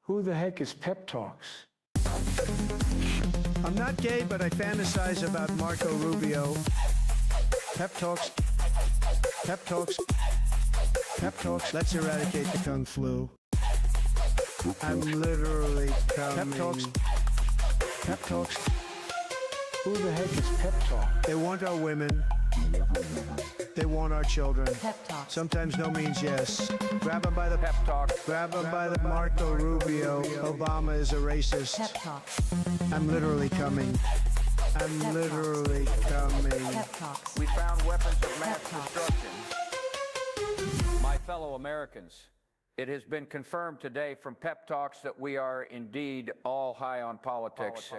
Who the heck is Pep Talks? I'm not gay, but I fantasize about Marco Rubio. Pep Talks. Pep Talks. Pep Talks. Let's eradicate the Kung Flu. I'm literally coming. Pep Talks. Pep Talks. Who the heck is Pep Talk? They want our women. They want our children. Pep Talks. Sometimes no means yes. Grab them by the Pep Talk. Grab them by the Marco Rubio. Obama is a racist. Pep Talks. I'm literally coming. I'm Pep literally coming. Pep Talks. We found weapons of mass Pep Talks. destruction. My fellow Americans, it has been confirmed today from Pep Talks that we are indeed all high on politics.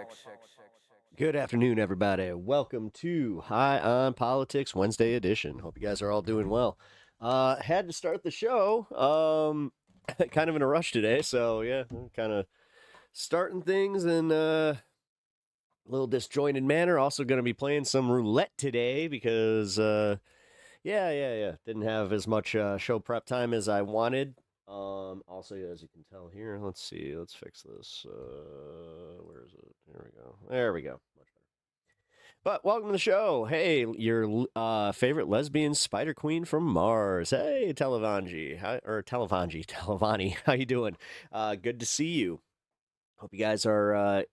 Good afternoon, everybody. Welcome to High on Politics Wednesday edition. Hope you guys are all doing well. Had to start the show kind of in a rush today, so yeah, kind of starting things in a little disjointed manner. Also going to be playing some roulette today because, didn't have as much show prep time as I wanted. Also, as you can tell here, let's see, let's fix this. Where is it? There we go. Much better. But welcome to the show. Hey, your favorite lesbian spider queen from Mars. Hey, Televani, how you doing? Good to see you. Hope you guys are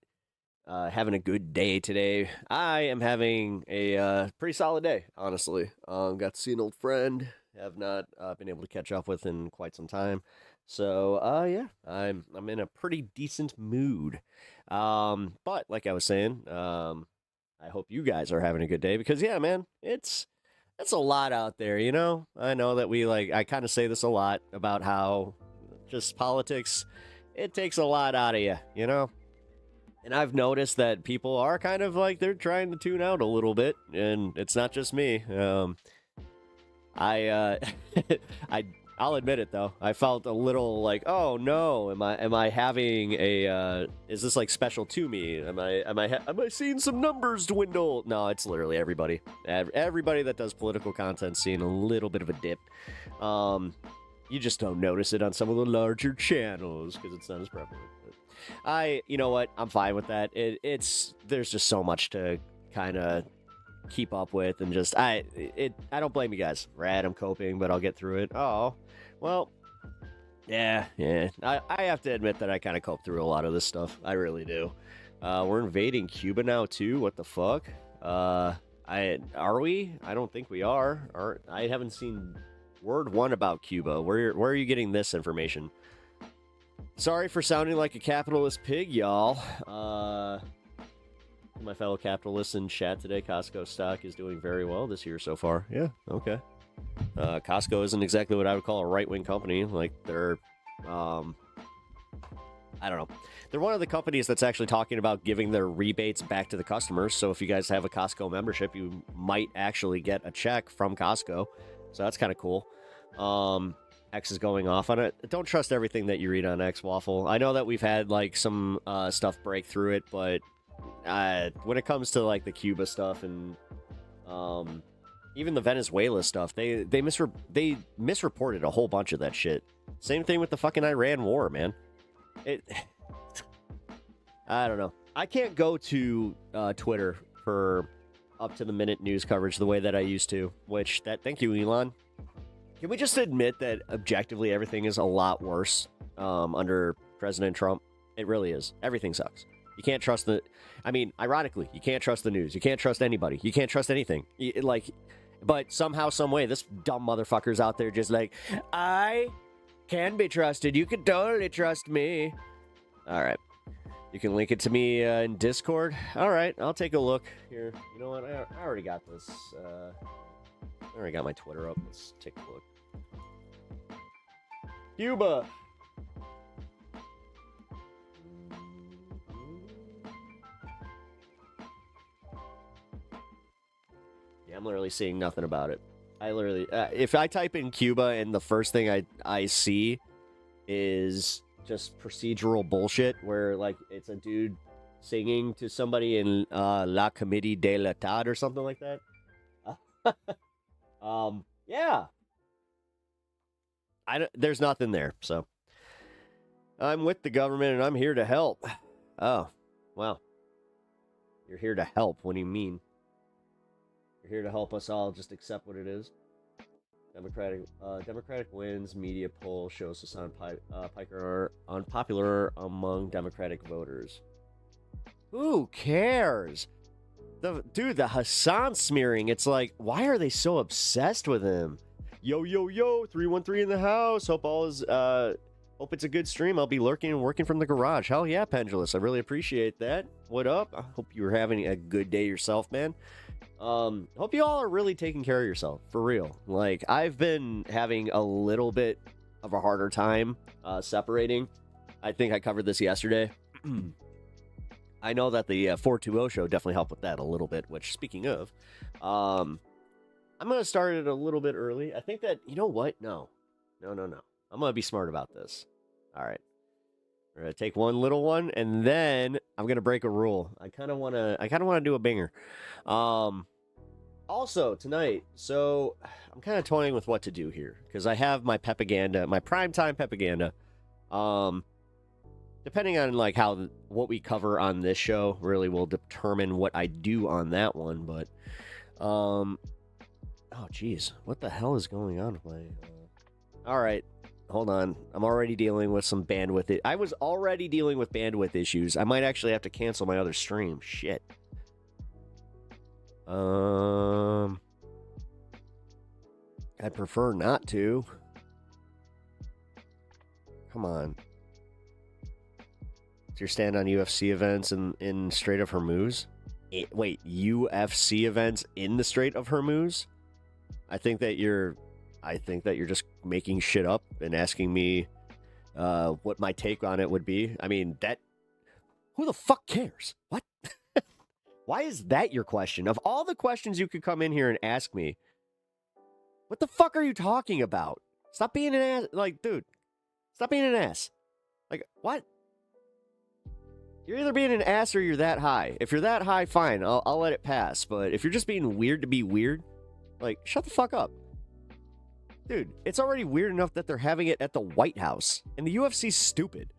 having a good day today. I am having a pretty solid day, honestly. Got to see an old friend. Have not been able to catch up with in quite some time. So, I'm in a pretty decent mood. But like I was saying, I hope you guys are having a good day because, yeah, man, it's a lot out there, you know? I know that I kind of say this a lot about how just politics, it takes a lot out of you, you know? And I've noticed that people are kind of like, they're trying to tune out a little bit, and it's not just me. I'll admit it though. I felt a little like, oh no, am I having a? Is this like special to me? Am I seeing some numbers dwindle? No, it's literally everybody. Everybody that does political content seeing a little bit of a dip. You just don't notice it on some of the larger channels because it's not as prevalent. But you know what? I'm fine with that. There's just so much to kind of keep up with, and just I don't blame you guys. Rad, I'm coping, but I'll get through it. Oh, well, yeah. I have to admit that I kind of cope through a lot of this stuff. I really do. We're invading Cuba now too. What the fuck? Are we? I don't think we are. I haven't seen word one about Cuba. Where are you getting this information? Sorry for sounding like a capitalist pig, y'all. My fellow capitalists in chat today, Costco stock is doing very well this year so far. Yeah, okay. Costco isn't exactly what I would call a right-wing company. Like, they're, I don't know. They're one of the companies that's actually talking about giving their rebates back to the customers. So if you guys have a Costco membership, you might actually get a check from Costco. So that's kind of cool. X is going off on it. Don't trust everything that you read on X, Waffle. I know that we've had, like, some stuff break through it, but when it comes to like the Cuba stuff and even the Venezuela stuff, they misreported a whole bunch of that shit. Same thing with the fucking Iran war, man. I don't know. I can't go to Twitter for up to the minute news coverage the way that I used to. Thank you, Elon. Can we just admit that objectively everything is a lot worse under President Trump? It really is. Everything sucks. You can't trust ironically, you can't trust the news. You can't trust anybody. You can't trust anything. But somehow, some way, this dumb motherfucker's out there just like, I can be trusted. You can totally trust me. All right. You can link it to me in Discord. All right. I'll take a look here. You know what? I already got this. I already got my Twitter up. Let's take a look. Cuba. I'm literally seeing nothing about it. I literally, if I type in Cuba and the first thing I see is just procedural bullshit where like it's a dude singing to somebody in La Comédie de l'État or something like that. Yeah. There's nothing there, so I'm with the government and I'm here to help. Oh, well. You're here to help. What do you mean? You're here to help us all just accept what it is. Democratic wins. Media poll shows Hassan Piker unpopular among Democratic voters. Who cares? The Hassan smearing. It's like, why are they so obsessed with him? Yo, 313 in the house. Hope it's a good stream. I'll be lurking and working from the garage. Hell yeah, Pendulous. I really appreciate that. What up? I hope you're having a good day yourself, man. Hope you all are really taking care of yourself, for real. Like, I've been having a little bit of a harder time separating. I think I covered this yesterday. I know that the 420 show definitely helped with that a little bit, which, speaking of, I'm going to start it a little bit early. I think that, you know what? No. I'm going to be smart about this. All right. We're going to take one little one, and then I'm going to break a rule. I kind of want to do a banger. Also, tonight, so I'm kind of toying with what to do here, because I have my Pepaganda, my primetime Pepaganda. Depending on, like, what we cover on this show really will determine what I do on that one, but, oh, geez. What the hell is going on with my... All right. Hold on. I'm already dealing with some bandwidth. I was already dealing with bandwidth issues. I might actually have to cancel my other stream. Shit. I'd prefer not to. Come on. What's your stand on UFC events in Strait of Hormuz? Wait, UFC events in the Strait of Hormuz? I think that you're just making shit up and asking me what my take on it would be. I mean, who the fuck cares? What? Why is that your question? Of all the questions you could come in here and ask me, what the fuck are you talking about? Stop being an ass. Like, dude, stop being an ass. Like, what? You're either being an ass or you're that high. If you're that high, fine, I'll let it pass. But if you're just being weird to be weird, like, shut the fuck up. Dude, it's already weird enough that they're having it at the White House. And the UFC's stupid.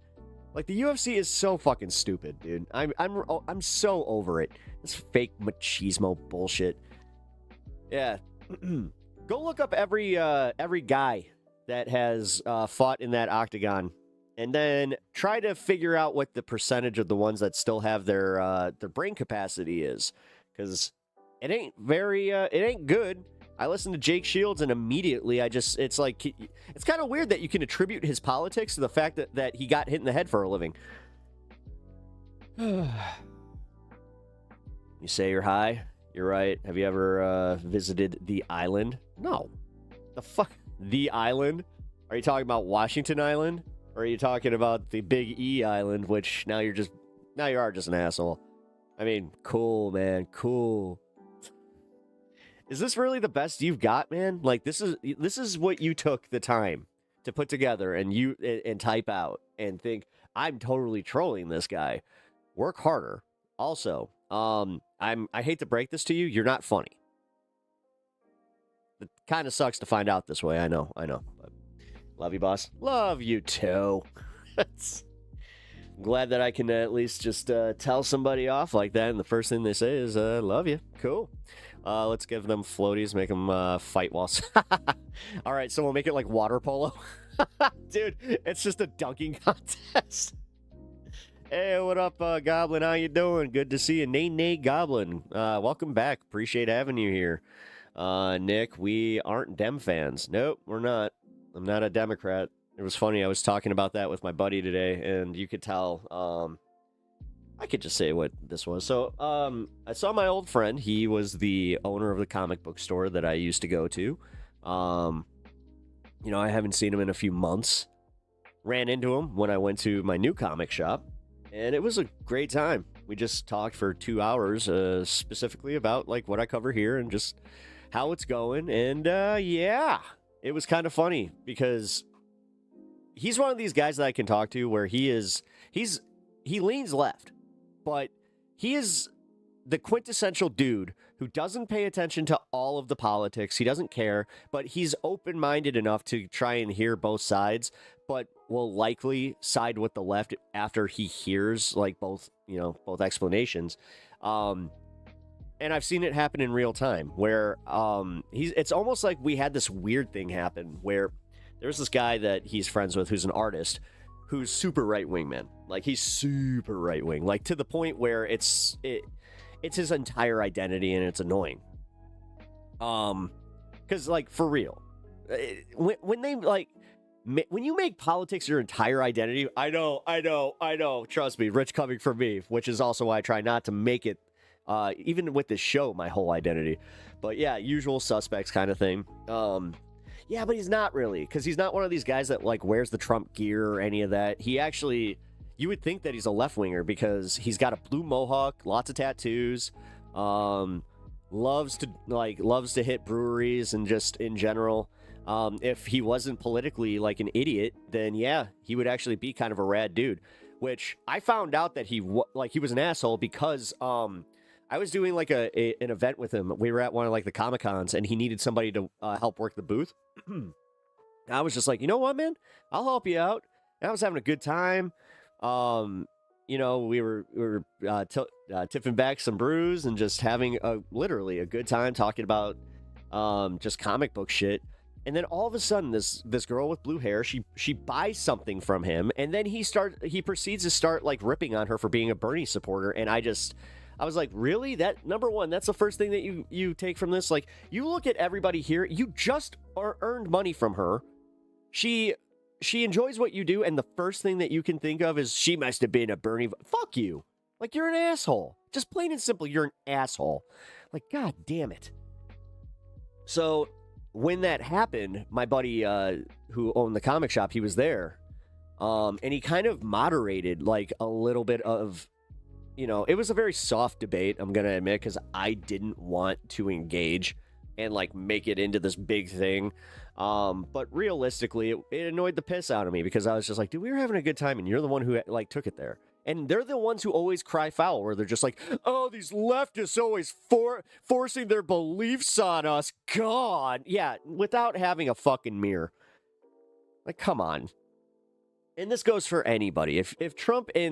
Like, the UFC is so fucking stupid, dude. I'm so over it. This fake machismo bullshit. Yeah. Go look up every guy that has fought in that octagon, and then try to figure out what the percentage of the ones that still have their brain capacity is, because it ain't good. I listened to Jake Shields, and immediately it's like, it's kind of weird that you can attribute his politics to the fact that he got hit in the head for a living. You say you're high? You're right. Have you ever visited the island? No. The fuck? The island? Are you talking about Washington Island? Or are you talking about the Big E Island, which now you are just an asshole? I mean, cool, man. Cool. Is this really the best you've got, man? Like, this is what you took the time to put together and type out and think, I'm totally trolling this guy. Work harder. Also, I hate to break this to you, you're not funny. It kind of sucks to find out this way. I know. But love you, boss. Love you too. I'm glad that I can at least just tell somebody off like that, and the first thing they say is, love you. Cool. Let's give them floaties, make them fight whilst... All right, so we'll make it like water polo. Dude, it's just a dunking contest. Hey, what up, Goblin? How you doing? Good to see you. Nay, Goblin. Welcome back. Appreciate having you here. Nick, we aren't Dem fans. Nope, we're not. I'm not a Democrat. It was funny. I was talking about that with my buddy today, and you could tell... I could just say what this was. So, I saw my old friend. He was the owner of the comic book store that I used to go to. I haven't seen him in a few months. Ran into him when I went to my new comic shop, and it was a great time. We just talked for 2 hours, specifically about like what I cover here and just how it's going. And yeah, it was kind of funny because he's one of these guys that I can talk to where he leans left. But he is the quintessential dude who doesn't pay attention to all of the politics. He doesn't care, but he's open-minded enough to try and hear both sides, but will likely side with the left after he hears like both explanations. And I've seen it happen in real time where it's almost like we had this weird thing happen where there's this guy that he's friends with who's an artist who's super right-wing, man. Like, he's super right-wing, like to the point where it's his entire identity, and it's annoying. Because, like, for real, when they, like, when you make politics your entire identity, I know, trust me, Rich coming from me, which is also why I try not to make it, even with this show, my whole identity. But yeah, usual suspects kind of thing. Yeah, but he's not really, because he's not one of these guys that, like, wears the Trump gear or any of that. He actually, you would think that he's a left-winger because he's got a blue mohawk, lots of tattoos, loves to hit breweries and just in general. If he wasn't politically, like, an idiot, then yeah, he would actually be kind of a rad dude, which I found out that he was an asshole because, I was doing like an event with him. We were at one of like the Comic-Cons and he needed somebody to help work the booth. I was just like, you know what, man? I'll help you out. And I was having a good time. We were tipping back some brews and just having literally a good time talking about just comic book shit. And then all of a sudden, this girl with blue hair, she buys something from him, and then he proceeds to start like ripping on her for being a Bernie supporter. And I was like, really? That, number one, that's the first thing that you take from this? Like, you look at everybody here, you just earned money from her. She enjoys what you do, and the first thing that you can think of is she must have been a Bernie. Fuck you. Like, you're an asshole. Just plain and simple, you're an asshole. Like, god damn it. So, when that happened, my buddy who owned the comic shop, he was there. And he kind of moderated, like, a little bit of... it was a very soft debate, I'm going to admit, because I didn't want to engage and, like, make it into this big thing. But realistically, it annoyed the piss out of me because I was just like, dude, we were having a good time, and you're the one who, like, took it there. And they're the ones who always cry foul, where they're just like, oh, these leftists always forcing their beliefs on us. God. Yeah, without having a fucking mirror. Like, come on. And this goes for anybody. If Trump is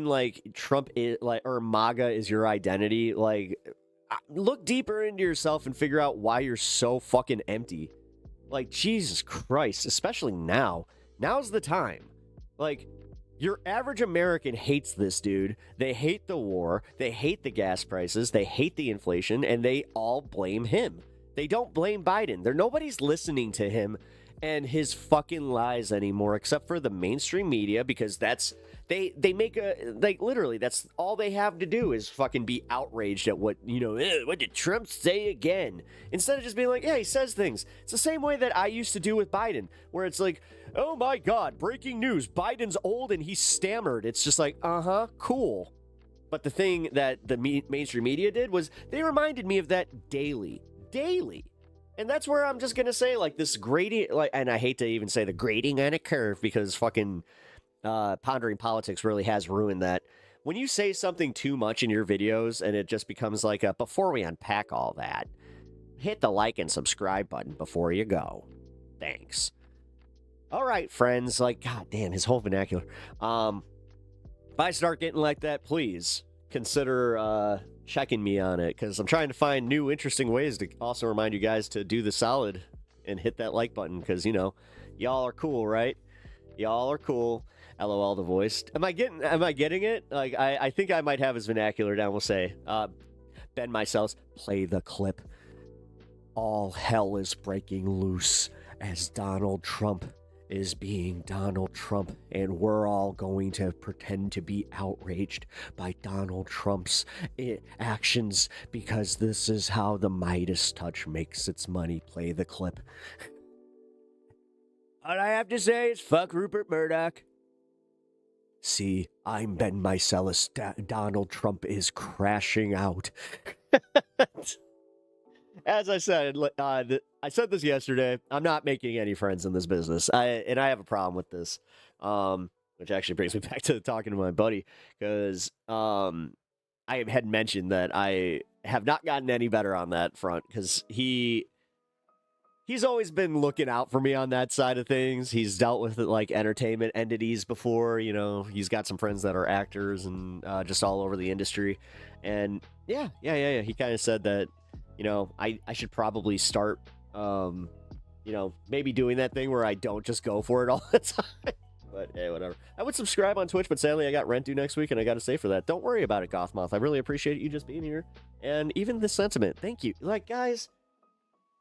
like, or MAGA is your identity, like, look deeper into yourself and figure out why you're so fucking empty. Like, Jesus Christ, especially now. Now's the time. Like, your average American hates this dude. They hate the war. They hate the gas prices. They hate the inflation, and they all blame him. They don't blame Biden. Nobody's listening to him and his fucking lies anymore, except for the mainstream media, because they make literally that's all they have to do is fucking be outraged at what did Trump say again, instead of just being like, yeah, he says things. It's the same way that I used to do with Biden, where it's like, oh my god, breaking news, Biden's old and he stammered. It's just like, cool. But the thing that the mainstream media did was they reminded me of that daily. And that's where I'm just going to say, like, this grading, like, and I hate to even say the grading on a curve, because fucking pondering politics really has ruined that. When you say something too much in your videos and it just becomes like before we unpack all that, hit the like and subscribe button before you go. Thanks. All right, friends. Like, god damn, his whole vernacular. If I start getting like that, please consider checking me on it, because I'm trying to find new interesting ways to also remind you guys to do the solid and hit that like button, because y'all are cool, right? Y'all are cool. LOL the voice. Am I getting it? Like, I think I might have his vernacular down. We'll say Ben Myself, play the clip. All hell is breaking loose as Donald Trump is being Donald Trump, and we're all going to pretend to be outraged by Donald Trump's actions, because this is how the Midas touch makes its money. Play the clip. All I have to say is fuck Rupert Murdoch. See, I'm Ben Mycelis. Donald Trump is crashing out. As I said, I said this yesterday, I'm not making any friends in this business. I have a problem with this, which actually brings me back to talking to my buddy, because I had mentioned that I have not gotten any better on that front because he's always been looking out for me on that side of things. He's dealt with like entertainment entities before, you know. He's got some friends that are actors and just all over the industry. And yeah. He kind of said that, you know, I should probably start, you know, maybe doing that thing where I don't just go for it all the time. But hey, whatever. I would subscribe on Twitch, but sadly I got rent due next week and I got to stay for that. Don't worry about it, Gothmoth. I really appreciate you just being here. And even the sentiment. Thank you. Like, guys,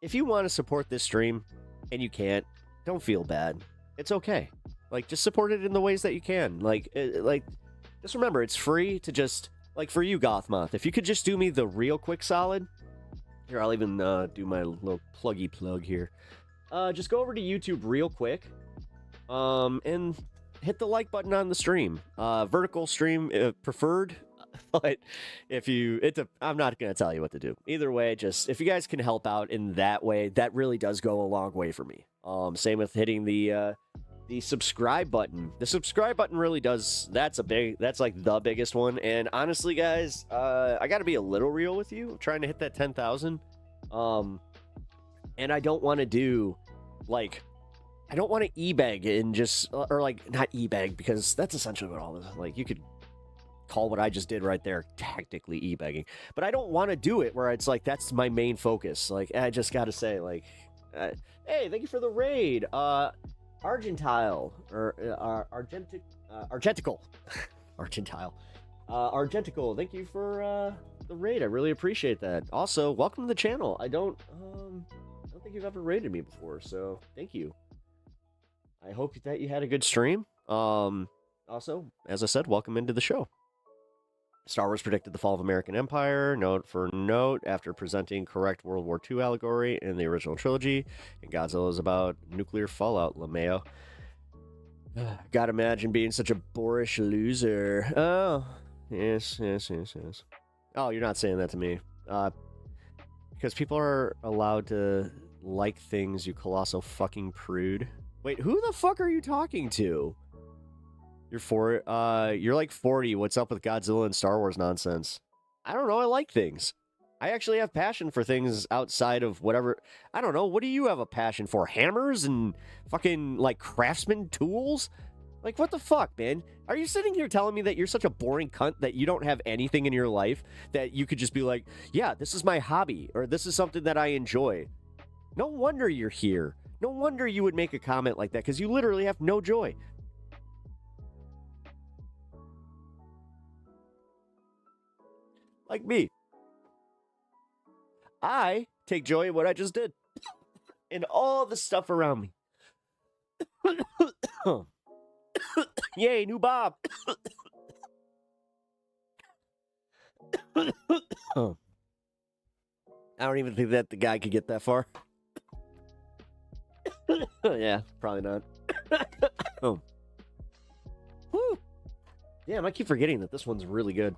if you want to support this stream and you can't, don't feel bad. It's okay. Like, just support it in the ways that you can. Like, just remember, it's free to just, like, for you, Gothmoth, if you could just do me the real quick solid. Here, I'll even do my little pluggy plug here. Just go over to YouTube real quick. And hit the like button on the stream. Vertical stream preferred, but if you, I'm not going to tell you what to do. Either way, just if you guys can help out in that way, that really does go a long way for me. Same with hitting the subscribe button. The subscribe button really does, that's like the biggest one. And honestly, guys, I got to be a little real with you. I'm trying to hit that 10,000. And I don't want to do like, I don't want to e-bag and just, or like, not e-bag, because that's essentially what all this, like, you could call what I just did right there tactically e-bagging. But I don't want to do it where it's like, that's my main focus. Like, I just got to say, like, hey, thank you for the raid. Argentile, or Argentical. Argentile. Argentical, thank you for the raid. I really appreciate that. Also, welcome to the channel. I don't think you've ever raided me before, so thank you. I hope that you had a good stream. Also, as I said, welcome into the show. Star Wars predicted the fall of American Empire, note for note, after presenting correct World War II allegory in the original trilogy, and Godzilla is about nuclear fallout, LeMayo. Gotta imagine being such a boorish loser. Oh, yes. Oh, you're not saying that to me. Because people are allowed to like things, you colossal fucking prude. Wait, who the fuck are you talking to? You're like 40. What's up with Godzilla and Star Wars nonsense? I don't know. I like things. I actually have passion for things outside of whatever. I don't know. What do you have a passion for? Hammers and fucking like craftsman tools? Like, what the fuck, man? Are you sitting here telling me that you're such a boring cunt that you don't have anything in your life that you could just be like, yeah, this is my hobby, or this is something that I enjoy? No wonder you're here. No wonder you would make a comment like that, because you literally have no joy. Like me. I take joy in what I just did. And all the stuff around me. Yay, new Bob. I don't even think that the guy could get that far. Yeah, probably not. Oh. Woo. Damn, I keep forgetting that this one's really good.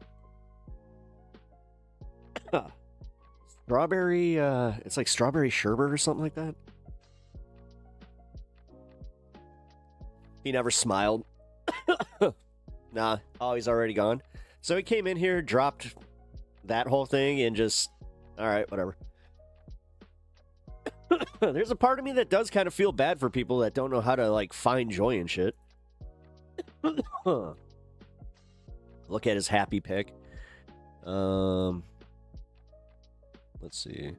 Strawberry, it's like strawberry sherbet or something like that. He never smiled. Nah, oh, he's already gone. So he came in here, dropped that whole thing, and just, all right, whatever. There's a part of me that does kind of feel bad for people that don't know how to, like, find joy in shit. Look at his happy pic. Let's see.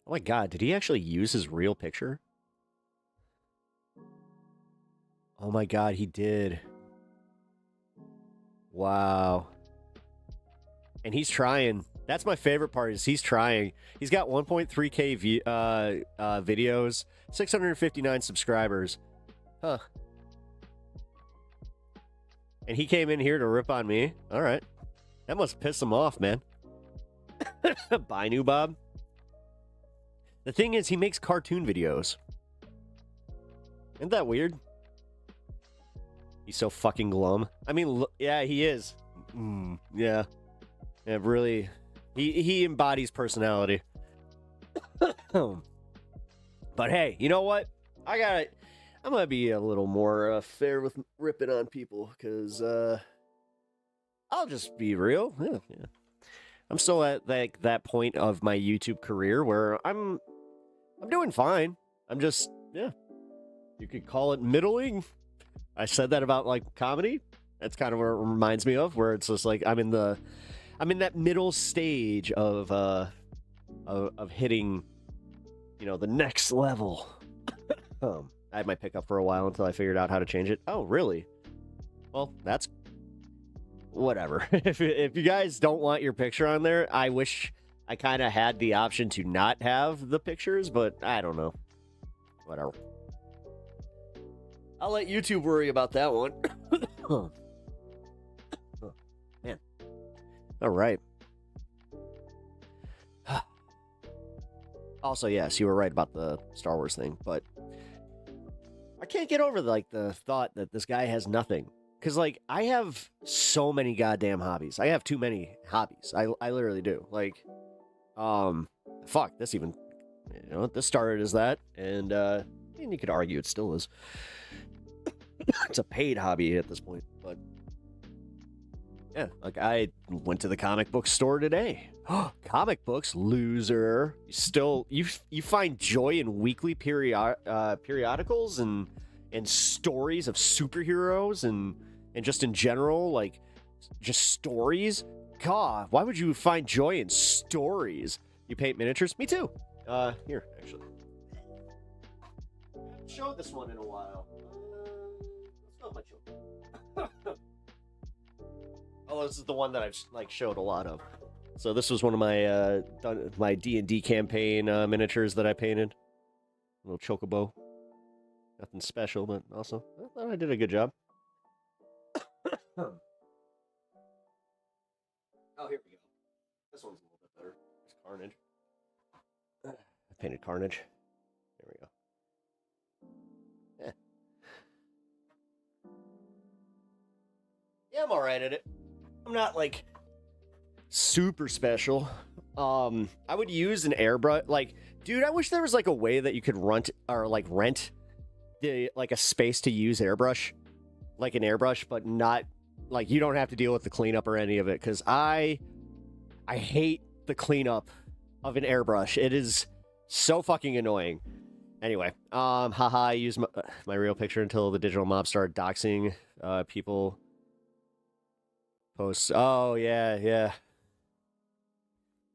Oh my god, did he actually use his real picture? Oh my god, he did. Wow. And he's trying. That's my favorite part, is he's trying. He's got 1.3k videos, 659 subscribers. Huh. And he came in here to rip on me? Alright. That must piss him off, man. Bye, new Bob. The thing is, he makes cartoon videos. Isn't that weird? He's so fucking glum. I mean, yeah, he is. Yeah. Yeah, really. He embodies personality. But hey, you know what? I'm gonna be a little more fair with ripping on people, because I'll just be real. Yeah. I'm still at like that point of my YouTube career where I'm doing fine. I'm just, yeah. You could call it middling. I said that about like comedy. That's kind of what it reminds me of, where it's just like I'm in that middle stage of hitting, the next level. I had my pickup for a while until I figured out how to change it. Oh, really? Well, that's whatever. If you guys don't want your picture on there, I wish I kind of had the option to not have the pictures, but I don't know. Whatever. I'll let YouTube worry about that one. Oh, man. All right. Also, yes, you were right about the Star Wars thing, but I can't get over the thought that this guy has nothing. Because, I have so many goddamn hobbies. I have too many hobbies. I literally do. Fuck, this even, this started as that, and you could argue it still is. It's a paid hobby at this point, but yeah, I went to the comic book store today. Comic books, loser. You find joy in weekly periodicals and stories of superheroes and just in general, just stories. God, why would you find joy in stories? You paint miniatures? Me too. Here, actually. I haven't showed this one in a while. Let's go my show. Oh, this is the one that I've showed a lot of. So this was one of my D&D campaign miniatures that I painted. A little chocobo. Nothing special, but also I thought I did a good job. Oh, here we go. This one's a little bit better. It's Carnage. I painted Carnage. There we go. Yeah. Yeah, I'm alright at it. I'm not super special. I would use an airbrush. Dude, I wish there was a way that you could rent the a space to use airbrush, an airbrush, but not you don't have to deal with the cleanup or any of it, because I hate the cleanup of an airbrush. It is so fucking annoying. Anyway, haha, I used my real picture until the digital mob started doxing people. Posts. Oh yeah.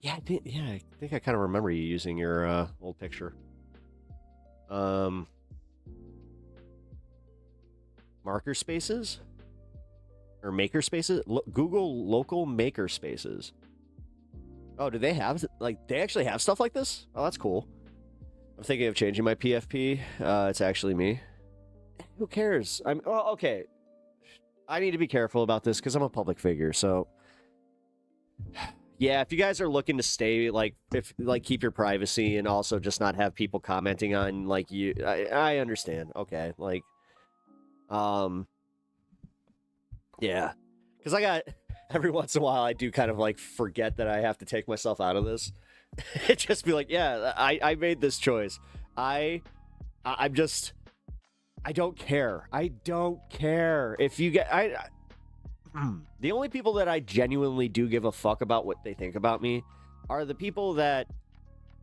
I think I kind of remember you using your old picture. Marker spaces? Or maker spaces? Google local maker spaces. Oh, do they have, they actually have stuff like this? Oh, that's cool. I'm thinking of changing my PFP. It's actually me. Who cares? Okay. I need to be careful about this because I'm a public figure, so... Yeah, if you guys are looking to stay, keep your privacy and also just not have people commenting on, you... I understand. Okay, yeah. Because I got... Every once in a while, I do kind of, forget that I have to take myself out of this. It just be yeah, I made this choice. I'm just... I don't care. I don't care. If you get... The only people that I genuinely do give a fuck about what they think about me are the people that,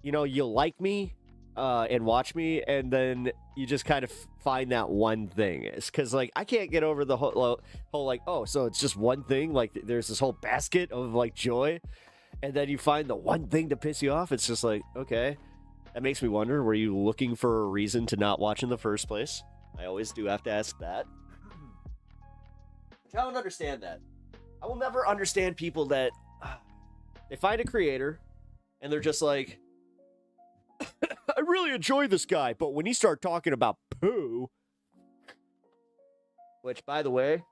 you like me and watch me, and then you just kind of find that one thing. It's because, I can't get over the whole oh, so it's just one thing? There's this whole basket of, joy, and then you find the one thing to piss you off. It's just okay. That makes me wonder, were you looking for a reason to not watch in the first place? I always do have to ask that. I don't understand that. I will never understand people that they find a creator and they're just I really enjoy this guy, but when he started talking about poo, which, by the way,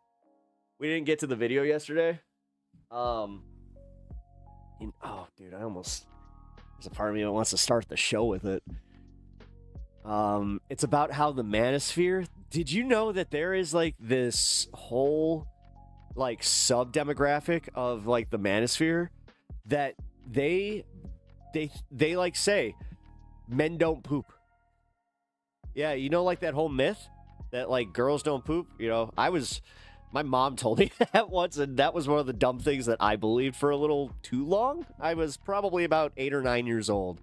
we didn't get to the video yesterday. Oh, dude, there's a part of me that wants to start the show with it. It's about how the Manosphere. Did you know that there is this whole sub demographic of the Manosphere that they say men don't poop? Yeah, that whole myth that girls don't poop. I was My mom told me that once, and that was one of the dumb things that I believed for a little too long. I was probably about 8 or 9 years old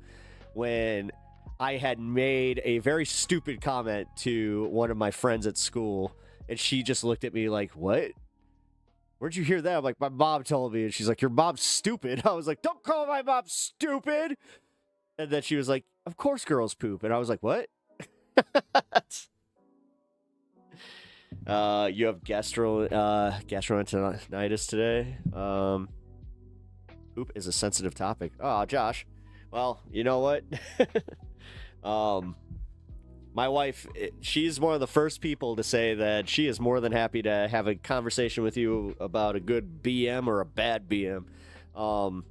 when I had made a very stupid comment to one of my friends at school, and she just looked at me like, what? Where'd you hear that? I'm like, my mom told me, and she's like, your mom's stupid. I was like, don't call my mom stupid. And then she was like, of course girls poop. And I was like, what? You have gastroenteritis today. Poop is a sensitive topic. Oh, Josh. Well, you know what? My wife, she's one of the first people to say that she is more than happy to have a conversation with you about a good BM or a bad BM. Hell,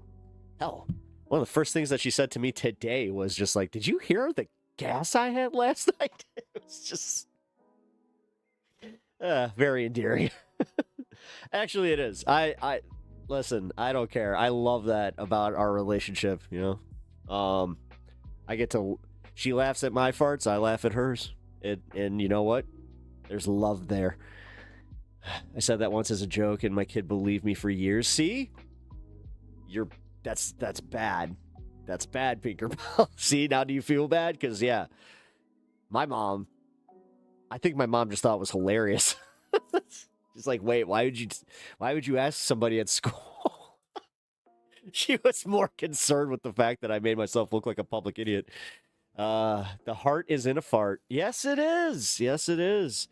one of the first things that she said to me today was just like, did you hear the gas I had last night? It was just very endearing. Actually, it is. I listen, I don't care. I love that about our relationship, you know? She laughs at my farts, I laugh at hers. And you know what? There's love there. I said that once as a joke, and my kid believed me for years. See? That's bad. That's bad, Pinkerbell. See, now do you feel bad? Because, yeah, I think my mom just thought it was hilarious. She's like, wait, why would you ask somebody at school? She was more concerned with the fact that I made myself look like a public idiot. The heart is in a fart. Yes, it is. Yes, it is.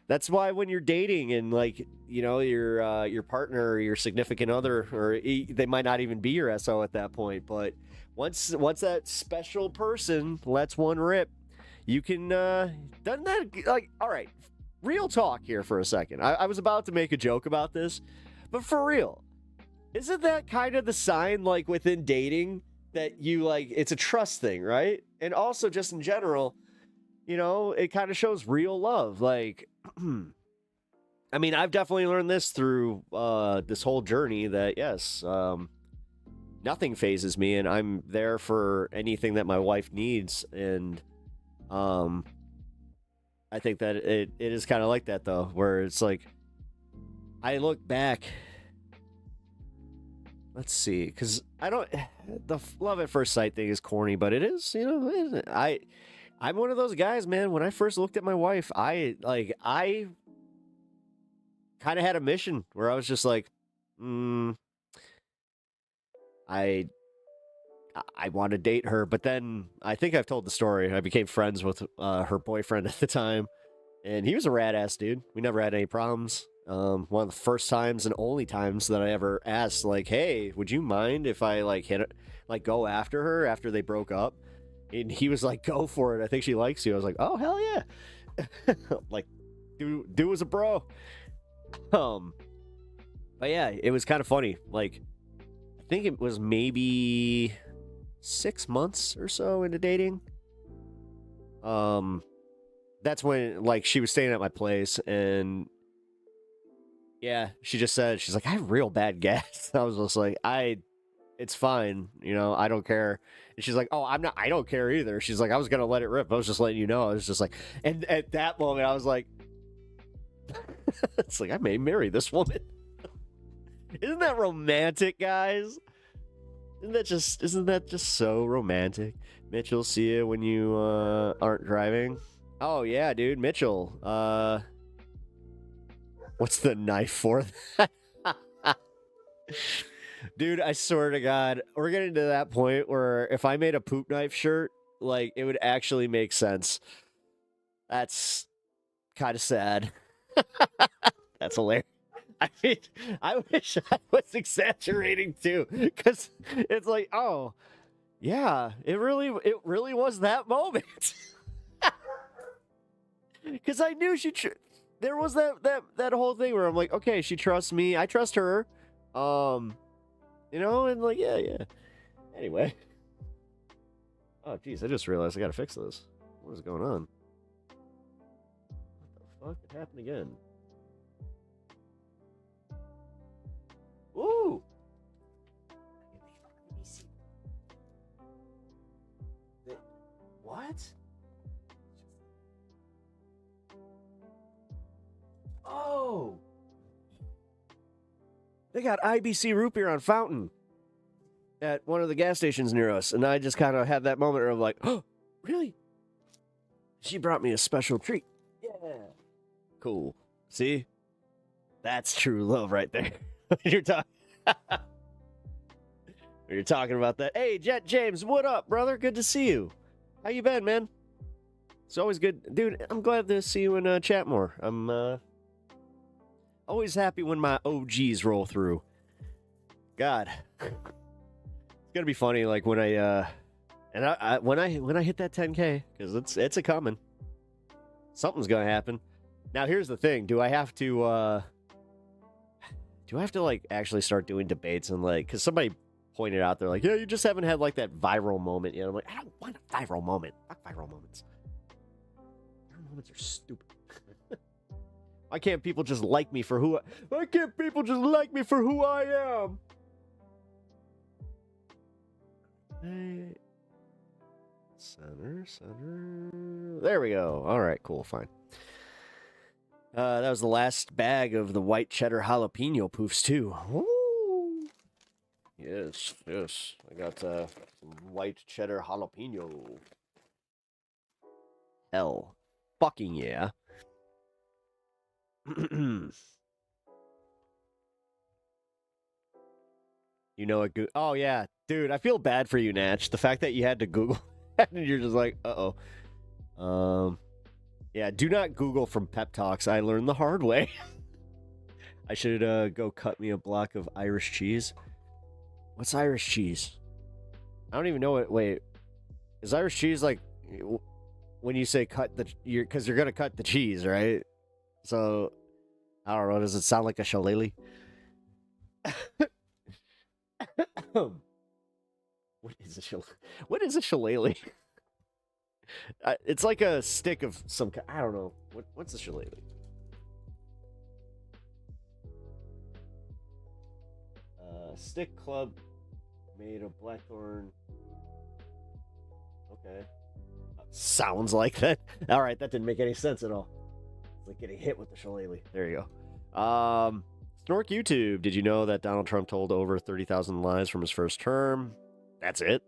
That's why when you're dating and, like, you know, your partner or your significant other, or they might not even be your SO at that point, but once that special person lets one rip, you can, doesn't that, like, all right, real talk here for a second. I was about to make a joke about this, but for real, isn't that kind of the sign, like, within dating, that you, like, it's a trust thing, right? And also just in general, you know, it kind of shows real love. Like, I mean, I've definitely learned this through this whole journey that, yes, nothing phases me, and I'm there for anything that my wife needs. And I think that it is kind of like that, though, where it's like, I look back, let's see, because the love at first sight thing is corny, but it is, you know, I'm one of those guys, man. When I first looked at my wife, I kind of had a mission where I was just like, I want to date her. But then I think I've told the story. I became friends with her boyfriend at the time, and he was a rad ass dude. We never had any problems. One of the first times and only times that I ever asked, like, hey, would you mind if I, like, go after her after they broke up? And he was like, go for it. I think she likes you. I was like, oh, hell yeah. Like, do as a bro. But yeah, it was kind of funny. Like, I think it was maybe 6 months or so into dating. That's when, like, she was staying at my place, and yeah, she just said, she's like, I have real bad gas. I was just like, it's fine, you know, I don't care. And she's like, oh, I don't care either. She's like, I was gonna let it rip. I was just letting you know. I was just like, and at that moment, I was like, it's like, I may marry this woman. Isn't that romantic, guys? Isn't that just so romantic? Mitchell, see you when you aren't driving. Oh yeah, dude, Mitchell. What's the knife for that? Dude, I swear to God, we're getting to that point where if I made a poop knife shirt, like, it would actually make sense. That's kind of sad. That's hilarious. I mean, I wish I was exaggerating too, because it's like, oh, yeah, it really was that moment. Because I knew there was that whole thing where I'm like, okay, she trusts me, I trust her, you know, and like, yeah. Anyway, oh geez, I just realized I gotta fix this. What is going on? What the fuck? It happened again. Ooh. What? Oh. They got IBC root beer on fountain at one of the gas stations near us. And I just kind of had that moment of like, oh, really? She brought me a special treat. Yeah. Cool. See? That's true love right there. You're talking. You're talking about that. Hey, Jet James, what up, brother? Good to see you. How you been, man? It's always good. Dude, I'm glad to see you in chat more. I'm always happy when my OGs roll through. God. It's gonna be funny, like when I when I hit that 10K, because it's a coming. Something's gonna happen. Now here's the thing: do I have to like actually start doing debates and like? Because somebody pointed out, they're like, yeah, you just haven't had like that viral moment yet. I'm like, I don't want a viral moment. Fuck viral moments. Viral moments are stupid. Why can't people just like me for who why can't people just like me for who I am? Hey. Center. There we go. All right, cool, fine. That was the last bag of the white cheddar jalapeno poofs too. Woo! Yes. I got some white cheddar jalapeno. Hell, fucking yeah. You know what? Oh yeah, dude, I feel bad for you, Natch. The fact that you had to Google that and you're just like, yeah, do not Google from Pep Talks. I learned the hard way. I should go cut me a block of Irish cheese. What's Irish cheese? I don't even know it. Wait, is Irish cheese like when you say cut the? Because you're gonna cut the cheese, right? So I don't know. Does it sound like a shillelagh? What is a shillelagh? What is a shillelagh? It's like a stick of some kind. I don't know. What's a shillelagh? Stick club made of blackthorn. Okay. Sounds like that. All right, that didn't make any sense at all. It's like getting hit with the shillelagh. There you go. Snork YouTube. Did you know that Donald Trump told over 30,000 lies from his first term? That's it.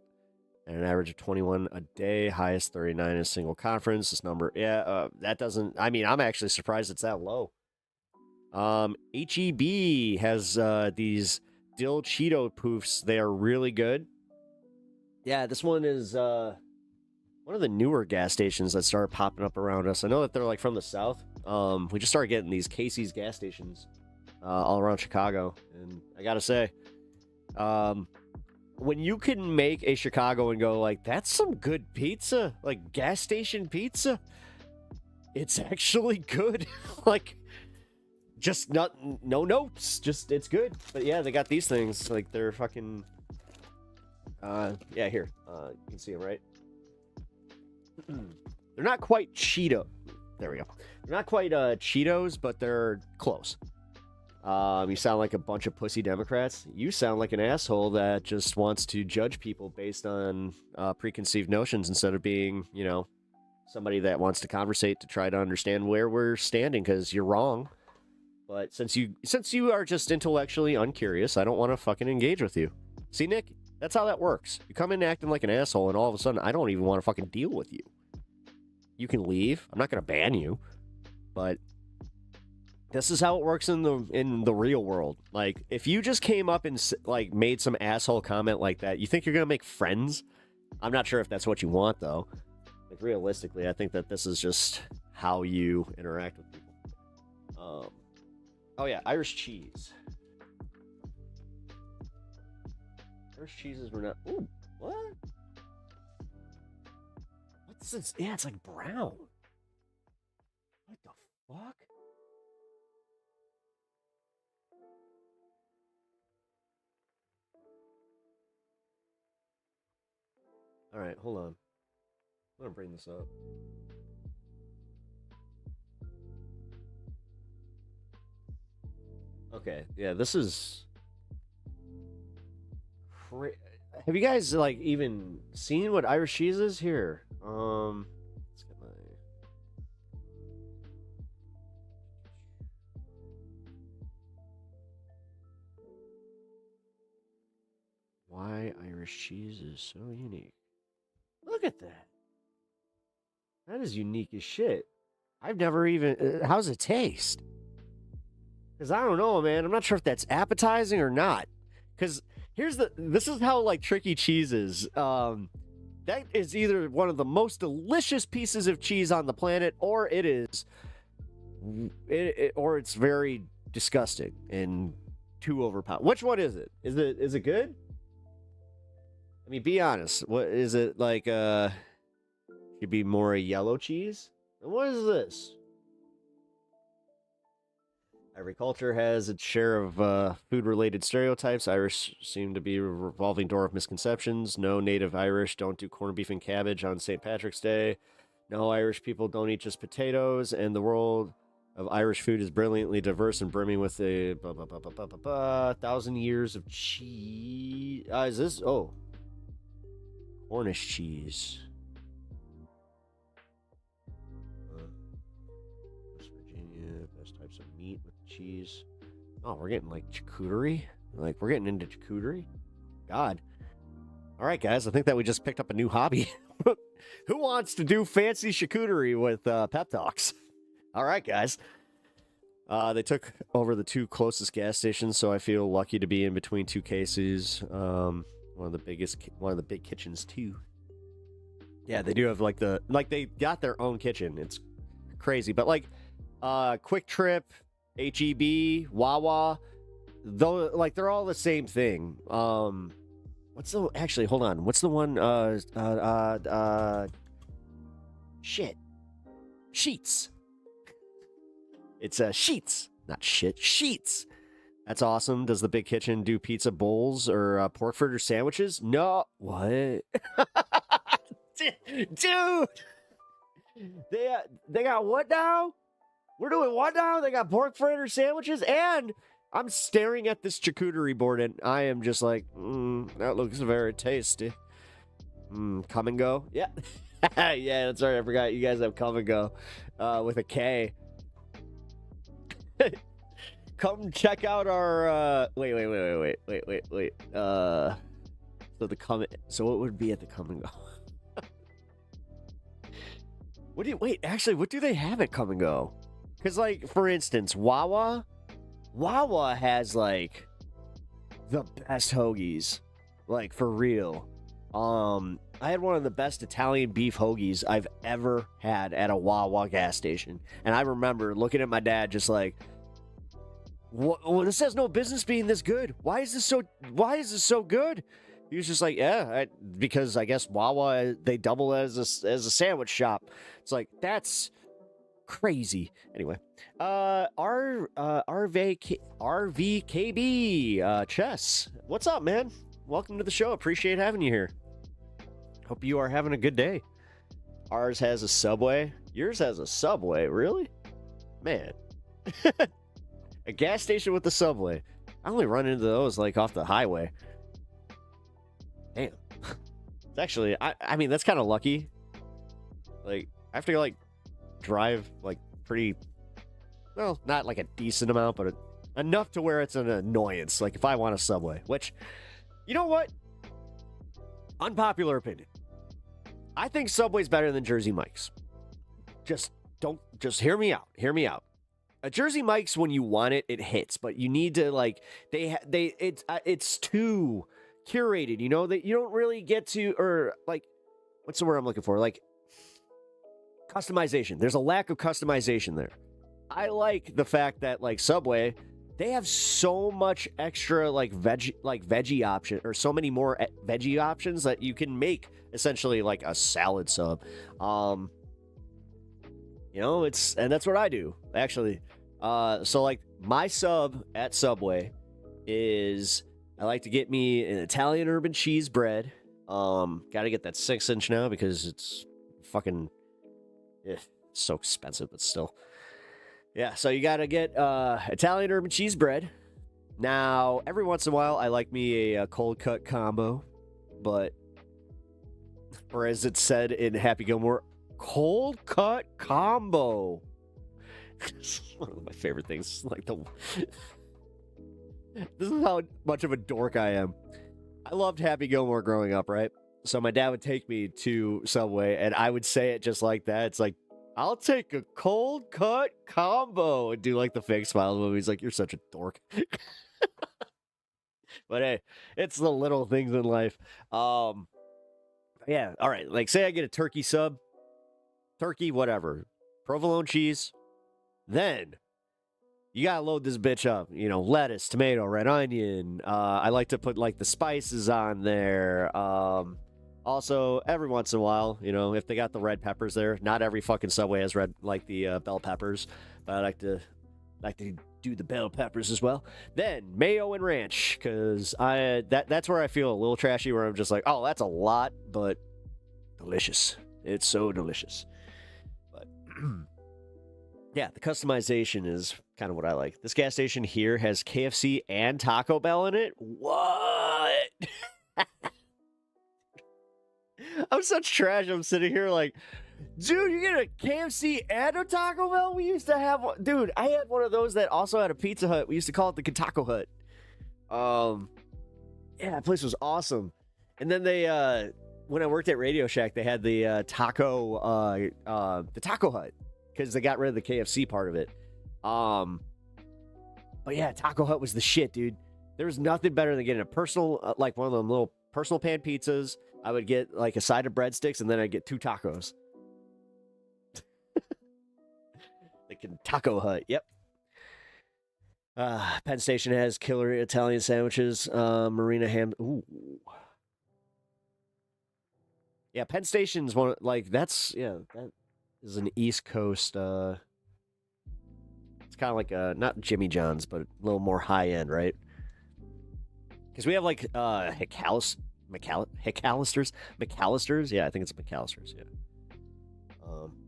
And an average of 21 a day, highest 39 in a single conference. This number, that doesn't, I mean, I'm actually surprised it's that low. HEB has these dill Cheeto poofs. They are really good. Yeah, this one is one of the newer gas stations that started popping up around us. I know that they're like from the south. We just started getting these Casey's gas stations all around Chicago. And I gotta say, when you can make a Chicago and go like, that's some good pizza, like gas station pizza, it's actually good. Like, just no notes, just it's good. But yeah, they got these things, like they're fucking, yeah, here, you can see them, right? They're not quite Cheeto. There we go. They're not quite Cheetos, but they're close. You sound like a bunch of pussy Democrats. You sound like an asshole that just wants to judge people based on preconceived notions instead of being, you know, somebody that wants to conversate to try to understand where we're standing, because you're wrong. But since you are just intellectually uncurious, I don't want to fucking engage with you. See, Nick, that's how that works. You come in acting like an asshole, and all of a sudden, I don't even want to fucking deal with you. You can leave. I'm not going to ban you, but this is how it works in the real world. Like, if you just came up and like made some asshole comment like that, you think you're gonna make friends? I'm not sure if that's what you want, though. Like, realistically, I think that this is just how you interact with people. Oh yeah, Irish cheese. Irish cheeses were not. Ooh, what? What's this? Yeah, it's like brown. What the fuck? All right, hold on. I'm gonna bring this up. Okay, yeah, this is. Have you guys like even seen what Irish cheese is here? Let's get my. why Irish cheese is so unique. Look at that. That is unique as shit. I've never even... how's it taste? Because I don't know, man. I'm not sure if that's appetizing or not. Because this is how, like, tricky cheese is. That is either one of the most delicious pieces of cheese on the planet, or it is... or it's very disgusting and too overpowered. Which one is it? Is it good? I mean, be honest. What is it like? Could be more a yellow cheese. And what is this? Every culture has its share of food-related stereotypes. Irish seem to be a revolving door of misconceptions. No native Irish don't do corned beef and cabbage on St. Patrick's Day. No Irish people don't eat just potatoes. And the world of Irish food is brilliantly diverse and brimming with a 1,000 years of cheese. Is this? Oh. Cornish cheese. West Virginia, best types of meat with cheese. Oh, we're getting like charcuterie. Like we're getting into charcuterie. God. All right, guys. I think that we just picked up a new hobby. Who wants to do fancy charcuterie with pep talks? All right, guys. They took over the two closest gas stations, so I feel lucky to be in between two cases. One of the big kitchens too. Yeah, they do have they got their own kitchen. It's crazy, but like, Quick Trip, HEB, Wawa, though, like they're all the same thing. What's the actually? Hold on. What's the one? Shit. Sheets. It's Sheets, not shit. Sheets. That's awesome. Does the Big Kitchen do pizza bowls or pork fritter sandwiches? No. What? Dude. They got what now? We're doing what now? They got pork fritter sandwiches, and I'm staring at this charcuterie board, and I am just like, that looks very tasty. Come and go? Yeah. Yeah, that's right. I forgot you guys have come and go with a K. Come check out our wait. So what would be at the come and go? What do they have at come and go? Because like for instance, Wawa has like the best hoagies, like for real. I had one of the best Italian beef hoagies I've ever had at a Wawa gas station. And I remember looking at my dad just like, what, this has no business being this good. Why is this so good? He was just like, because I guess Wawa, they double as a sandwich shop. It's like, that's crazy. Anyway, RVKB, Chess. What's up, man? Welcome to the show. Appreciate having you here. Hope you are having a good day. Ours has a Subway. Yours has a Subway, really? Man. A gas station with a Subway. I only run into those like off the highway. Damn. It's actually, I mean, that's kind of lucky. Like, I have to like drive like pretty, well, not like a decent amount, but enough to where it's an annoyance. Like if I want a Subway, which, you know what? Unpopular opinion. I think Subway's better than Jersey Mike's. Just hear me out. Hear me out. A Jersey Mike's, when you want it, it hits, but you need to like it's too curated, you know, that you don't really get to, or like, what's the word I'm looking for? Like customization. There's a lack of customization there. I like the fact that like Subway, they have so much extra like veggie option, or so many more veggie options that you can make essentially like a salad sub. You know, and that's what I do actually. So like my sub at Subway is, I like to get me an Italian urban cheese bread. Got to get that 6-inch now because it's fucking so expensive, but still. Yeah, so you got to get Italian urban cheese bread. Now, every once in a while, I like me a cold cut combo, but, or as it said in Happy Gilmore, cold cut combo. It's one of my favorite things. Like this is how much of a dork I am. I loved Happy Gilmore growing up, right? So my dad would take me to Subway, and I would say it just like that. It's like, I'll take a cold cut combo, and do like the fake smile movie. He's like, you're such a dork. But hey, it's the little things in life. Yeah, all right. Like, say I get a turkey sub, turkey, whatever, provolone cheese. Then you gotta load this bitch up. You know, lettuce, tomato, red onion. I like to put like the spices on there. Also, every once in a while, you know, if they got the red peppers there, not every fucking Subway has red like the bell peppers, but I like to do the bell peppers as well. Then mayo and ranch, because that's where I feel a little trashy, where I'm just like, oh, that's a lot, but delicious. It's so delicious. But yeah, the customization is kind of what I like. This gas station here has KFC and Taco Bell in it. What? I'm such trash. I'm sitting here like, dude, you get a KFC and a Taco Bell? We used to have one. Dude, I had one of those that also had a Pizza Hut. We used to call it the Taco Hut. Yeah, that place was awesome. And then they, when I worked at Radio Shack, they had the Taco Hut, because they got rid of the KFC part of it. But yeah, Taco Hut was the shit, dude. There was nothing better than getting a personal, like one of them little personal pan pizzas. I would get like a side of breadsticks, and then I'd get 2 tacos. Like in Taco Hut, yep. Penn Station has killer Italian sandwiches. Marina ham. Ooh. Yeah, Penn Station's one, like, that's, yeah, that is an East Coast, it's kind of like not Jimmy John's, but a little more high end, right? Because we have like McAllister's. Yeah, I think it's McAllister's. Yeah.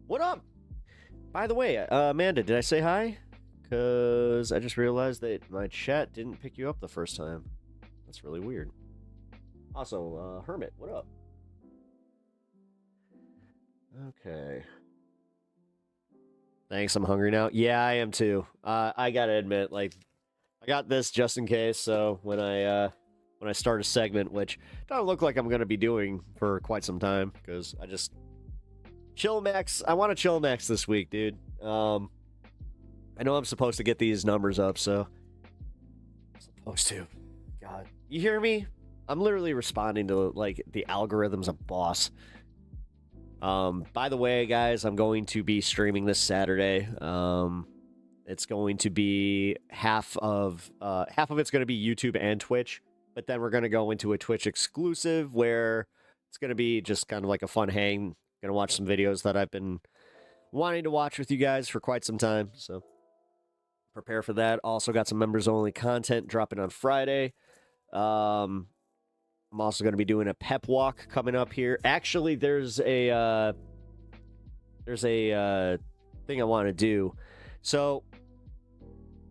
What up? By the way, Amanda, did I say hi? Because I just realized that my chat didn't pick you up the first time. That's really weird. Also, Hermit, what up? Okay. Thanks, I'm hungry now. Yeah, I am too. I gotta admit, like, I got this just in case, so when I start a segment, which doesn't look like I'm gonna be doing for quite some time, because I just chill max. I want to chill max this week, dude. I know I'm supposed to get these numbers up, so I'm supposed to. God, you hear me? I'm literally responding to like the algorithm's a boss. By the way, guys, I'm going to be streaming this Saturday. It's going to be half of it's going to be YouTube and Twitch, but then we're going to go into a Twitch exclusive where it's going to be just kind of like a fun hang. Going to watch some videos that I've been wanting to watch with you guys for quite some time, so prepare for that. Also got some members only content dropping on Friday. I'm also going to be doing a pep walk coming up here. Actually, there's a thing I want to do. So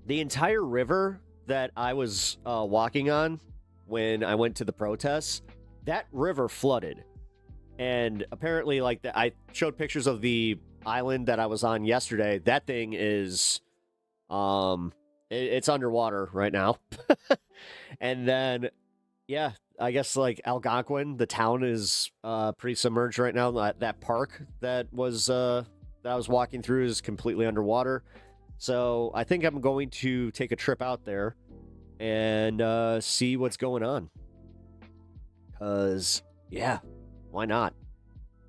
the entire river that I was walking on when I went to the protests, that river flooded. And apparently, like, I showed pictures of the island that I was on yesterday. That thing is, it's underwater right now. And then, yeah, I guess, like, Algonquin, the town is pretty submerged right now. That park that I was walking through is completely underwater. So I think I'm going to take a trip out there and see what's going on. Because, yeah, why not?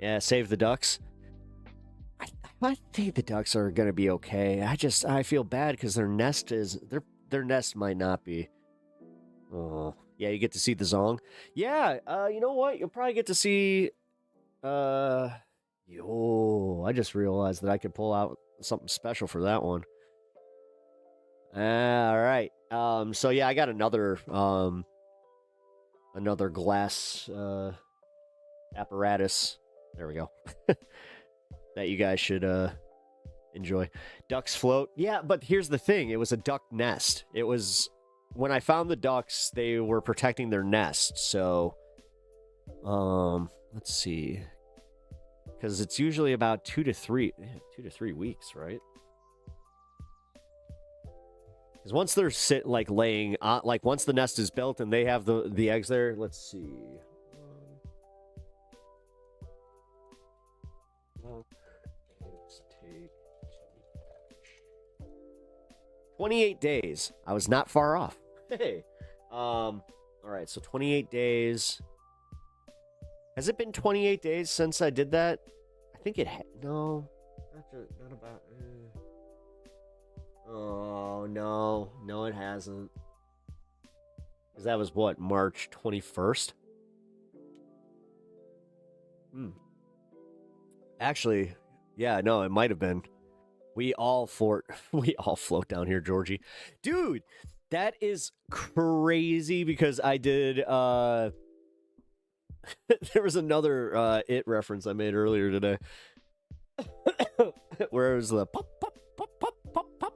Yeah, save the ducks. I think the ducks are going to be okay. I feel bad because their nest might not be. Oh, yeah, you get to see the zong. Yeah, you know what? You'll probably get to see, I just realized that I could pull out something special for that one. All right. So yeah, I got another glass apparatus. There we go. That you guys should enjoy. Ducks float. Yeah, but here's the thing. It was a duck nest. It was, when I found the ducks, they were protecting their nest. So, let's see. Because it's usually about 2 to 3 weeks, right? Because once they're laying, like once the nest is built and they have the eggs there, let's see. Let's take 28 days. I was not far off. Hey. All right, so 28 days. Has it been 28 days since I did that? I think it no. Not about Oh, no. No, it hasn't. Because that was what, March 21st? Actually, yeah, no, it might have been. We all float down here, Georgie. Dude, that is crazy because I did there was another It reference I made earlier today. Where it was the pop pop pop pop pop pop.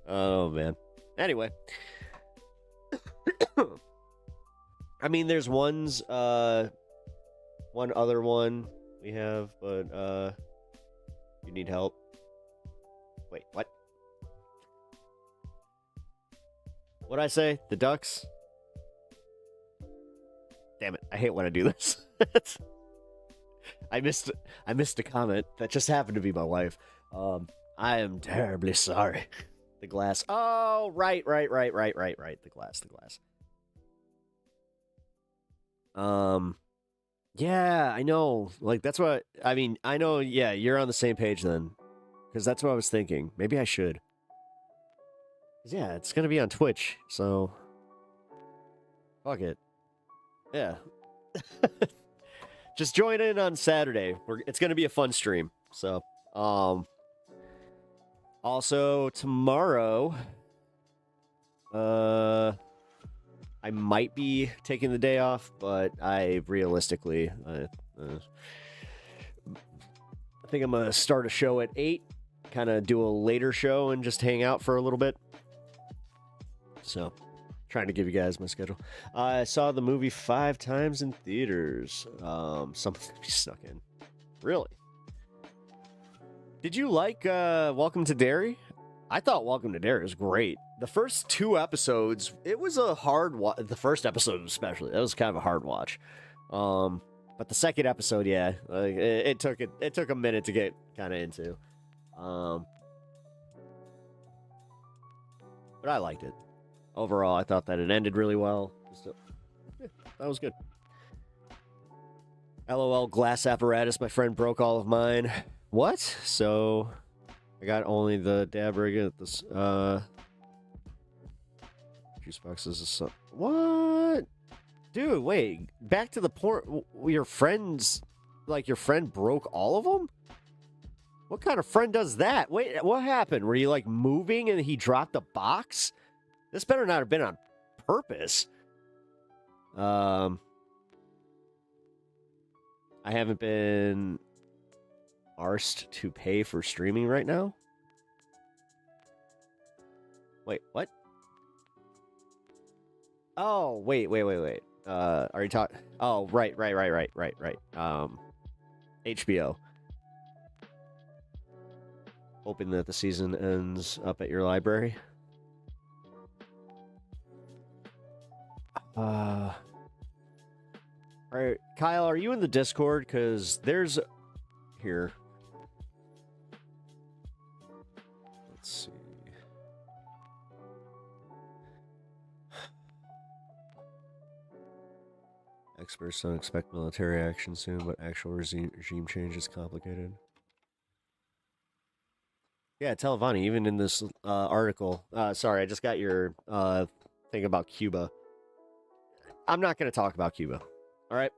Oh man. Anyway. I mean there's one other one we have, but you need help. Wait, what? What'd I say? The ducks? Damn it, I hate when I do this. I missed a comment. That just happened to be my wife. I am terribly sorry. The glass. Oh, right. The glass. Yeah, I know. Like, that's what, I mean, I know, yeah, you're on the same page then. Because that's what I was thinking. Maybe I should. Yeah, it's going to be on Twitch, so. Fuck it. Yeah. Just join in on Saturday. It's going to be a fun stream. So, also tomorrow, I might be taking the day off, but I realistically, I think I'm going to start a show at 8, kind of do a later show and just hang out for a little bit. So, trying to give you guys my schedule. I saw the movie 5 times in theaters. Something to be snuck in. Really? Did you like Welcome to Derry? I thought Welcome to Derry was great. The first 2 episodes, it was a hard watch. The first episode especially, that was kind of a hard watch. But the second episode, yeah, like, it took a minute to get kind of into. But I liked it. Overall, I thought that it ended really well. So, yeah, that was good. LOL glass apparatus. My friend broke all of mine. What? So, I got only the dab rig at this. Juice boxes. What? Dude, wait. Back to the port. Your friends, like your friend broke all of them? What kind of friend does that? Wait, what happened? Were you like moving and he dropped a box? This better not have been on purpose. I haven't been arsed to pay for streaming right now. Wait, what? Oh, wait. Are you talking? Oh, right. HBO. Hoping that the season ends up at your library. All right, Kyle, are you in the Discord? Because there's here. Let's see. Experts don't expect military action soon, but actual regime change is complicated. Yeah, Televani, even in this article. Sorry, I just got your thing about Cuba. I'm not going to talk about Cuba. All right?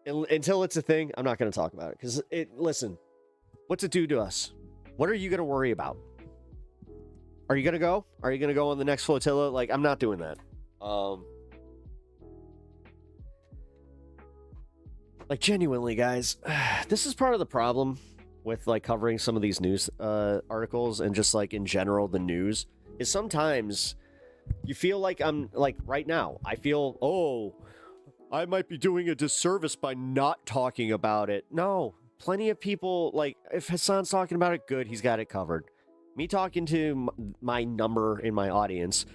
Until it's a thing, I'm not going to talk about it. Because, listen, what's it do to us? What are you going to worry about? Are you going to go? Are you going to go on the next flotilla? Like, I'm not doing that. Like, genuinely, guys, this is part of the problem with, like, covering some of these news articles and just, like, in general, the news, is sometimes you feel like I'm, like, right now, I feel, oh, I might be doing a disservice by not talking about it. No, plenty of people, like, if Hassan's talking about it, good, he's got it covered. me talking to my number in my audience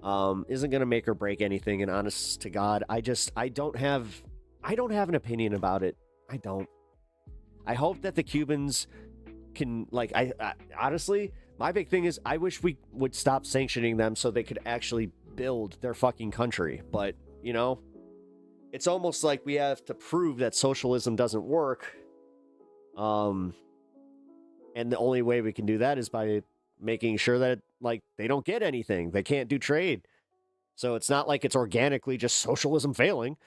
isn't going to make or break anything. And honest to God, I don't have an opinion about it. I don't. I hope that the Cubans can, like, I honestly, my big thing is I wish we would stop sanctioning them so they could actually build their fucking country. But, you know, it's almost like we have to prove that socialism doesn't work. And the only way we can do that is by making sure that, like, they don't get anything. They can't do trade. So it's not like it's organically just socialism failing.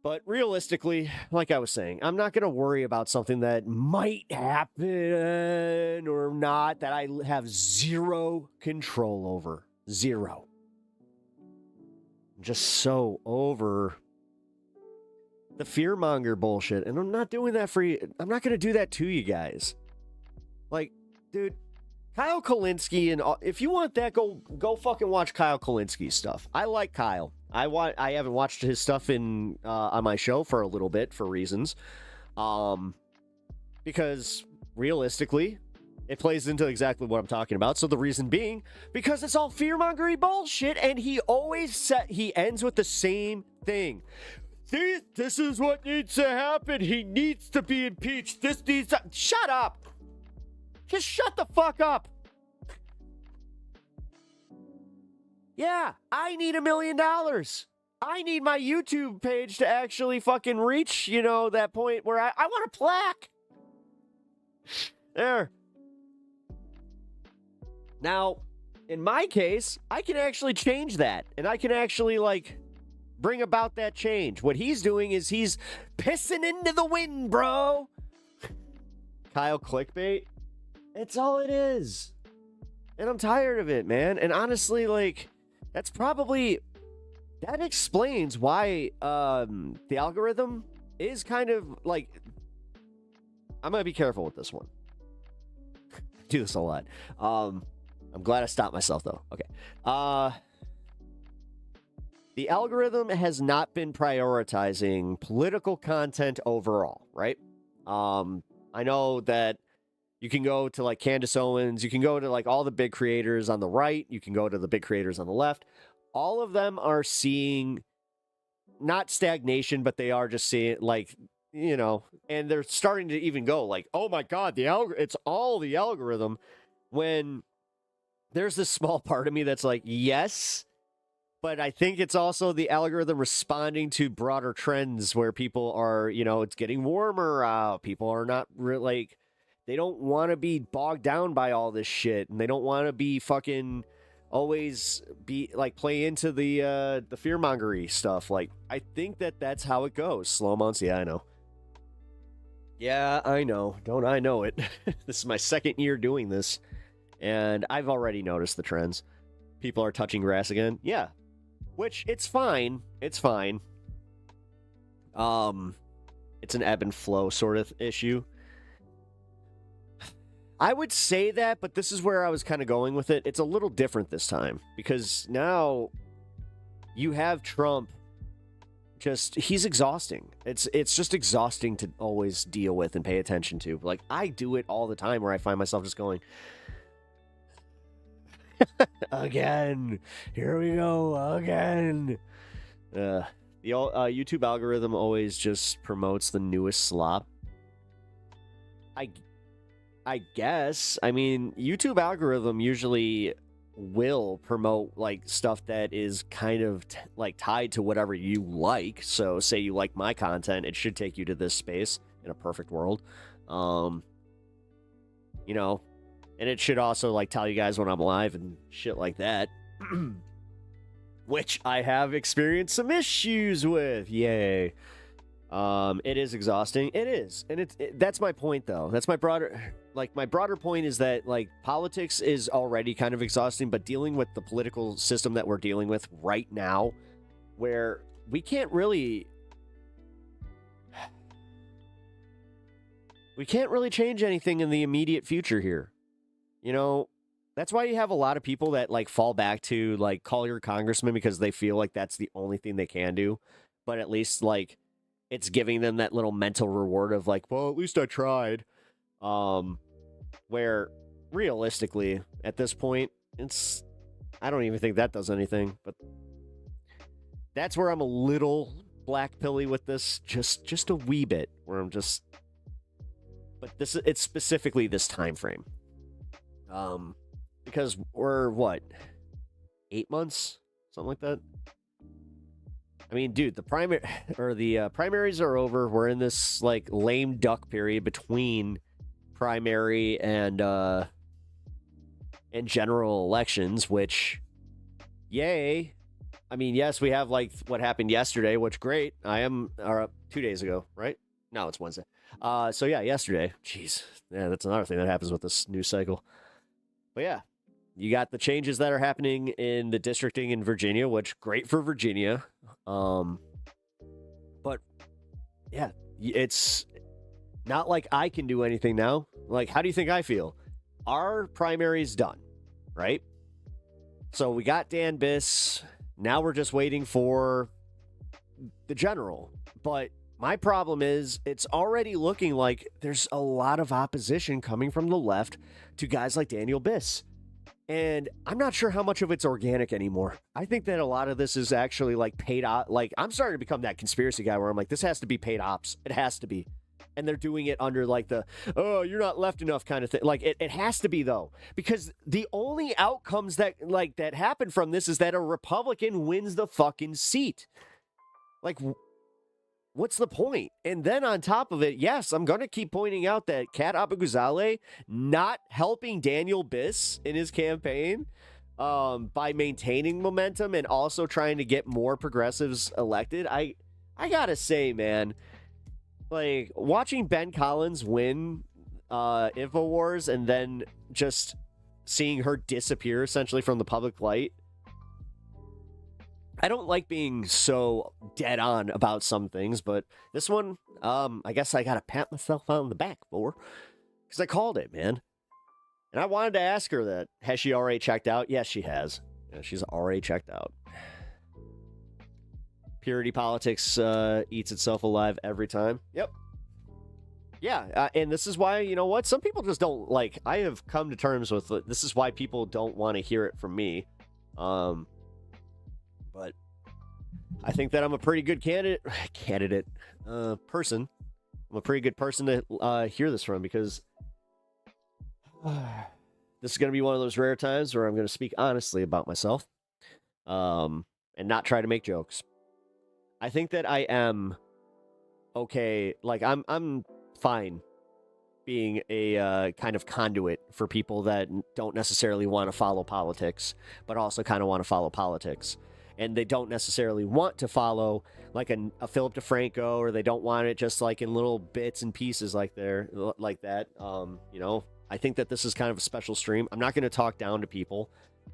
But realistically, like I was saying, I'm not going to worry about something that might happen or not that I have zero control over. Zero. I'm just so over the fearmonger bullshit. And I'm not doing that for you. I'm not going to do that to you guys. Like, dude, Kyle Kulinski, and if you want that, go fucking watch Kyle Kulinski's stuff. I like Kyle. I haven't watched his stuff in on my show for a little bit for reasons, because realistically, it plays into exactly what I'm talking about. So the reason being, because it's all fearmongery bullshit, and he ends with the same thing. This is what needs to happen. He needs to be impeached. This needs to... Shut up. Just shut the fuck up. Yeah, I need $1 million. I need my YouTube page to actually fucking reach, you know, that point where I want a plaque. There. Now, in my case, I can actually change that. And I can actually, like, bring about that change. What he's doing is he's pissing into the wind, bro. Kyle clickbait. It's all it is. And I'm tired of it, man. And honestly, like... that explains why the algorithm is kind of like, I'm gonna be careful with this one. I do this a lot. I'm glad I stopped myself though. Okay. The algorithm has not been prioritizing political content overall, right? I know that you can go to like Candace Owens, you can go to like all the big creators on the right, you can go to the big creators on the left. All of them are seeing not stagnation, but they are just seeing, like, you know, and they're starting to even go like, oh my God, it's all the algorithm, when there's this small part of me that's like, yes, but I think it's also the algorithm responding to broader trends where people are, you know, it's getting warmer out. People are not like, they don't want to be bogged down by all this shit, and they don't want to be fucking always be like play into the fearmongery stuff. Like, I think that's how it goes. Slow months, yeah, I know. Yeah, I know. Don't I know it? This is my second year doing this, and I've already noticed the trends. People are touching grass again. Yeah, which it's fine. It's fine. It's an ebb and flow sort of issue. I would say that, but this is where I was kind of going with it. It's a little different this time, because now you have Trump. He's exhausting. It's just exhausting to always deal with and pay attention to. Like, I do it all the time where I find myself just going, again, here we go, again. The YouTube algorithm always just promotes the newest slop. I guess. I mean, YouTube algorithm usually will promote like stuff that is kind of like tied to whatever you like. So say you like my content, it should take you to this space in a perfect world. You know, and it should also like tell you guys when I'm live and shit like that. Which I have experienced some issues with. Yay. It is exhausting. It is. And that's my point though. That's my broader point is that like politics is already kind of exhausting, but dealing with the political system that we're dealing with right now, where we can't really change anything in the immediate future here. You know, that's why you have a lot of people that like fall back to like call your congressman because they feel like that's the only thing they can do. But at least like it's giving them that little mental reward of like, well, at least I tried. Where realistically, at this point, I don't even think that does anything, but that's where I'm a little black pilly with this, just a wee bit, where I'm just, but it's specifically this time frame. Because we're, what, 8 months? Something like that? I mean, dude, the primaries are over. We're in this, like, lame duck period between primary and general elections, which, yay. I mean, yes, we have, like, what happened yesterday, which, great. Or 2 days ago, right? No, it's Wednesday. So, yeah, yesterday. Jeez. Yeah, that's another thing that happens with this news cycle. But, yeah, you got the changes that are happening in the districting in Virginia, which, great for Virginia. But, yeah, it's not like I can do anything now. Like, how do you think I feel? Our primary's done, right? So we got Dan Biss. Now we're just waiting for the general. But my problem is it's already looking like there's a lot of opposition coming from the left to guys like Daniel Biss. And I'm not sure how much of it's organic anymore. I think that a lot of this is actually like paid ops. Like, I'm starting to become that conspiracy guy where I'm like, this has to be paid ops. It has to be. And they're doing it under like the, oh, you're not left enough kind of thing. Like, it has to be, though, because the only outcomes that happen from this is that a Republican wins the fucking seat. Like, what's the point? And then on top of it, yes, I'm going to keep pointing out that Kat Abou-Ghazaleh not helping Daniel Biss in his campaign by maintaining momentum and also trying to get more progressives elected. I gotta say, man, like, watching Ben Collins win InfoWars and then just seeing her disappear essentially from the public light, I don't like being so dead on about some things, but this one, I guess I gotta pat myself on the back for, because I called it, man. And I wanted to ask her that. Has she already checked out? Yes, she has. Yeah, she's already checked out. Purity politics eats itself alive every time. Yep. Yeah, and this is why, you know what? Some people just don't, like, I have come to terms with it. This is why people don't want to hear it from me. But I think that I'm a pretty good person. I'm a pretty good person to hear this from, because this is going to be one of those rare times where I'm going to speak honestly about myself and not try to make jokes. I think that I am okay. Like, I'm fine being a kind of conduit for people that don't necessarily want to follow politics, but also kind of want to follow politics. And they don't necessarily want to follow like a Philip DeFranco, or they don't want it just like in little bits and pieces like that. You know, I think that this is kind of a special stream. I'm not going to talk down to people.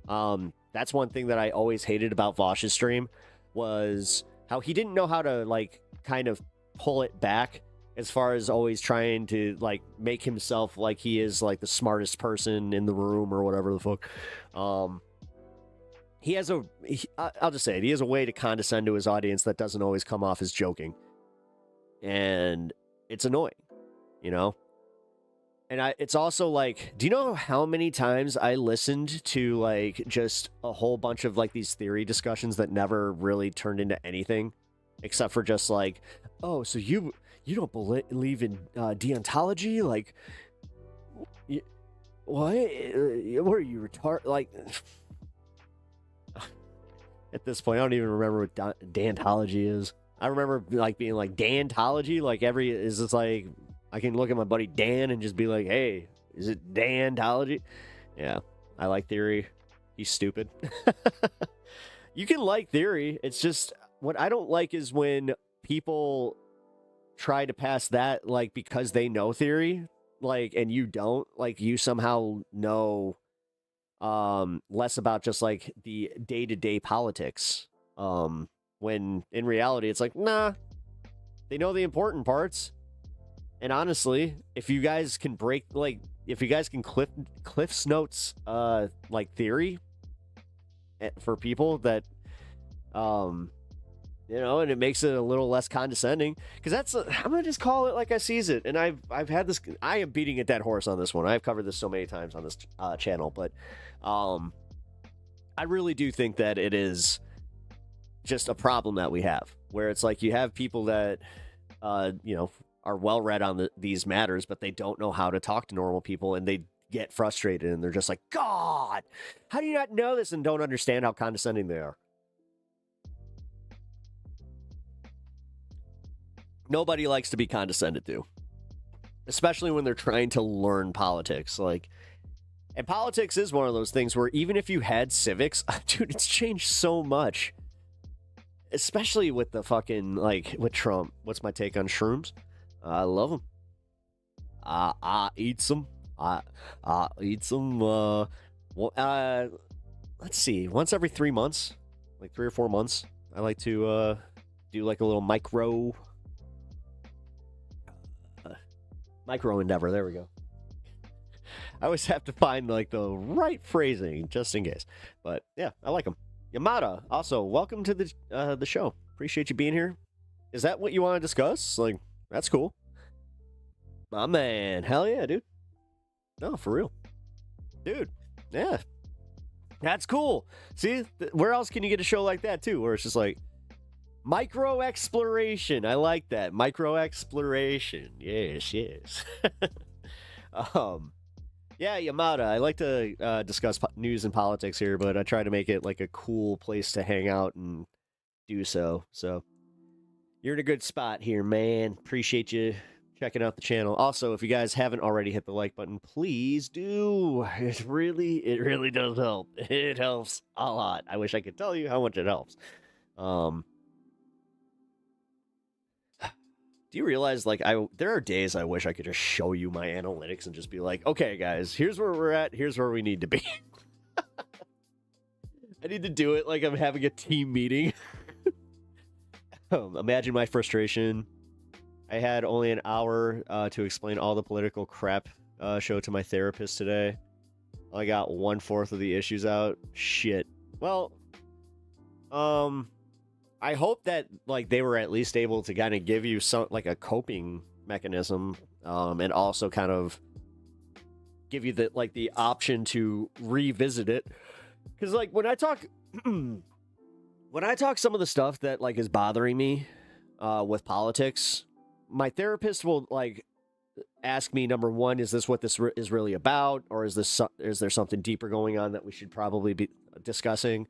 That's one thing that I always hated about Vosh's stream, was how he didn't know how to like kind of pull it back, as far as always trying to like make himself like he is like the smartest person in the room or whatever the fuck. He has I'll just say it, he has a way to condescend to his audience that doesn't always come off as joking. And it's annoying, you know? And it's also like, do you know how many times I listened to like just a whole bunch of like these theory discussions that never really turned into anything, except for just like, oh, so you don't believe in deontology? Like, what? What are you retarded? Like, at this point, I don't even remember what deontology is. I remember like being like, Dantology? Like, is this like, I can look at my buddy Dan and just be like, hey, is it Dantology? Yeah, I like theory. He's stupid. You can like theory. It's just, what I don't like is when people try to pass that, like, because they know theory, like, and you don't, like, you somehow know less about just like the day-to-day politics. When in reality, it's like, nah, they know the important parts. And honestly, if you guys can Cliff's Notes, like theory for people that, You know, and it makes it a little less condescending, because I'm gonna just call it like I sees it. And I've had this, I am beating a dead horse on this one. I've covered this so many times on this channel, but I really do think that it is just a problem that we have, where it's like you have people that you know, are well read on these matters, but they don't know how to talk to normal people, and they get frustrated, and they're just like, God, how do you not know this, and don't understand how condescending they are. Nobody likes to be condescended to, especially when they're trying to learn politics. Like, and politics is one of those things where even if you had civics, dude, it's changed so much, especially with the fucking, like, with Trump. What's my take on shrooms? I love them. I eat some. I eat some. Let's see, once every 3 months, like 3 or 4 months, I like to do like a little micro endeavor. There we go. I always have to find like the right phrasing just in case. But yeah, I like them. Yamada, also welcome to the show. Appreciate you being here. Is that what you want to discuss? Like, that's cool. My man, hell yeah, dude. No, for real, dude. Yeah, that's cool. See, where else can you get a show like that too, where it's just like micro exploration? I like that. Micro exploration. Yes. Yeah, Yamada, I like to discuss news and politics here, but I try to make it like a cool place to hang out and do so. So you're in a good spot here, man. Appreciate you checking out the channel. Also, if you guys haven't already hit the like button, please do. It really does help. It helps a lot. I wish I could tell you how much it helps. Do you realize, like, there are days I wish I could just show you my analytics and just be like, okay, guys, here's where we're at. Here's where we need to be. I need to do it like I'm having a team meeting. Imagine my frustration. I had only an hour to explain all the political crap show to my therapist today. I got 1/4 of the issues out. Shit. Well, I hope that like they were at least able to kind of give you some like a coping mechanism, and also kind of give you the option to revisit it. Because like when I talk some of the stuff that like is bothering me with politics, my therapist will like ask me, number one, is this what this is really about, or is there something deeper going on that we should probably be discussing?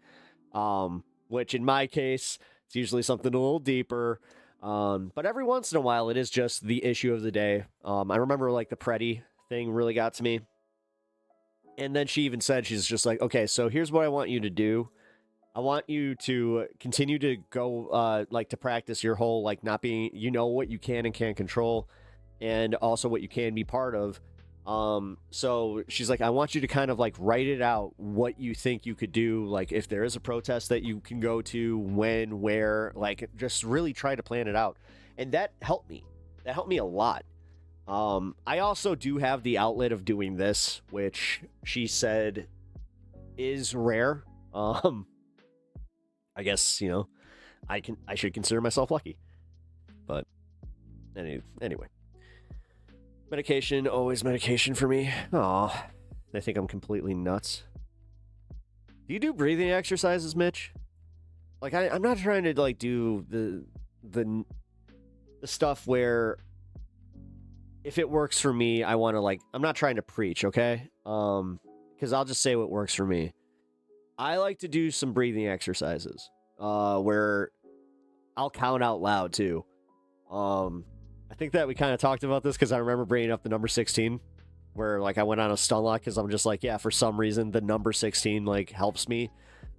Which in my case, it's usually something a little deeper. But every once in a while, it is just the issue of the day. I remember like the Preddy thing really got to me. And then she even said, she's just like, okay, so here's what I want you to do. I want you to continue to go, like to practice your whole, like not being, you know, what you can and can't control, and also what you can be part of. So she's like, I want you to kind of like write it out, what you think you could do. Like if there is a protest that you can go to, when, where, like just really try to plan it out. And that helped me. That helped me a lot. I also do have the outlet of doing this, which she said is rare. I guess, you know, I should consider myself lucky, but anyway. Medication, always medication for me. Aw, they think I'm completely nuts. Do you do breathing exercises, Mitch? Like, I'm not trying to, like, do the stuff where if it works for me, I want to, like, I'm not trying to preach, okay? Because I'll just say what works for me. I like to do some breathing exercises, where I'll count out loud, too. I think that we kind of talked about this because I remember bringing up the number 16, where like I went on a stun lock because I'm just like, yeah, for some reason the number 16 like helps me.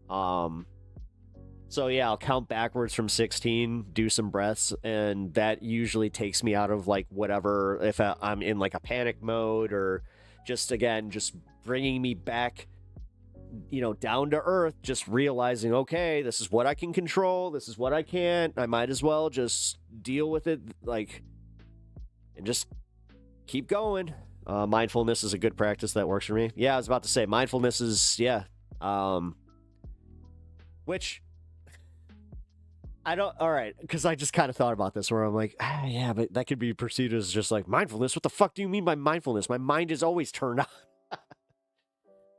So yeah, I'll count backwards from 16, do some breaths, and that usually takes me out of like whatever, if I'm in like a panic mode, or just again, just bringing me back, you know, down to earth, just realizing, okay, this is what I can control, this is what I can't, I might as well just deal with it, like, and just keep going. Mindfulness is a good practice that works for me. Yeah, I was about to say mindfulness is, yeah. Which I don't. All right, because I just kind of thought about this, where I'm like, yeah, but that could be perceived as just like mindfulness. What the fuck do you mean by mindfulness? My mind is always turned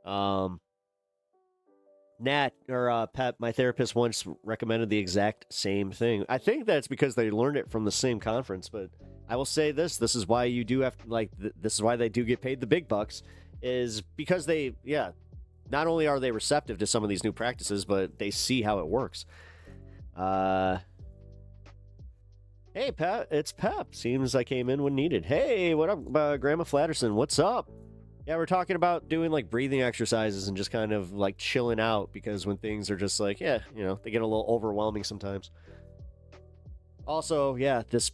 on. Nat or Pep, my therapist once recommended the exact same thing. I think that's because they learned it from the same conference. But I will say this: this is why you do have this is why they do get paid the big bucks, is because they, not only are they receptive to some of these new practices, but they see how it works. Hey, Pep, it's Pep. Seems I came in when needed. Hey, what up, Grandma Flatterson? What's up? Yeah, we're talking about doing like breathing exercises and just kind of like chilling out, because when things are just like, they get a little overwhelming sometimes. Also, this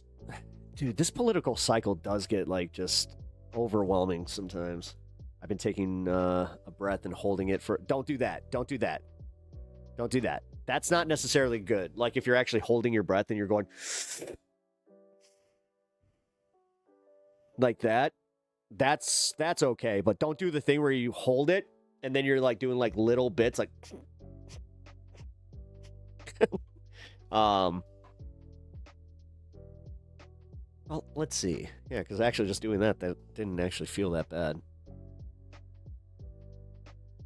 political cycle does get like just overwhelming sometimes. I've been taking a breath and holding it for, don't do that. Don't do that. Don't do that. That's not necessarily good. Like if you're actually holding your breath and you're going like that, that's okay, but don't do the thing where you hold it and then you're like doing like little bits like well, let's see. Yeah, because actually just doing that didn't actually feel that bad.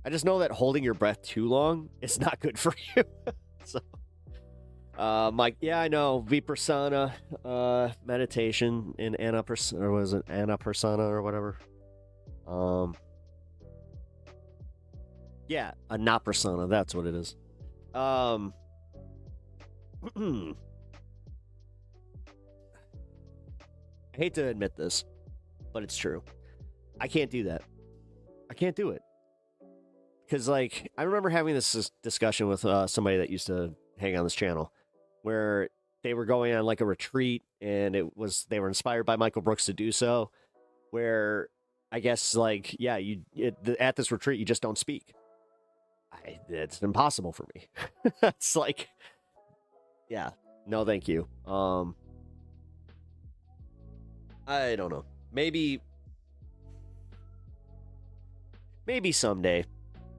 I just know that holding your breath too long is not good for you. So Mike, I know Vipassana meditation in anapersona, or was it anapersona or whatever? Anapersona, that's what it is. I hate to admit this, but it's true. I can't do that. I can't do it. Because, like, I remember having this discussion with somebody that used to hang on this channel, where they were going on like a retreat, and they were inspired by Michael Brooks to do so, where I guess like, at this retreat, you just don't speak. It's impossible for me. It's like, no, thank you. I don't know. Maybe someday.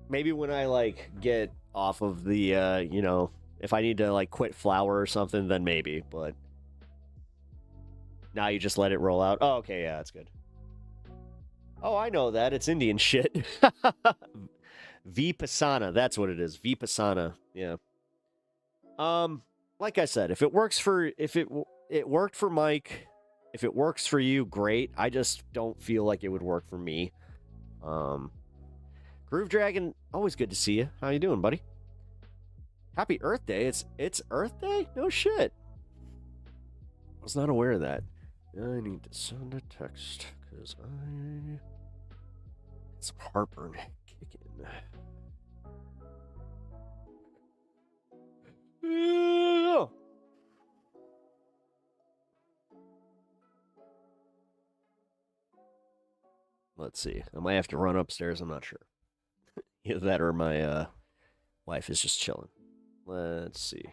Maybe when I like get off of the, if I need to like quit flour or something, then maybe, but now you just let it roll out. Oh, okay. Yeah, that's good. Oh, I know that. It's Indian shit. Vipassana. That's what it is. Vipassana. Yeah. Like I said, if it works it worked for Mike, if it works for you, great. I just don't feel like it would work for me. Groove Dragon, always good to see you. How you doing, buddy? Happy Earth Day. It's Earth Day? No shit. I was not aware of that. I need to send a text because I get some heartburn kicking. Let's see. I might have to run upstairs. I'm not sure. Either that or my wife is just chilling. Let's see.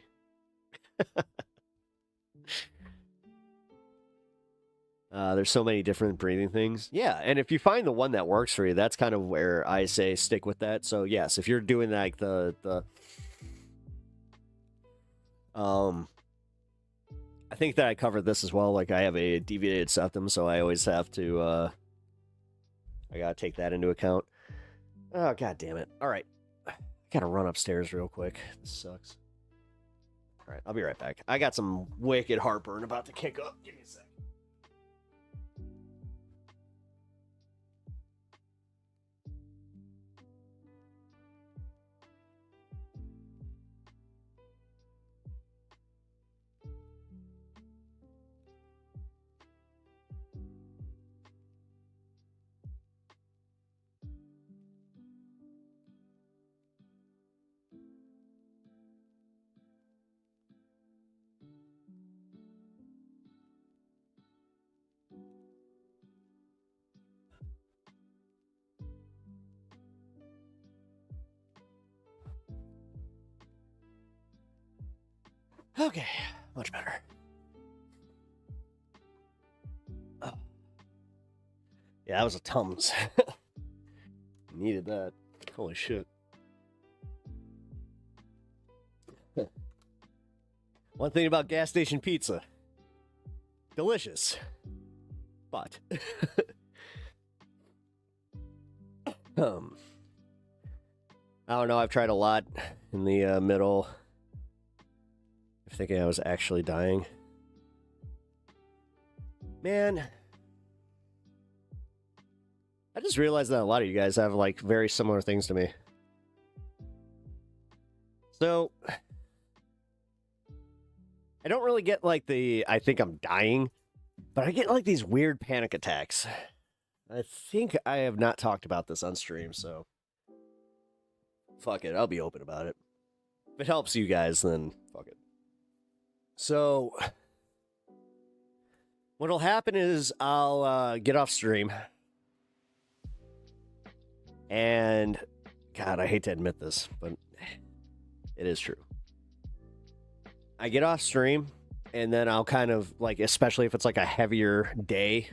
There's so many different breathing things. Yeah, and if you find the one that works for you, that's kind of where I say stick with that. So yes, if you're doing like the I think that I covered this as well. Like I have a deviated septum, so I always have to I gotta take that into account. Oh, god damn it. Alright. I gotta run upstairs real quick. This sucks. Alright, I'll be right back. I got some wicked heartburn about to kick up. Give me a sec. Okay, much better. Oh. Yeah, that was a Tums. Needed that. Holy shit. One thing about gas station pizza. Delicious. But I don't know, I've tried a lot in the middle of thinking I was actually dying. Man, I just realized that a lot of you guys have like very similar things to me. So I don't really get like the I think I'm dying, but I get like these weird panic attacks. I think I have not talked about this on stream, so fuck it, I'll be open about it. If it helps you guys, then fuck it. So what'll happen is I'll get off stream. And God, I hate to admit this, but it is true. I get off stream and then I'll kind of like, especially if it's like a heavier day,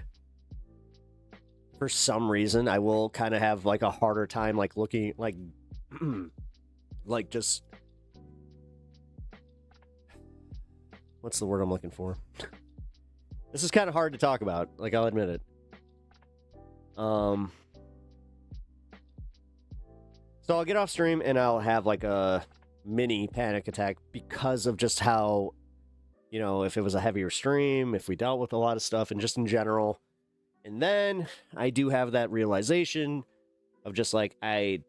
for some reason, I will kind of have like a harder time like looking like like just what's the word I'm looking for? This is kind of hard to talk about, like I'll admit it. So I'll get off stream and I'll have like a mini panic attack because of just how, you know, if it was a heavier stream, if we dealt with a lot of stuff and just in general. And then I do have that realization of just like, I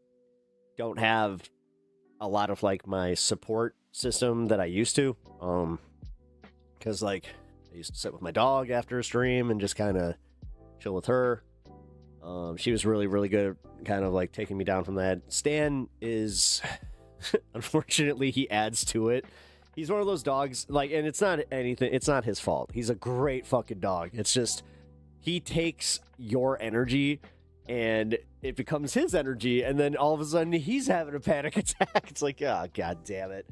don't have a lot of like my support system that I used to. Because like I used to sit with my dog after a stream and just kind of chill with her. She was really, really good kind of like taking me down from that. Stan is, unfortunately, he adds to it. He's one of those dogs, like, and it's not anything, it's not his fault. He's a great fucking dog. It's just, he takes your energy and it becomes his energy. And then all of a sudden he's having a panic attack. It's like, oh, God damn it.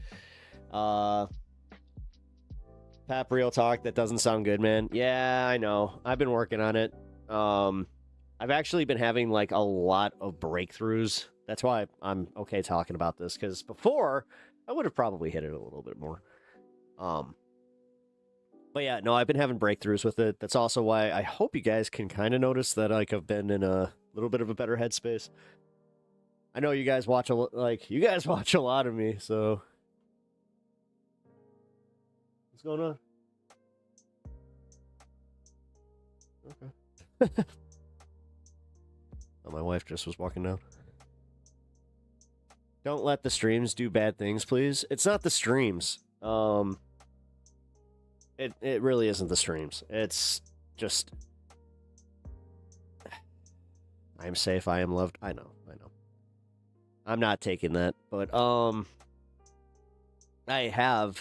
Pap, real talk, that doesn't sound good, man. Yeah, I know. I've been working on it. I've actually been having like a lot of breakthroughs. That's why I'm okay talking about this, because before I would have probably hit it a little bit more. But yeah, no, I've been having breakthroughs with it. That's also why I hope you guys can kind of notice that like I've been in a little bit of a better headspace. I know you guys watch you guys watch a lot of me, so what's going on? Okay. Oh, my wife just was walking down. Don't let the streams do bad things, please. It's not the streams. It really isn't the streams. It's just I'm safe, I am loved. I know. I'm not taking that, but I have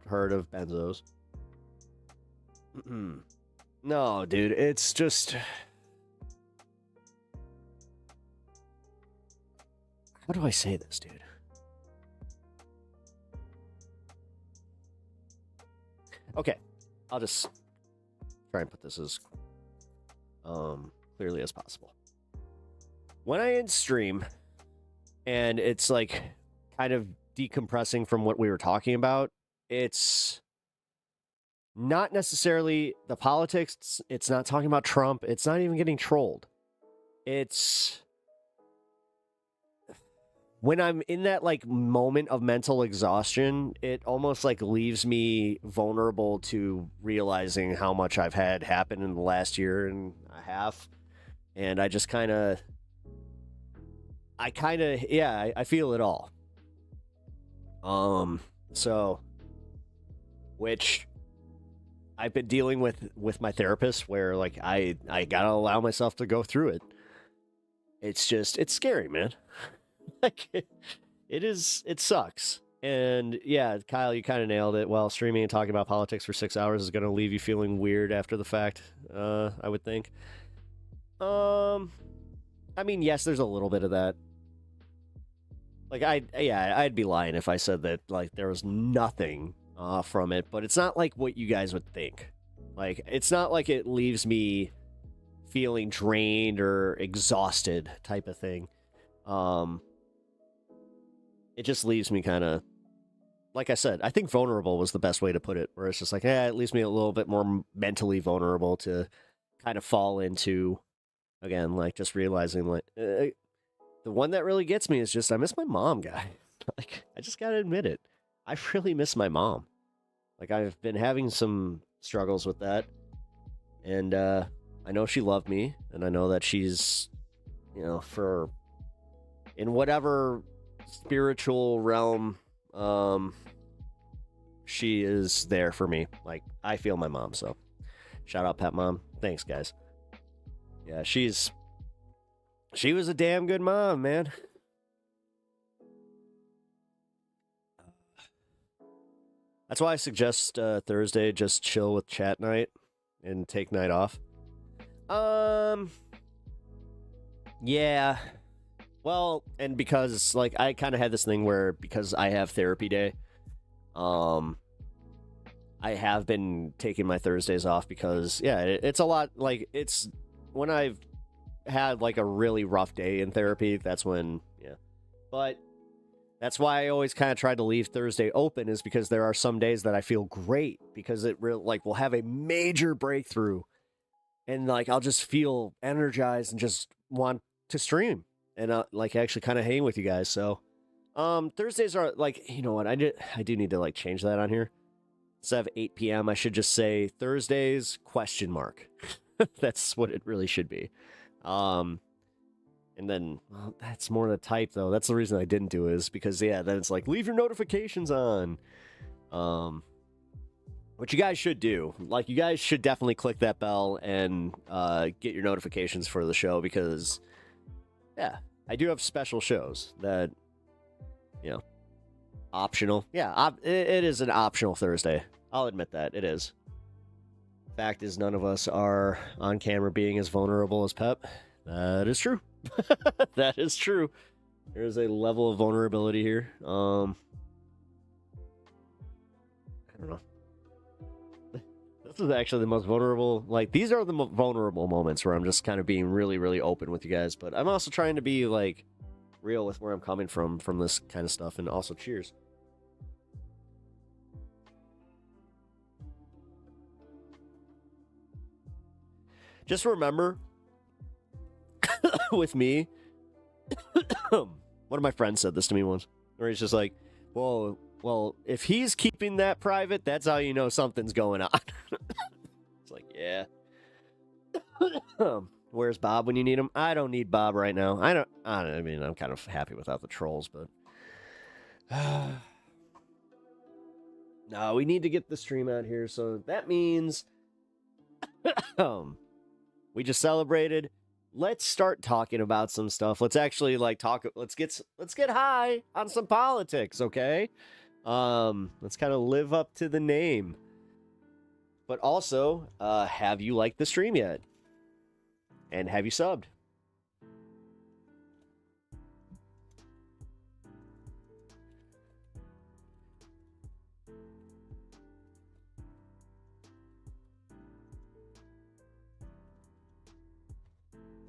heard of benzos. No, dude, it's just how do I say this, dude? Okay, I'll just try and put this as clearly as possible. When I end stream, and it's like kind of decompressing from what we were talking about, it's not necessarily the politics, it's not talking about Trump, it's not even getting trolled. It's when I'm in that like moment of mental exhaustion, it almost like leaves me vulnerable to realizing how much I've had happen in the last year and a half. And I just I feel it all. So, which I've been dealing with my therapist, where like I gotta allow myself to go through it. It's scary, man. Like it sucks. And yeah, Kyle, you kind of nailed it. Well, streaming and talking about politics for 6 hours is going to leave you feeling weird after the fact, I would think. I mean, yes, there's a little bit of that. Like I'd be lying if I said that like there was nothing from it, but it's not like what you guys would think. Like it's not like it leaves me feeling drained or exhausted type of thing. It just leaves me kind of like I said, I think vulnerable was the best way to put it, where it's just like, it leaves me a little bit more mentally vulnerable to kind of fall into, again, like just realizing like, the one that really gets me is just, I miss my mom, guy. Like, I just gotta admit it. I really miss my mom. Like, I've been having some struggles with that. And I know she loved me, and I know that she's, in whatever spiritual realm, she is there for me. Like, I feel my mom, so shout out Pet Mom. Thanks, guys. Yeah, she was a damn good mom, man. That's why I suggest Thursday just chill with chat night and take night off. Yeah. Well, and because like I kind of had this thing where because I have therapy day, I have been taking my Thursdays off because it's a lot, like it's when I've had like a really rough day in therapy, that's when but that's why I always kind of try to leave Thursday open, is because there are some days that I feel great because it really like will have a major breakthrough and like I'll just feel energized and just want to stream and like actually kind of hang with you guys. So Thursdays are like, you know what, I do need to like change that on here. Instead of 8 p.m. I should just say Thursdays ? That's what it really should be. And then, well, that's more the type, though. That's the reason I didn't do it, is because, then it's like, leave your notifications on. What you guys should do. Like, you guys should definitely click that bell and get your notifications for the show, because, I do have special shows that, optional. Yeah, it is an optional Thursday. I'll admit that. It is. Fact is, none of us are on camera being as vulnerable as Pep. That is true. That is true. There is a level of vulnerability here. I don't know. This is actually the most vulnerable. Like, these are the vulnerable moments where I'm just kind of being really, really open with you guys. But I'm also trying to be, like, real with where I'm coming from this kind of stuff. And also, cheers. Just remember, with me, one of my friends said this to me once, where he's just like, well, if he's keeping that private, that's how you know something's going on. It's like, yeah. Where's Bob when you need him? I don't need Bob right now. I mean, I'm kind of happy without the trolls, but no, we need to get the stream out here. So that means we just celebrated. Let's start talking about some stuff. Let's actually like talk. Let's get high on some politics, okay? Let's kind of live up to the name. But also, have you liked the stream yet? And have you subbed?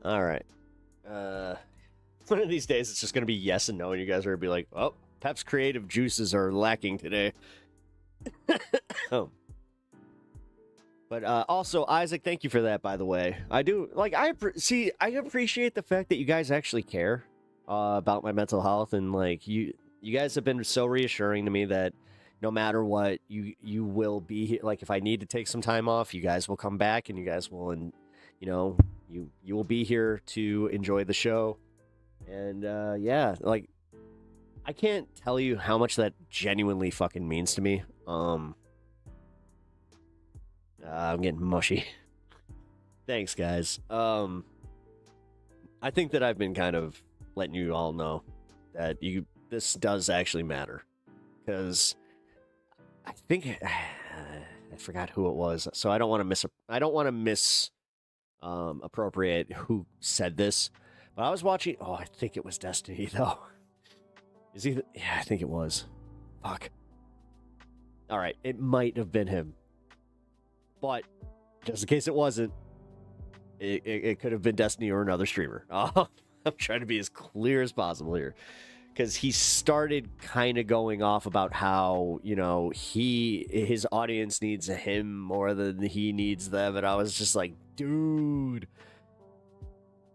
All right. One of these days, it's just going to be yes and no, and you guys are going to be like, oh, Pep's creative juices are lacking today. But also, Isaac, thank you for that, by the way. I do, like, I appreciate the fact that you guys actually care about my mental health, and, like, you guys have been so reassuring to me that no matter what, you will be here. Like, if I need to take some time off, you guys will come back, and you guys will, and, you will be here to enjoy the show. And, like, I can't tell you how much that genuinely fucking means to me. I'm getting mushy. Thanks, guys. I think that I've been kind of letting you all know that this does actually matter. Because I think I forgot who it was, so I don't want to appropriate who said this. But I was watching. Oh, I think it was Destiny, though. Yeah, I think it was. Fuck. All right, it might have been him. But just in case it wasn't, it could have been Destiny or another streamer. I'm trying to be as clear as possible here. because he started kind of going off about how, you know, his audience needs him more than he needs them, and I was just like, dude,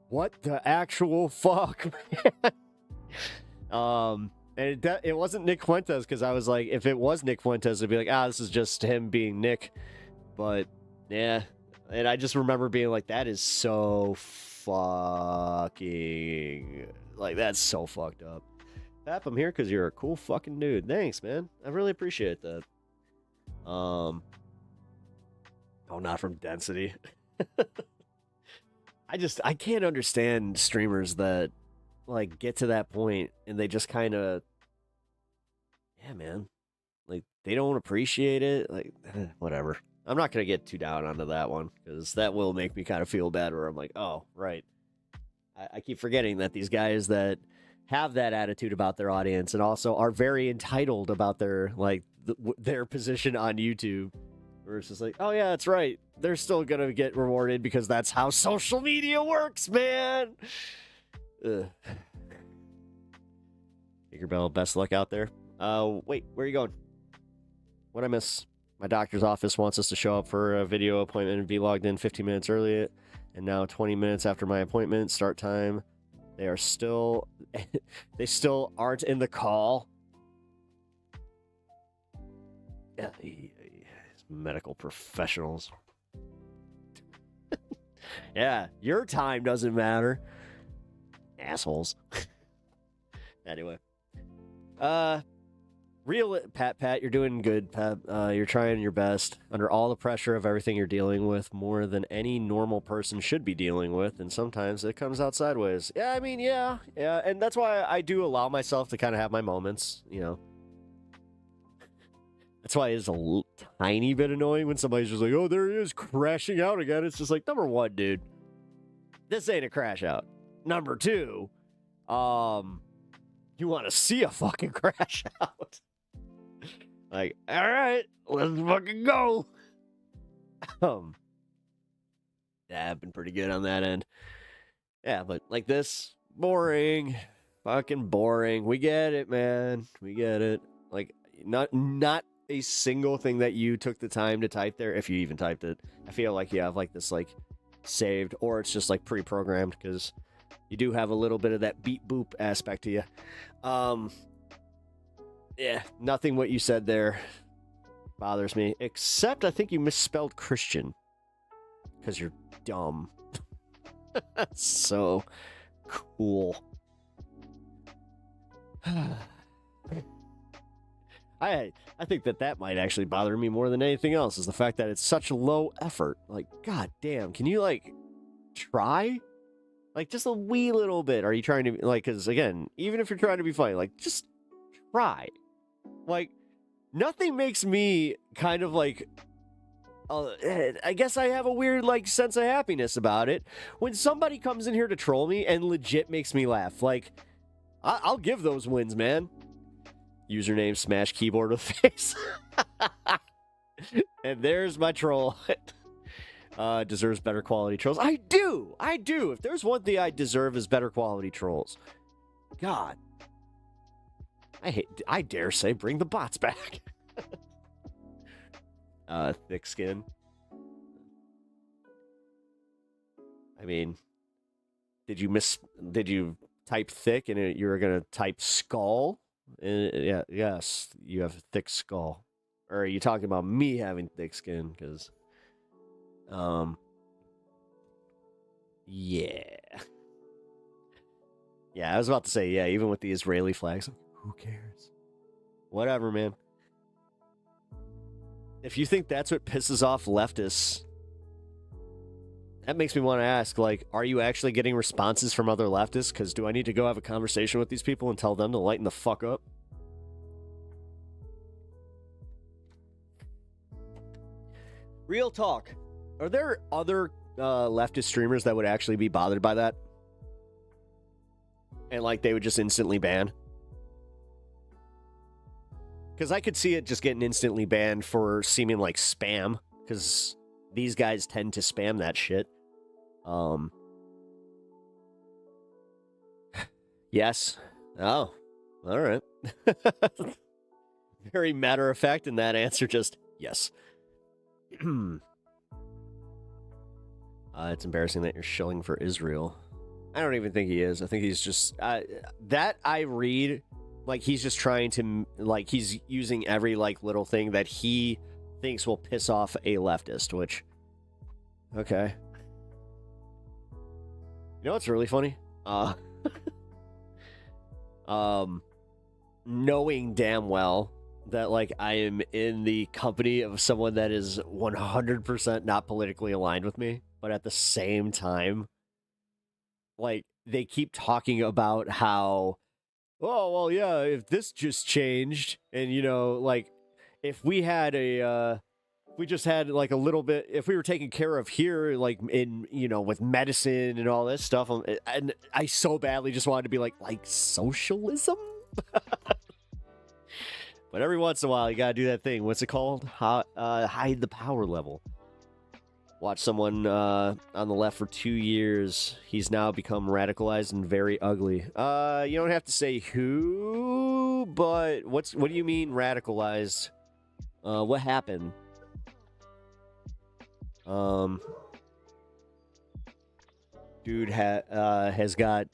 what the actual fuck, man? And it wasn't Nick Fuentes, because I was like, if it was Nick Fuentes, I'd be like, this is just him being Nick. But yeah, and I just remember being like, that is so fucking, like, that's so fucked up. Pap, I'm here because you're a cool fucking dude. Thanks, man. I really appreciate that. Oh, not from Density. I can't understand streamers that, like, get to that point and they just kind of, yeah, man, like, they don't appreciate it. Like, whatever. I'm not going to get too down onto that one, because that will make me kind of feel bad, where I'm like, oh, right. I keep forgetting that these guys that have that attitude about their audience and also are very entitled about their, like, their position on YouTube, where it's just like, oh yeah, that's right, they're still gonna get rewarded because that's how social media works, man. Tinkerbell, best luck out there. Wait, where are you going? What'd I miss? My doctor's office wants us to show up for a video appointment and be logged in 15 minutes early, and now 20 minutes after my appointment start time, they still aren't in the call. Yeah, medical professionals. Yeah, your time doesn't matter. Assholes. Anyway. Real Pat, you're doing good, Pat. You're trying your best under all the pressure of everything you're dealing with, more than any normal person should be dealing with, and sometimes it comes out sideways. Yeah, I mean, yeah, and that's why I do allow myself to kind of have my moments, you know. That's why it's a tiny bit annoying when somebody's just like, oh, there he is, crashing out again. It's just like, number one, dude, this ain't a crash out. Number two, you want to see a fucking crash out. Like, all right, let's fucking go. Yeah, I've been pretty good on that end. Yeah, but like this, boring, fucking boring. We get it, man. We get it. Like, not a single thing that you took the time to type there, if you even typed it. I feel like you have like this like saved, or it's just like pre-programmed, because you do have a little bit of that beep boop aspect to you. Yeah, nothing what you said there bothers me, except I think you misspelled Christian, because you're dumb. So cool. I think that might actually bother me more than anything else, is the fact that it's such low effort. Like, god damn, can you like try? Like, just a wee little bit. Are you trying to, like, because again, even if you're trying to be funny, like, just try. Like, nothing makes me kind of like, I guess I have a weird, like, sense of happiness about it when somebody comes in here to troll me and legit makes me laugh. Like, I'll give those wins, man. Username smash keyboard with face. And there's my troll. Deserves better quality trolls. I do. If there's one thing I deserve is better quality trolls. God. I dare say bring the bots back. Thick skin. I mean, did you type thick and you were gonna type skull? Yeah, yes, you have a thick skull. Or are you talking about me having thick skin? Because, yeah. Yeah, I was about to say, yeah, even with the Israeli flags, who cares? Whatever, man. If you think that's what pisses off leftists, that makes me want to ask, like, are you actually getting responses from other leftists? Because do I need to go have a conversation with these people and tell them to lighten the fuck up? Real talk. Are there other leftist streamers that would actually be bothered by that? And, like, they would just instantly ban? Because I could see it just getting instantly banned for seeming like spam. Because these guys tend to spam that shit. Yes. Oh. All right. Very matter of fact in that answer, just yes. It's embarrassing that you're shilling for Israel. I don't even think he is. I think he's just that I read like he's just trying to like he's using every like little thing that he thinks will piss off a leftist, which okay. You know what's really funny? Knowing damn well that like I am in the company of someone that is 100% not politically aligned with me, but at the same time, like they keep talking about how, oh well, yeah, if this just changed, and you know, like if we had a, we just had like a little bit, if we were taken care of here, like in, you know, with medicine and all this stuff, and I so badly just wanted to be like socialism. But every once in a while, you gotta do that thing. What's it called? Hide the power level. Watch someone on the left for 2 years. He's now become radicalized and very ugly. You don't have to say who, but what do you mean radicalized? What happened? Dude has got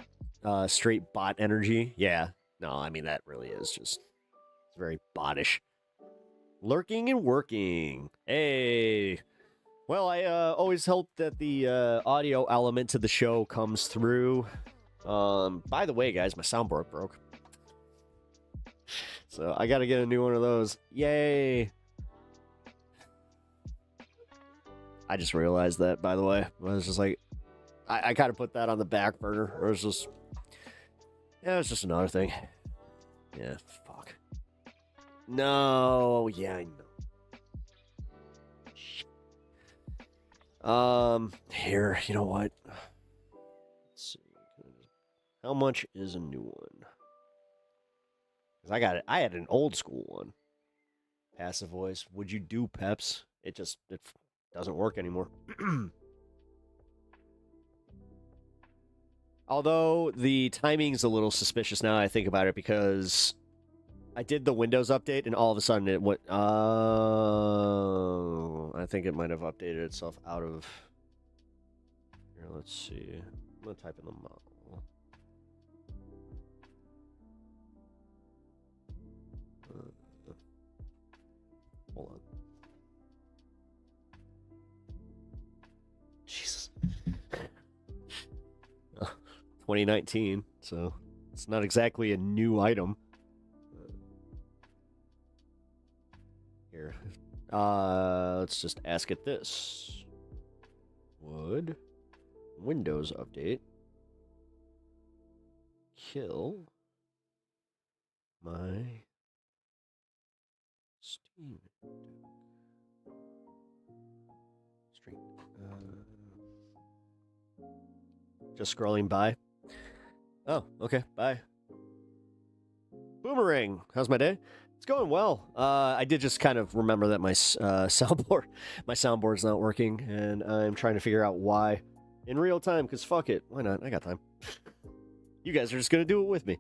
straight bot energy. Yeah. No, I mean that really is just very bottish. Lurking and working. Hey. Well, I always hope that the audio element to the show comes through. By the way, guys, my soundboard broke. So I gotta get a new one of those. Yay. I just realized that, by the way. I was just like, I kind of put that on the back burner. Or it was just, yeah, it's just another thing. Yeah, fuck. No, yeah, I know. Here, you know what? Let's see. How much is a new one? Because I had an old school one. Passive voice. Would you do Peps? It doesn't work anymore. Although the timing's a little suspicious now I think about it, because I did the Windows update and all of a sudden it went, I think it might have updated itself out of, here, let's see. I'm going to type in the model. Hold on. Jesus. 2019, so it's not exactly a new item. Here. Let's just ask it this. Would Windows update kill my Steam stream? Just scrolling by. Oh, okay, bye. Boomerang, how's my day? It's going well. I did just kind of remember that my soundboard's not working, and I'm trying to figure out why in real time, because fuck it, why not? I got time. You guys are just gonna do it with me.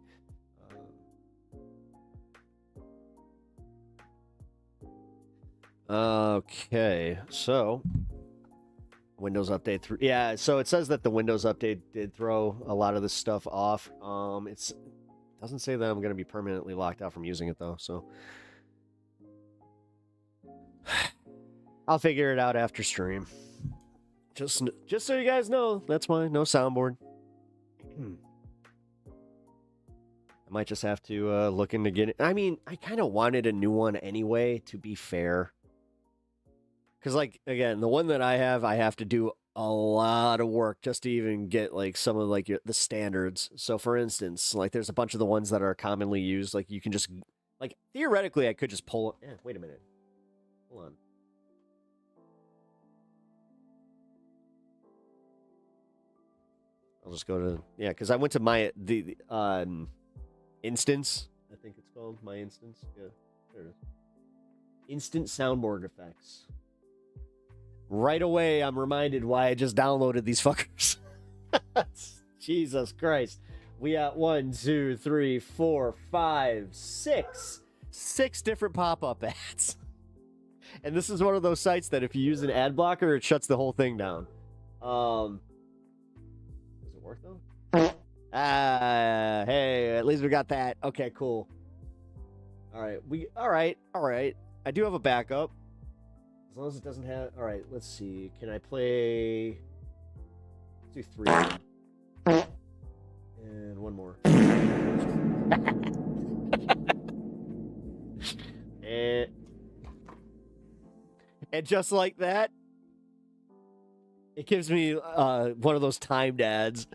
Okay, so Windows update through. Yeah, so it says that the Windows update did throw a lot of this stuff off. It doesn't say that I'm going to be permanently locked out from using it though, so I'll figure it out after stream. Just so you guys know, that's why no soundboard. I might just have to look into getting. I mean, I kind of wanted a new one anyway, to be fair. Because, like, again, the one that I have to do a lot of work just to even get, like, some of, like, the standards. So, for instance, like, there's a bunch of the ones that are commonly used. Like, you can just, like, theoretically, I could just pull... wait a minute. Hold on. I'll just go to... Yeah, because I went to the instance. I think it's called my instance. Yeah, there it is. Instant soundboard effects. Right away, I'm reminded why I just downloaded these fuckers. Jesus Christ. We got 1, 2, 3, 4, 5, 6. 6 different pop-up ads. And this is one of those sites that if you use an ad blocker, it shuts the whole thing down. Does it work though? Hey, at least we got that. Okay, cool. All right. I do have a backup. As long as it doesn't have... All right, let's see. Can I play... Let's do 3. And one more. and just like that, it gives me one of those timed ads.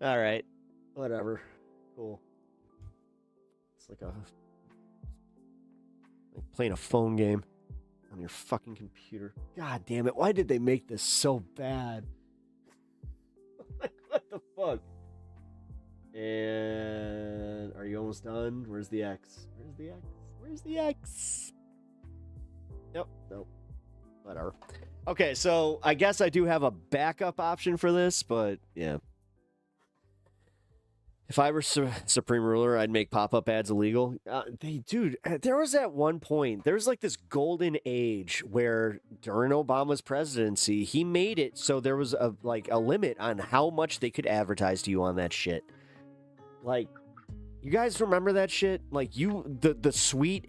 All right, whatever. Cool. It's like playing a phone game on your fucking computer. God damn it! Why did they make this so bad? Like, what the fuck? And are you almost done? Where's the X? Where's the X? Where's the X? Nope. Whatever. Okay, so I guess I do have a backup option for this, but yeah. If I were Supreme Ruler, I'd make pop-up ads illegal. Dude, there was at one point, there was like this golden age where during Obama's presidency, he made it so there was a limit on how much they could advertise to you on that shit. Like, you guys remember that shit? Like, the sweet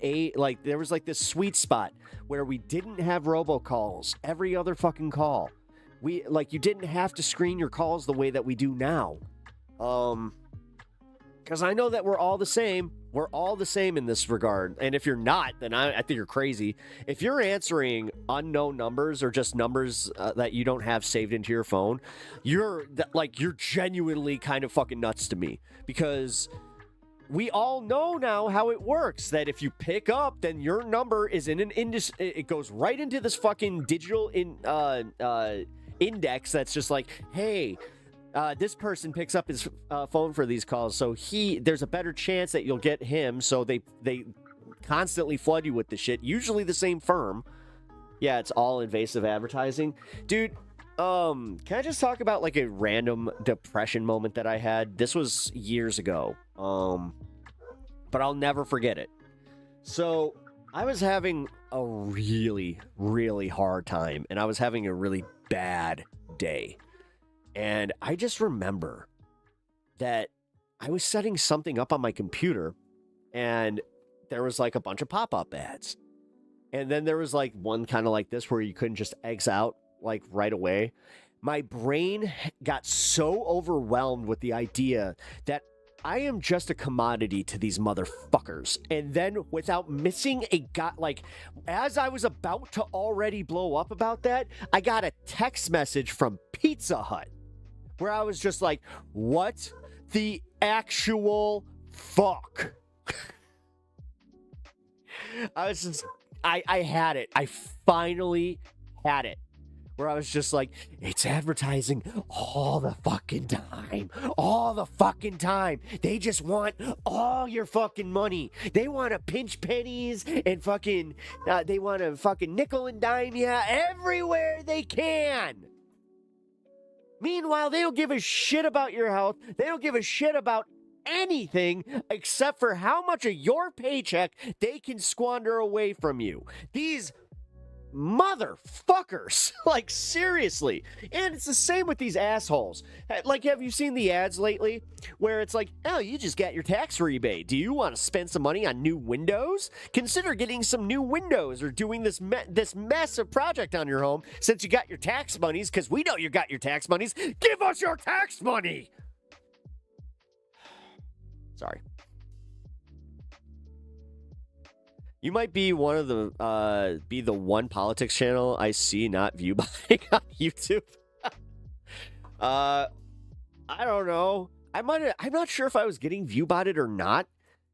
there was like this sweet spot where we didn't have robocalls every other fucking call. You didn't have to screen your calls the way that we do now. Because I know that we're all the same. We're all the same in this regard. And if you're not, then I think you're crazy. If you're answering unknown numbers or just numbers that you don't have saved into your phone, you're genuinely kind of fucking nuts to me. Because we all know now how it works. That if you pick up, then your number is in an it goes right into this fucking digital index that's just like, hey, this person picks up his phone for these calls, so there's a better chance that you'll get him, so they constantly flood you with the shit, usually the same firm. Yeah, it's all invasive advertising. Dude, can I just talk about like a random depression moment that I had? This was years ago, but I'll never forget it. So I was having a really, really hard time, and I was having a really bad day. And I just remember that I was setting something up on my computer, and there was like a bunch of pop-up ads. And then there was like one kind of like this where you couldn't just X out like right away. My brain got so overwhelmed with the idea that I am just a commodity to these motherfuckers. And then without missing as I was about to already blow up about that, I got a text message from Pizza Hut where I was just like, what the actual fuck? I had it. I finally had it. Where I was just like, it's advertising all the fucking time. All the fucking time. They just want all your fucking money. They want to pinch pennies and fucking, they want to fucking nickel and dime you everywhere they can. Meanwhile, they don't give a shit about your health. They don't give a shit about anything except for how much of your paycheck they can squander away from you. These motherfuckers, like, seriously. And it's the same with these assholes. Like, have you seen the ads lately where it's like, oh, you just got your tax rebate, do you want to spend some money on new windows? Consider getting some new windows or doing this massive project on your home since you got your tax monies, because we know you got your tax monies. Give us your tax money. Sorry. You might be one of the one politics channel I see not view buying on YouTube. I don't know. I'm not sure if I was getting view botted or not,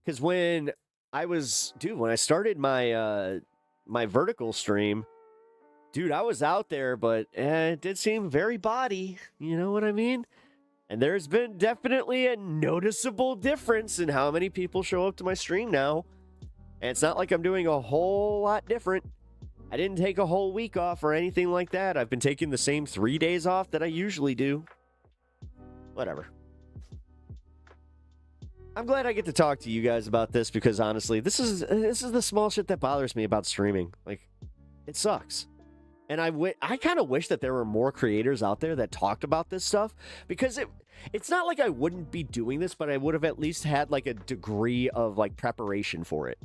because when I started my my vertical stream, dude, I was out there, but it did seem very body. You know what I mean? And there's been definitely a noticeable difference in how many people show up to my stream now. And it's not like I'm doing a whole lot different. I didn't take a whole week off or anything like that. I've been taking the same 3 days off that I usually do. Whatever. I'm glad I get to talk to you guys about this because honestly, this is the small shit that bothers me about streaming. Like, it sucks. And I kind of wish that there were more creators out there that talked about this stuff because it's not like I wouldn't be doing this, but I would have at least had like a degree of like preparation for it.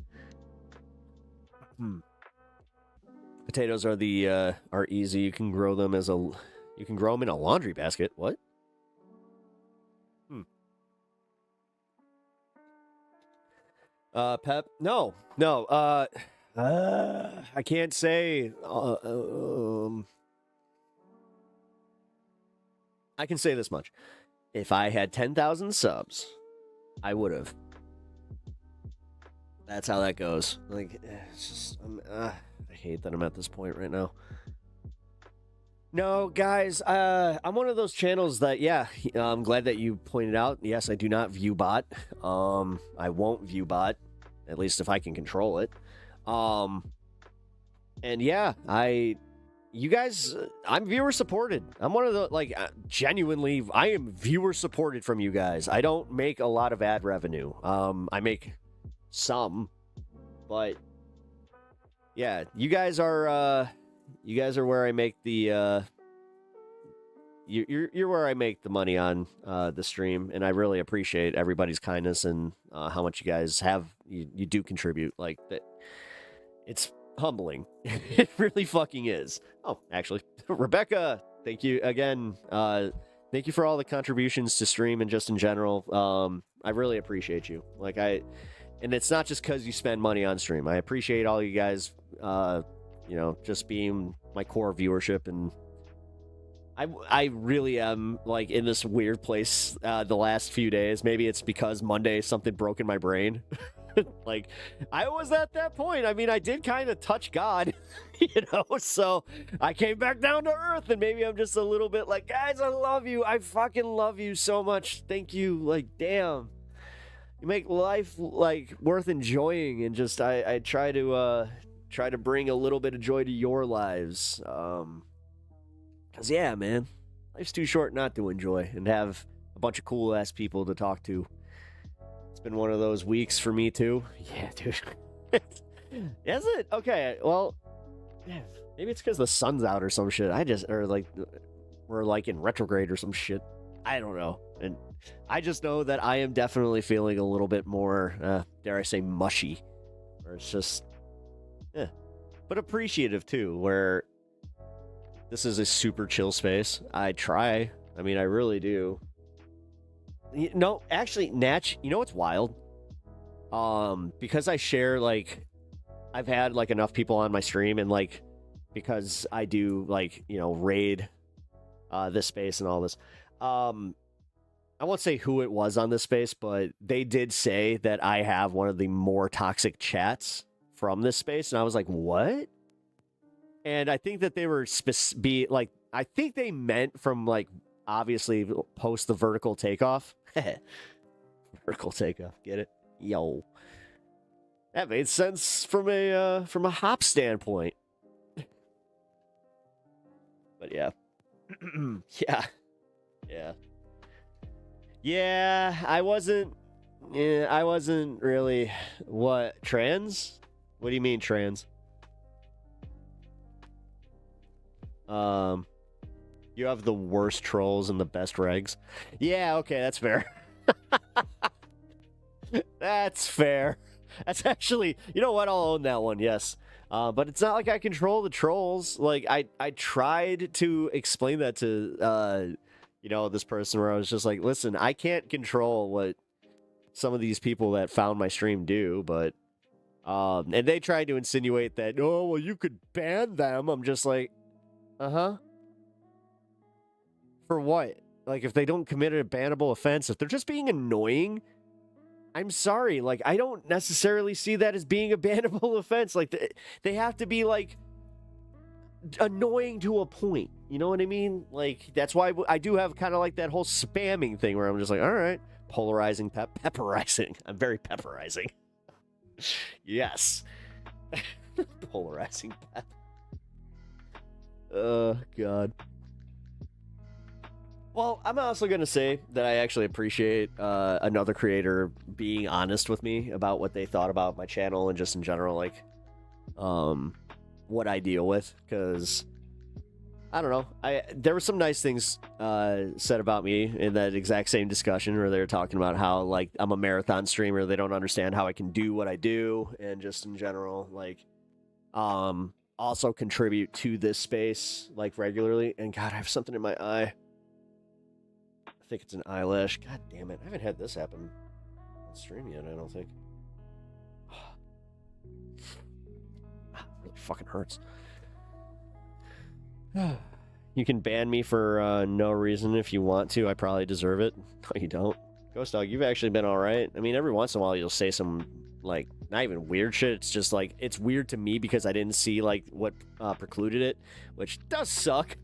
Potatoes are easy. You can grow them in a laundry basket. What? Pep? No. I can't say. I can say this much. If I had 10,000 subs, I would have. That's how that goes. Like, it's just, I hate that I'm at this point right now. No, guys, I'm one of those channels that, yeah, I'm glad that you pointed out. Yes, I do not view bot. I won't view bot, at least if I can control it. And yeah, you guys, I'm viewer supported. I'm one of the, like, genuinely, I am viewer supported from you guys. I don't make a lot of ad revenue. I make some, but yeah, you guys are where I make the, you're where I make the money on the stream, and I really appreciate everybody's kindness and how much you guys you do contribute. Like that, it's humbling. It really fucking is. Oh, actually, Rebecca, thank you again. Thank you for all the contributions to stream and just in general. I really appreciate you. Like and it's not just because you spend money on stream. I appreciate all you guys. Just being my core viewership, and I really am like in this weird place the last few days. Maybe it's because Monday something broke in my brain. Like, I was at that point. I mean, I did kind of touch God, so I came back down to earth, and maybe I'm just a little bit like, guys, I love you. I fucking love you so much. Thank you. Like, damn. You make life, like, worth enjoying, and just, I try to bring a little bit of joy to your lives. Because, yeah, man, life's too short not to enjoy and have a bunch of cool-ass people to talk to. It's been one of those weeks for me, too. Yeah, dude. Is it? Okay, well, yeah, maybe it's because the sun's out or some shit. We're, like, in retrograde or some shit. I don't know. And I just know that I am definitely feeling a little bit more, dare I say, mushy. Or it's just... yeah, but appreciative too, where this is a super chill space. I try. I mean, I really do. No, actually, Natch, you know what's wild? Because I share, like, I've had, like, enough people on my stream, and, like, because I do, like, raid this space and all this. I won't say who it was on this space, but they did say that I have one of the more toxic chats from this space, and I was like, what? And I think that they were I think they meant from, like, obviously post the vertical takeoff. Vertical takeoff, get it? Yo. That made sense from a hop standpoint. But yeah. Yeah, I wasn't really trans? What do you mean trans? You have the worst trolls and the best regs. Yeah, okay, that's fair. That's fair. That's actually, you know what? I'll own that one, yes. But it's not like I control the trolls. Like, I tried to explain that to, this person where I was just like, listen, I can't control what some of these people that found my stream do, but, and they tried to insinuate that, oh, well, you could ban them. I'm just like, uh-huh. For what? Like, if they don't commit a bannable offense, if they're just being annoying, I'm sorry. Like, I don't necessarily see that as being a bannable offense. Like, they have to be, like, annoying to a point. You know what I mean? Like, that's why I do have kind of like that whole spamming thing where I'm just like, all right, polarizing, pepperizing. I'm very pepperizing. Yes. Polarizing pep. Oh, God. Well, I'm also going to say that I actually appreciate another creator being honest with me about what they thought about my channel and just in general, like, what I deal with. Because, I don't know, there were some nice things said about me in that exact same discussion where they were talking about how, like, I'm a marathon streamer. They don't understand how I can do what I do. And just in general, like, also contribute to this space, like, regularly. And, God, I have something in my eye. I think it's an eyelash. God damn it. I haven't had this happen on stream yet, I don't think. It really fucking hurts. You can ban me for no reason if you want to. I probably deserve it. No, you don't. Ghost Dog, you've actually been alright. I mean, every once in a while you'll say some, like, not even weird shit. It's just, like, it's weird to me because I didn't see, like, what precluded it, which does suck.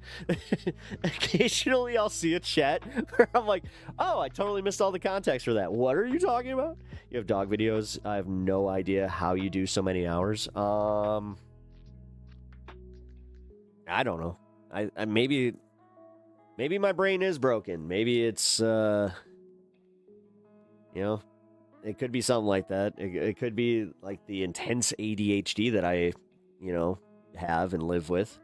Occasionally I'll see a chat where I'm like, oh, I totally missed all the context for that. What are you talking about? You have dog videos. I have no idea how you do so many hours. I don't know. I maybe my brain is broken. Maybe it's, you know, it could be something like that. It could be like the intense ADHD that I, you know, have and live with,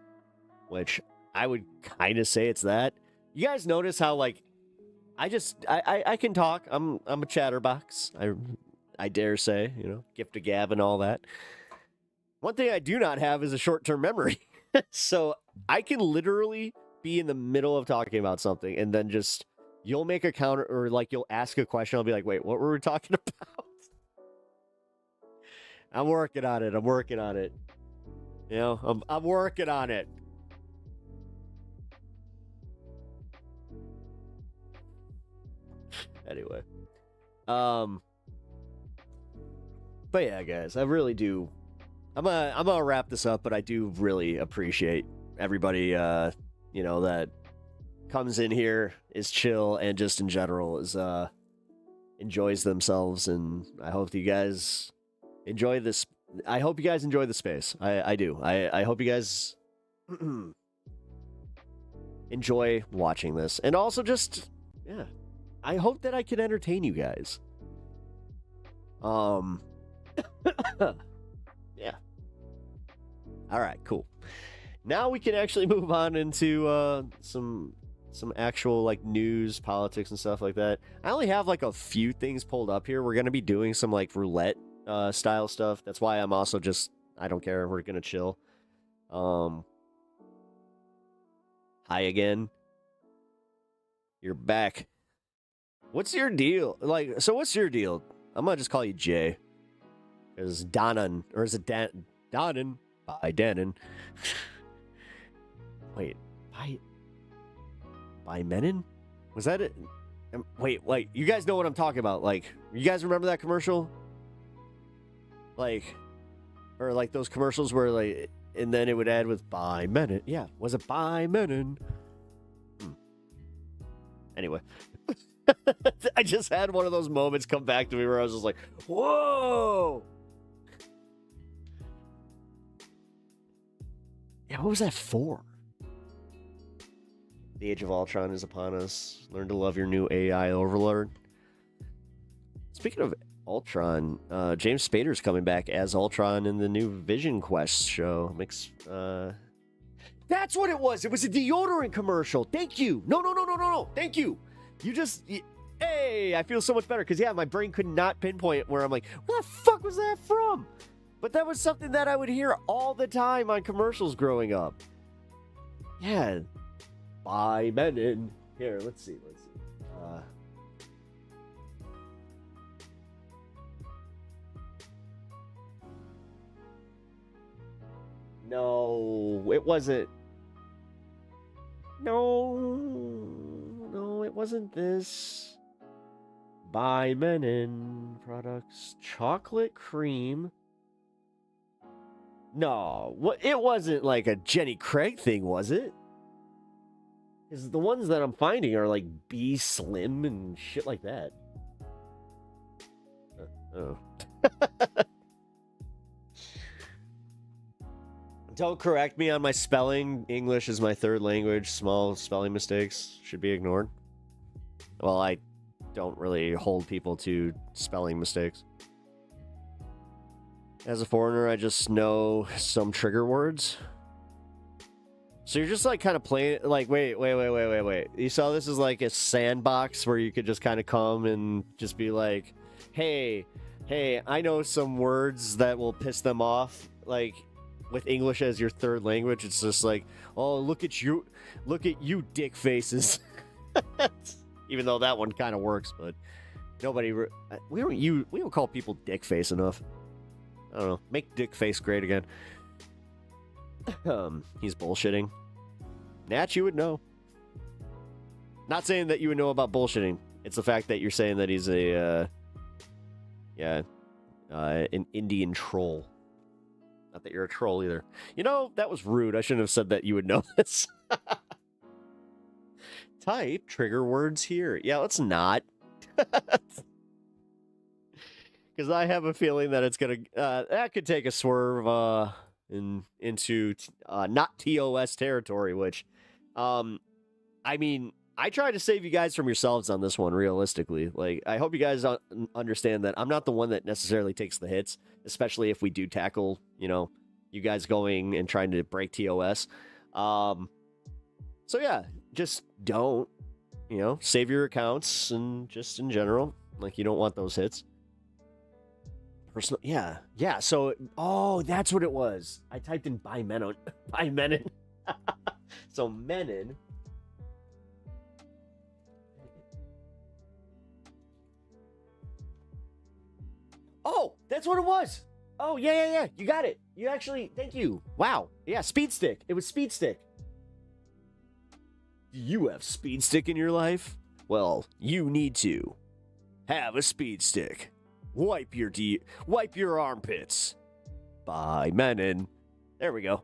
which I would kind of say it's that. You guys notice how, like, I can talk. I'm a chatterbox. I dare say, you know, gift of gab and all that. One thing I do not have is a short-term memory. So I can literally be in the middle of talking about something and then just, you'll make a counter, or like you'll ask a question. I'll be like, wait, what were we talking about? I'm working on it. I'm working on it. You know, I'm working on it. Anyway. But yeah, guys, I really do. I'm gonna wrap this up, but I do really appreciate everybody, you know, that comes in here, is chill, and just in general is enjoys themselves. And I hope you guys enjoy this. I hope you guys enjoy the space. I do. I hope you guys enjoy watching this, and also just, yeah, I hope that I can entertain you guys. Yeah. All right, cool. Now we can actually move on into some actual, like, news, politics, and stuff like that. I only have, like, a few things pulled up here. We're gonna be doing some, like, roulette style stuff. That's why I'm also just, I don't care. We're gonna chill. Hi again. You're back. What's your deal? Like, so what's your deal? I'm gonna just call you Jay. Because Donnan, or is it Donnan? By Dannon. Wait, by Menon? Was that it? Wait, you guys know what I'm talking about. Like, you guys remember that commercial? Like, or like those commercials where, like, and then it would add with by Menon. Yeah, was it by Menon? Anyway. I just had one of those moments come back to me where I was just like, whoa! Yeah, what was that for? The Age of Ultron is upon us. Learn to love your new AI overlord. Speaking of Ultron, James Spader's coming back as Ultron in the new Vision Quest show. That's what it was. It was a deodorant commercial. Thank you. No. Thank you. Hey, I feel so much better. Because, yeah, my brain could not pinpoint where I'm like, where the fuck was that from? But that was something that I would hear all the time on commercials growing up. Yeah. By Menon. Here, let's see. No, it wasn't. No, it wasn't this. By Menon products. Chocolate cream. No, it wasn't like a Jenny Craig thing, was it? Because the ones that I'm finding are like Be Slim and shit like that. Oh. Don't correct me on my spelling. English is my third language. Small spelling mistakes should be ignored. Well, I don't really hold people to spelling mistakes. As a foreigner, I just know some trigger words. So you're just like kind of playing, like, wait. You saw this as like a sandbox where you could just kind of come and just be like, hey, I know some words that will piss them off. Like, with English as your third language, it's just like, oh, look at you, dick faces. Even though that one kind of works, but nobody, we don't call people dick face enough. I don't know. Make dick face great again. He's bullshitting. Natch, you would know. Not saying that you would know about bullshitting. It's the fact that you're saying that he's a, an Indian troll. Not that you're a troll either. You know, that was rude. I shouldn't have said that you would know this. Type trigger words here. Yeah, let's not. Because I have a feeling that it's going to... that could take a swerve into not TOS territory, which... I mean, I try to save you guys from yourselves on this one, realistically. Like, I hope you guys understand that I'm not the one that necessarily takes the hits, especially if we do tackle, you know, you guys going and trying to break TOS. So yeah, just don't, you know, save your accounts and just in general, like, you don't want those hits. Personal, yeah. So, oh, that's what it was. I typed in by Menon. So Menon. Oh, that's what it was. Oh, yeah. You got it. You actually, thank you. Wow. Yeah, speed stick. It was speed stick. Do you have speed stick in your life? Well, you need to have a speed stick. Wipe your armpits. By Menon. There we go.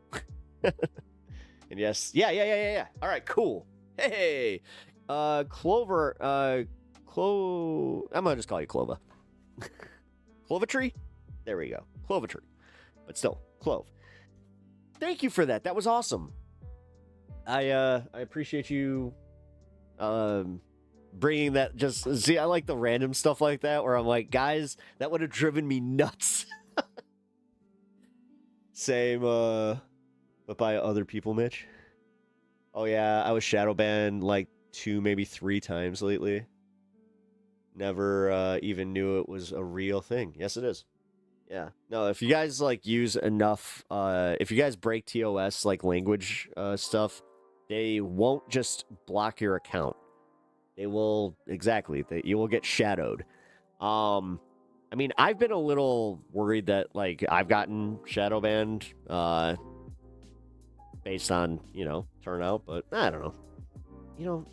And yes, yeah. All right, cool. Hey, Clover, I'm gonna just call you Clova. Clovetry? There we go. Clovetry. But still, Clove. Thank you for that. That was awesome. I appreciate you bringing that. Just see, I like the random stuff like that where I'm like, guys, that would have driven me nuts. Same, but by other people, Mitch. Oh yeah, I was shadow banned like 2, maybe 3 times lately. Never even knew it was a real thing. Yes, it is. Yeah. No, if you guys like use enough, if you guys break TOS like language stuff, they won't just block your account. They will, exactly, you will get shadowed. I mean, I've been a little worried that like I've gotten shadow banned based on, you know, turnout, but I don't know. You know,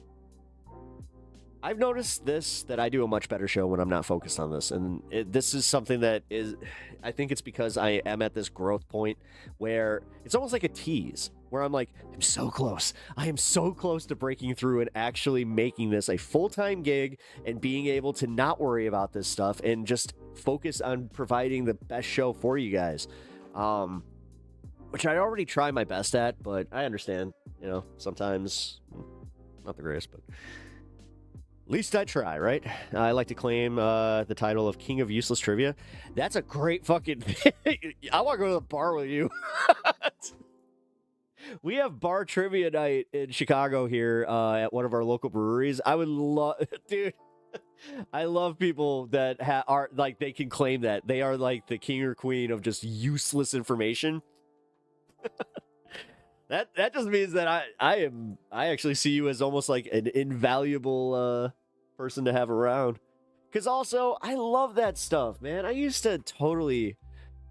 I've noticed that I do a much better show when I'm not focused on this. And this is something that is, I think it's because I am at this growth point where it's almost like a tease, where I'm like, I'm so close. I am so close to breaking through and actually making this a full-time gig and being able to not worry about this stuff and just focus on providing the best show for you guys. Which I already try my best at, but I understand, you know, sometimes not the greatest, but at least I try, right? I like to claim the title of King of Useless Trivia. That's a great fucking thing. I want to go to the bar with you. We have bar trivia night in Chicago here at one of our local breweries. I would love, dude. I love people that are like, they can claim that they are like the king or queen of just useless information. That just means that I actually see you as almost like an invaluable person to have around. Because also, I love that stuff, man. I used to totally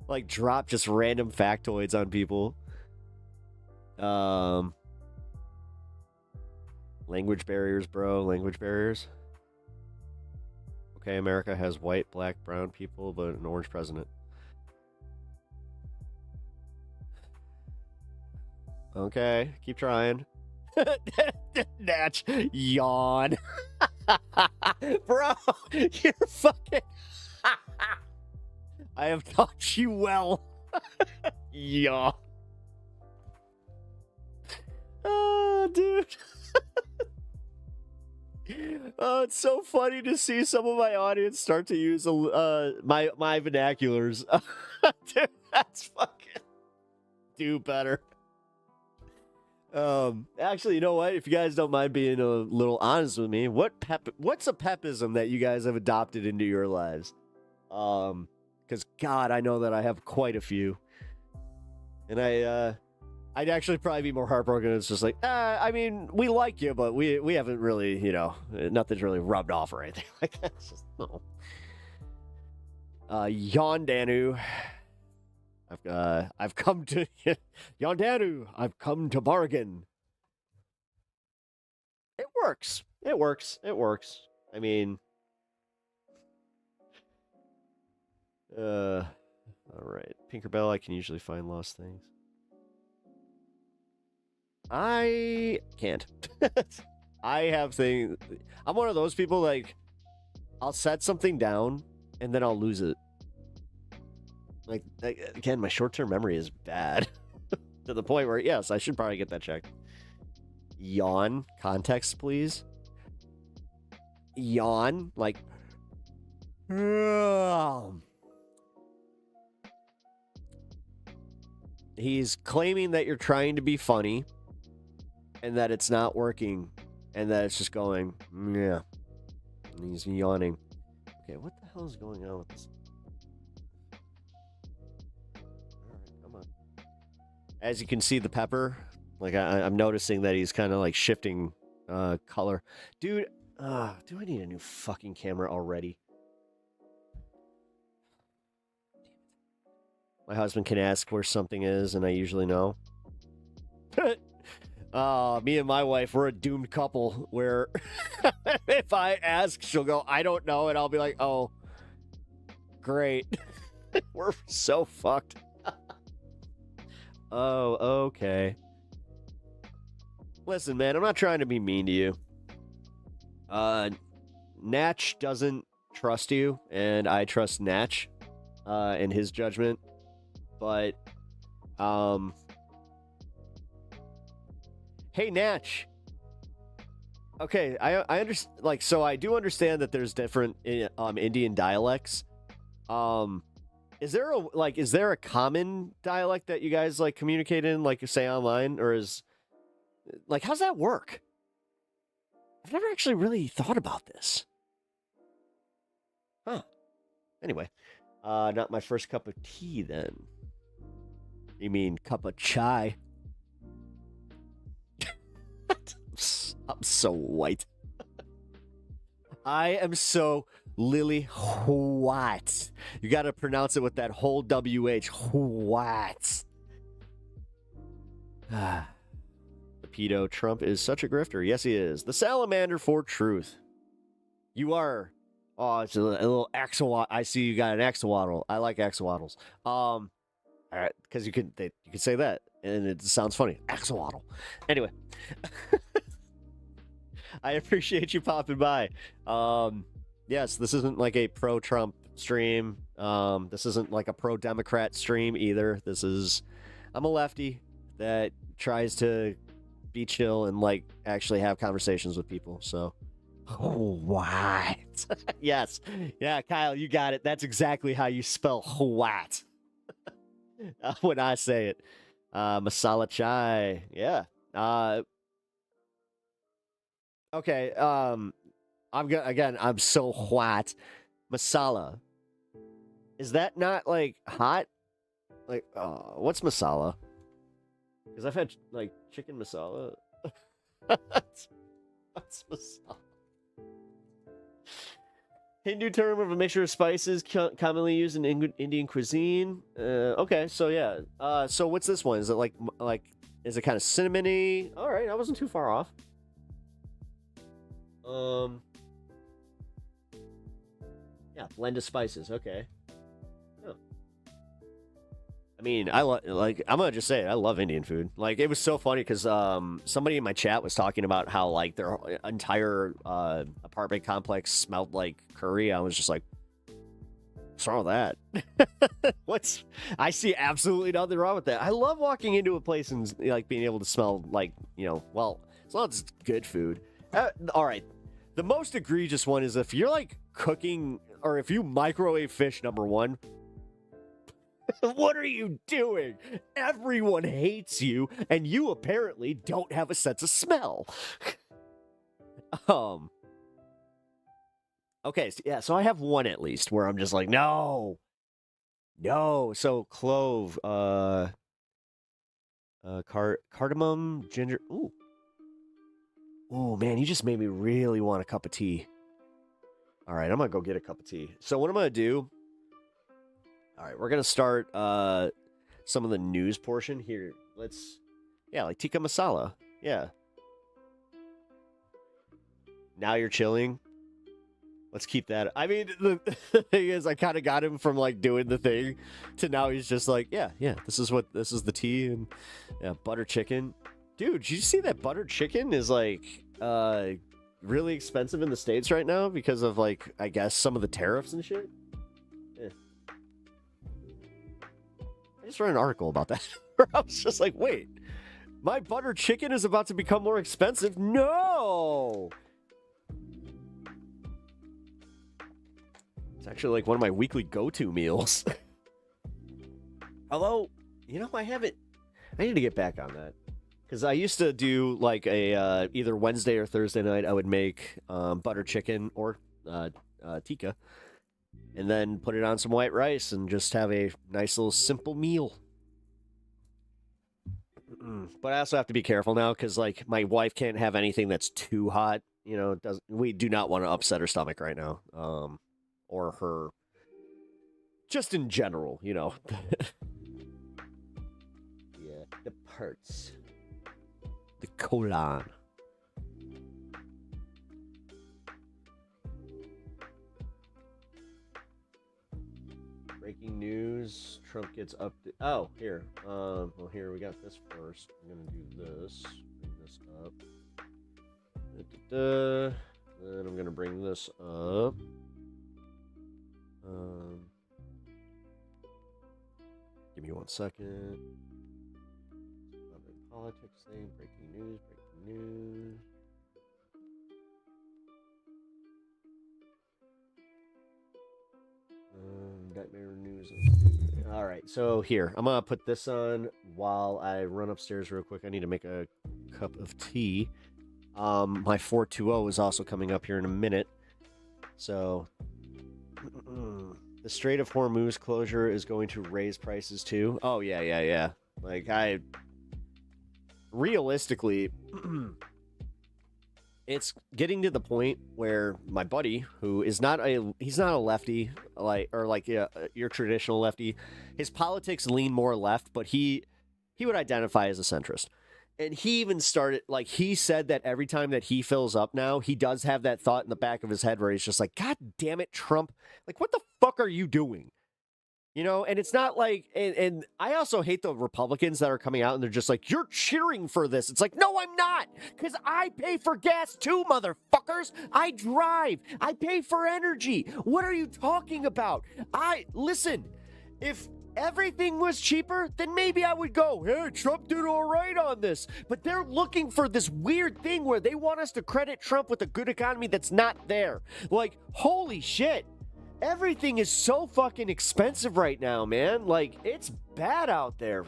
like drop just random factoids on people. Language barriers, bro. Language barriers. Okay, America has white, black, brown people, but an orange president. Okay, keep trying. Natch, yawn. Bro, you're fucking... I have taught you well. Yawn. Oh, dude. Oh, it's so funny to see some of my audience start to use my vernaculars. Dude, that's fucking do better. Actually, you know what? If you guys don't mind being a little honest with me, what's a pepism that you guys have adopted into your lives? Because God, I know that I have quite a few, and I'd actually probably be more heartbroken. It's just like, I mean, we like you, but we haven't really, you know, nothing's really rubbed off or anything like that. It's just, no. Yondanu. I've come to Yondanu. I've come to bargain. It works. It works. It works. I mean, all right. Pinkerbell, I can usually find lost things. I can't. I have things. I'm one of those people, like, I'll set something down and then I'll lose it. Like again, my short-term memory is bad to the point where, yes, I should probably get that checked. Yawn. Context, please. Yawn. Like, he's claiming that you're trying to be funny and that it's not working and that it's just going, yeah. And he's yawning. Okay, what the hell is going on with this? As you can see, the pepper, like I'm noticing that he's kind of like shifting color. Dude, do I need a new fucking camera already? My husband can ask where something is, and I usually know. Me and my wife, we're a doomed couple where if I ask, she'll go, I don't know, and I'll be like, oh, great. We're so fucked. Oh, okay. Listen, man, I'm not trying to be mean to you. Natch doesn't trust you, and I trust Natch in his judgment. But, hey, Natch. Okay, I understand. Like, so I do understand that there's different Indian dialects. Is there a common dialect that you guys like communicate in, like say online, or is like how's that work? I've never actually really thought about this. Huh. Anyway, not my first cup of tea then. You mean cup of chai? I'm so white. I am so lily white. You got to pronounce it with that whole WH. White. The pedo Trump is such a grifter. Yes, he is. The salamander for truth. You are. Oh, it's a little axolotl. I see you got an axolotl. I like axolotls. All right, because you could say that and it sounds funny. Axolotl. Anyway. I appreciate you popping by. Yes, this isn't like a pro-Trump stream. This isn't like a pro-Democrat stream either. This is... I'm a lefty that tries to be chill and like actually have conversations with people, so... Oh, what? Yes. Yeah, Kyle, you got it. That's exactly how you spell what. When I say it. Masala chai. Yeah. Okay, I'm so hot. Masala. Is that not like hot? Like, what's masala? Because I've had like chicken masala. What's masala? Hindu term of a mixture of spices commonly used in Indian cuisine. Okay, so yeah. So what's this one? Is it like is it kind of cinnamony? All right, I wasn't too far off. Yeah, blend of spices. Okay. Oh. I mean, I'm gonna just say it, I love Indian food. Like, it was so funny because somebody in my chat was talking about how like their entire apartment complex smelled like curry. I was just like, what's wrong with that? I see absolutely nothing wrong with that. I love walking into a place and like being able to smell like, you know, well, as long as it's good food. All right. The most egregious one is if you're like cooking or if you microwave fish, number one. What are you doing? Everyone hates you, and you apparently don't have a sense of smell. Okay, so I have one at least where I'm just like, no. So clove, cardamom, ginger. Ooh, man, you just made me really want a cup of tea. All right, I'm gonna go get a cup of tea. So what I'm gonna do? All right, we're going to start some of the news portion here. Like tikka masala. Yeah. Now you're chilling. Let's keep that. I mean, the thing is, I kind of got him from like doing the thing to now he's just like, yeah, this is the tea and butter chicken. Dude, did you see that butter chicken is like really expensive in the States right now because of like, I guess some of the tariffs and shit? I just read an article about that where I was just like, wait, my butter chicken is about to become more expensive? No! It's actually like one of my weekly go-to meals. Although, I need to get back on that. Because I used to do like a, either Wednesday or Thursday night, I would make butter chicken or tikka. And then put it on some white rice and just have a nice little simple meal. But I also have to be careful now because, like, my wife can't have anything that's too hot. We do not want to upset her stomach right now. Or her. Just in general, Yeah, the parts. The colon. Breaking news, Trump gets up. Oh, here. Well, here, we got this first. I'm going to do this. Bring this up. Then I'm going to bring this up. Give me 1 second. Politics thing, breaking news. Nightmare news. All right, so here I'm gonna put this on while I run upstairs real quick. I need to make a cup of tea. My 420 is also coming up here in a minute. So the Strait of Hormuz closure is going to raise prices too. Oh yeah. Like realistically. It's getting to the point where my buddy, who is he's not a lefty, your traditional lefty. His politics lean more left, but he would identify as a centrist. And he even started, like, he said that every time that he fills up now, he does have that thought in the back of his head where he's just like, God damn it, Trump. Like, what the fuck are you doing? And it's not like, and I also hate the Republicans that are coming out and they're just like, you're cheering for this. It's like, no, I'm not, because I pay for gas too, motherfuckers. I drive. I pay for energy. What are you talking about? Listen, if everything was cheaper, then maybe I would go, hey, Trump did all right on this. But they're looking for this weird thing where they want us to credit Trump with a good economy that's not there. Like, holy shit. Everything is so fucking expensive right now, man. Like, it's bad out there.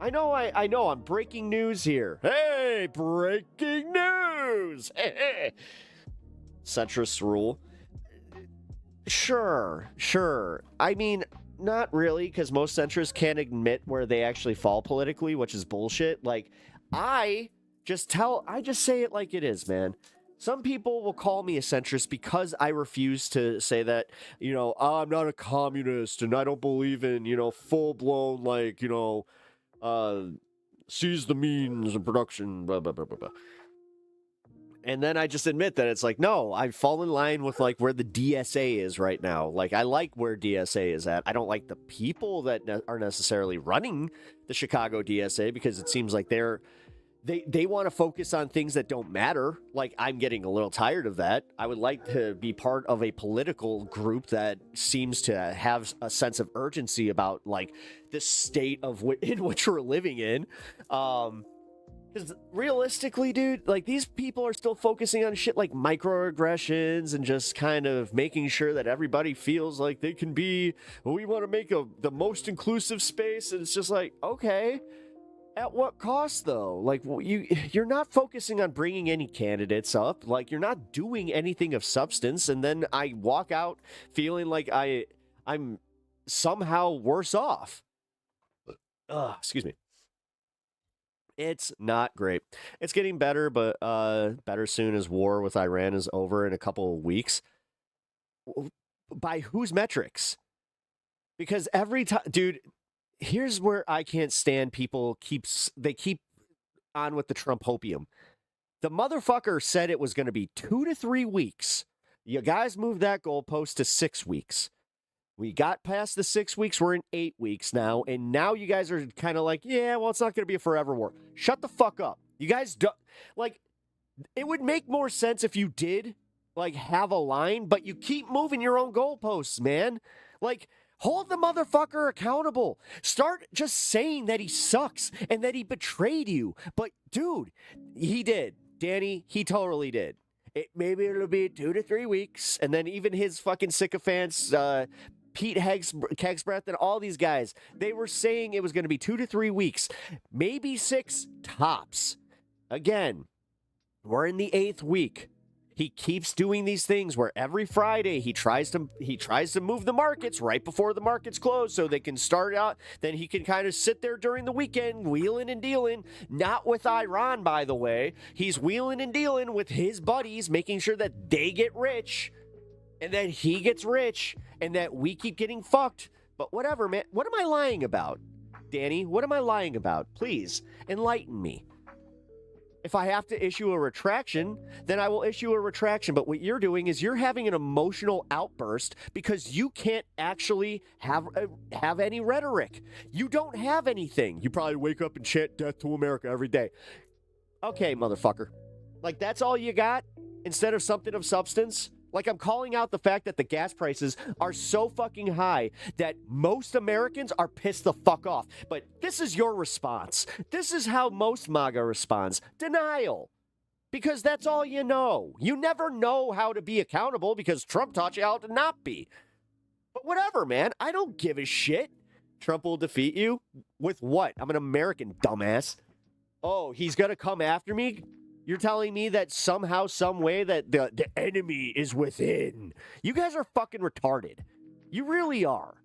I know I'm breaking news here. Hey, breaking news. Centrist rule. Sure. I mean, not really, because most centrists can't admit where they actually fall politically, which is bullshit. Like, I just say it like it is, man. Some people will call me a centrist because I refuse to say that, I'm not a communist and I don't believe in, full-blown, like, seize the means of production, blah, blah, blah, blah, blah. And then I just admit that it's like, no, I fall in line with, like, where the DSA is right now. Like, I like where DSA is at. I don't like the people that are necessarily running the Chicago DSA because it seems like they want to focus on things that don't matter. Like, I'm getting a little tired of that. I would like to be part of a political group that seems to have a sense of urgency about, like, the state in which we're living in. Because realistically, dude, like these people are still focusing on shit like microaggressions and just kind of making sure that everybody feels like they can be, we want to make the most inclusive space. And it's just like, okay, at what cost though? Like you're not focusing on bringing any candidates up. Like you're not doing anything of substance. And then I walk out feeling like I'm somehow worse off. Excuse me. It's not great. It's getting better, but better soon as war with Iran is over in a couple of weeks. By whose metrics? Because every time, dude, here's where I can't stand people keep on with the Trump-hopium. The motherfucker said it was going to be 2 to 3 weeks. You guys moved that goalpost to 6 weeks. We got past the 6 weeks. We're in 8 weeks now. And now you guys are kind of like, yeah, well, it's not going to be a forever war. Shut the fuck up. You guys don't, like, it would make more sense if you did, like, have a line, but you keep moving your own goalposts, man. Like, hold the motherfucker accountable. Start just saying that he sucks and that he betrayed you. But, dude, he did. Danny, he totally did. Maybe it'll be 2 to 3 weeks. And then even his fucking sycophants, Pete Kegsbreath and all these guys, they were saying it was going to be 2 to 3 weeks, maybe 6 tops. Again, we're in the 8th week. He keeps doing these things where every Friday he tries to move the markets right before the markets close so they can start out. Then he can kind of sit there during the weekend, wheeling and dealing. Not with Iran, by the way. He's wheeling and dealing with his buddies, making sure that they get rich. And that he gets rich, and that we keep getting fucked. But whatever, man. What am I lying about? Danny, what am I lying about? Please, enlighten me. If I have to issue a retraction, then I will issue a retraction. But what you're doing is you're having an emotional outburst because you can't actually have any rhetoric. You don't have anything. You probably wake up and chant death to America every day. Okay, motherfucker. Like, that's all you got? Instead of something of substance? Like, I'm calling out the fact that the gas prices are so fucking high that most Americans are pissed the fuck off. But this is your response. This is how most MAGA responds. Denial. Because that's all you know. You never know how to be accountable because Trump taught you how to not be. But whatever, man. I don't give a shit. Trump will defeat you? With what? I'm an American, dumbass. Oh, he's gonna come after me? You're telling me that somehow, some way, that the enemy is within. You guys are fucking retarded. You really are.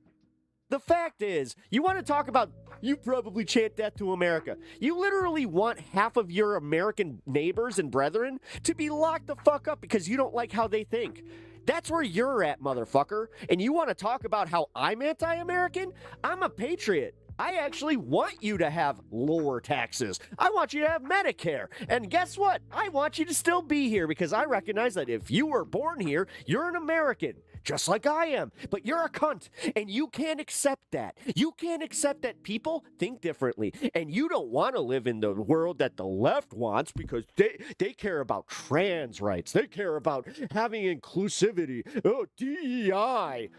The fact is, you want to talk about, you probably chant death to America. You literally want half of your American neighbors and brethren to be locked the fuck up because you don't like how they think. That's where you're at, motherfucker. And you want to talk about how I'm anti-American? I'm a patriot. I actually want you to have lower taxes. I want you to have Medicare. And guess what? I want you to still be here because I recognize that if you were born here, you're an American, just like I am. But you're a cunt, and you can't accept that. You can't accept that people think differently. And you don't want to live in the world that the left wants because they care about trans rights. They care about having inclusivity. Oh, DEI.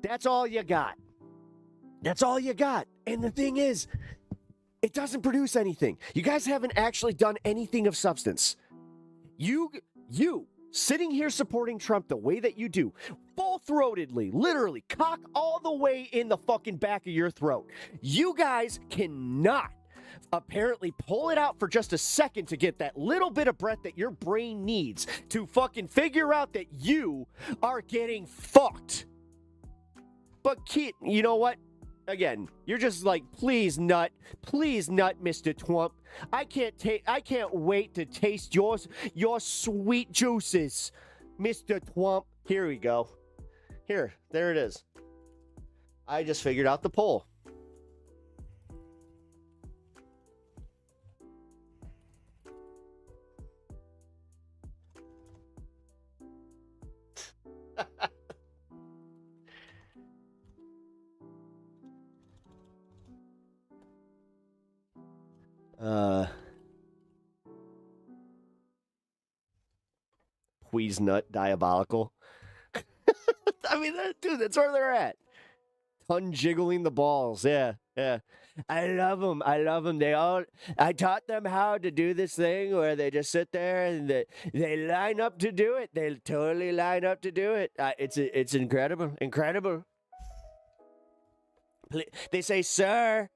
That's all you got. That's all you got. And the thing is, it doesn't produce anything. You guys haven't actually done anything of substance. You sitting here supporting Trump the way that you do, full-throatedly, literally, cock all the way in the fucking back of your throat. You guys cannot apparently pull it out for just a second to get that little bit of breath that your brain needs to fucking figure out that you are getting fucked. But you know what? Again, you're just like, please nut, Mr. Trump. I can't wait to taste your sweet juices, Mr. Trump. Here we go. Here, there it is. I just figured out the poll. Wheeze nut diabolical. I mean, dude, that's where they're at. Ton jiggling the balls. Yeah. I love them. I love them. I taught them how to do this thing where they just sit there and they line up to do it. They totally line up to do it. It's incredible. Incredible. They say, sir,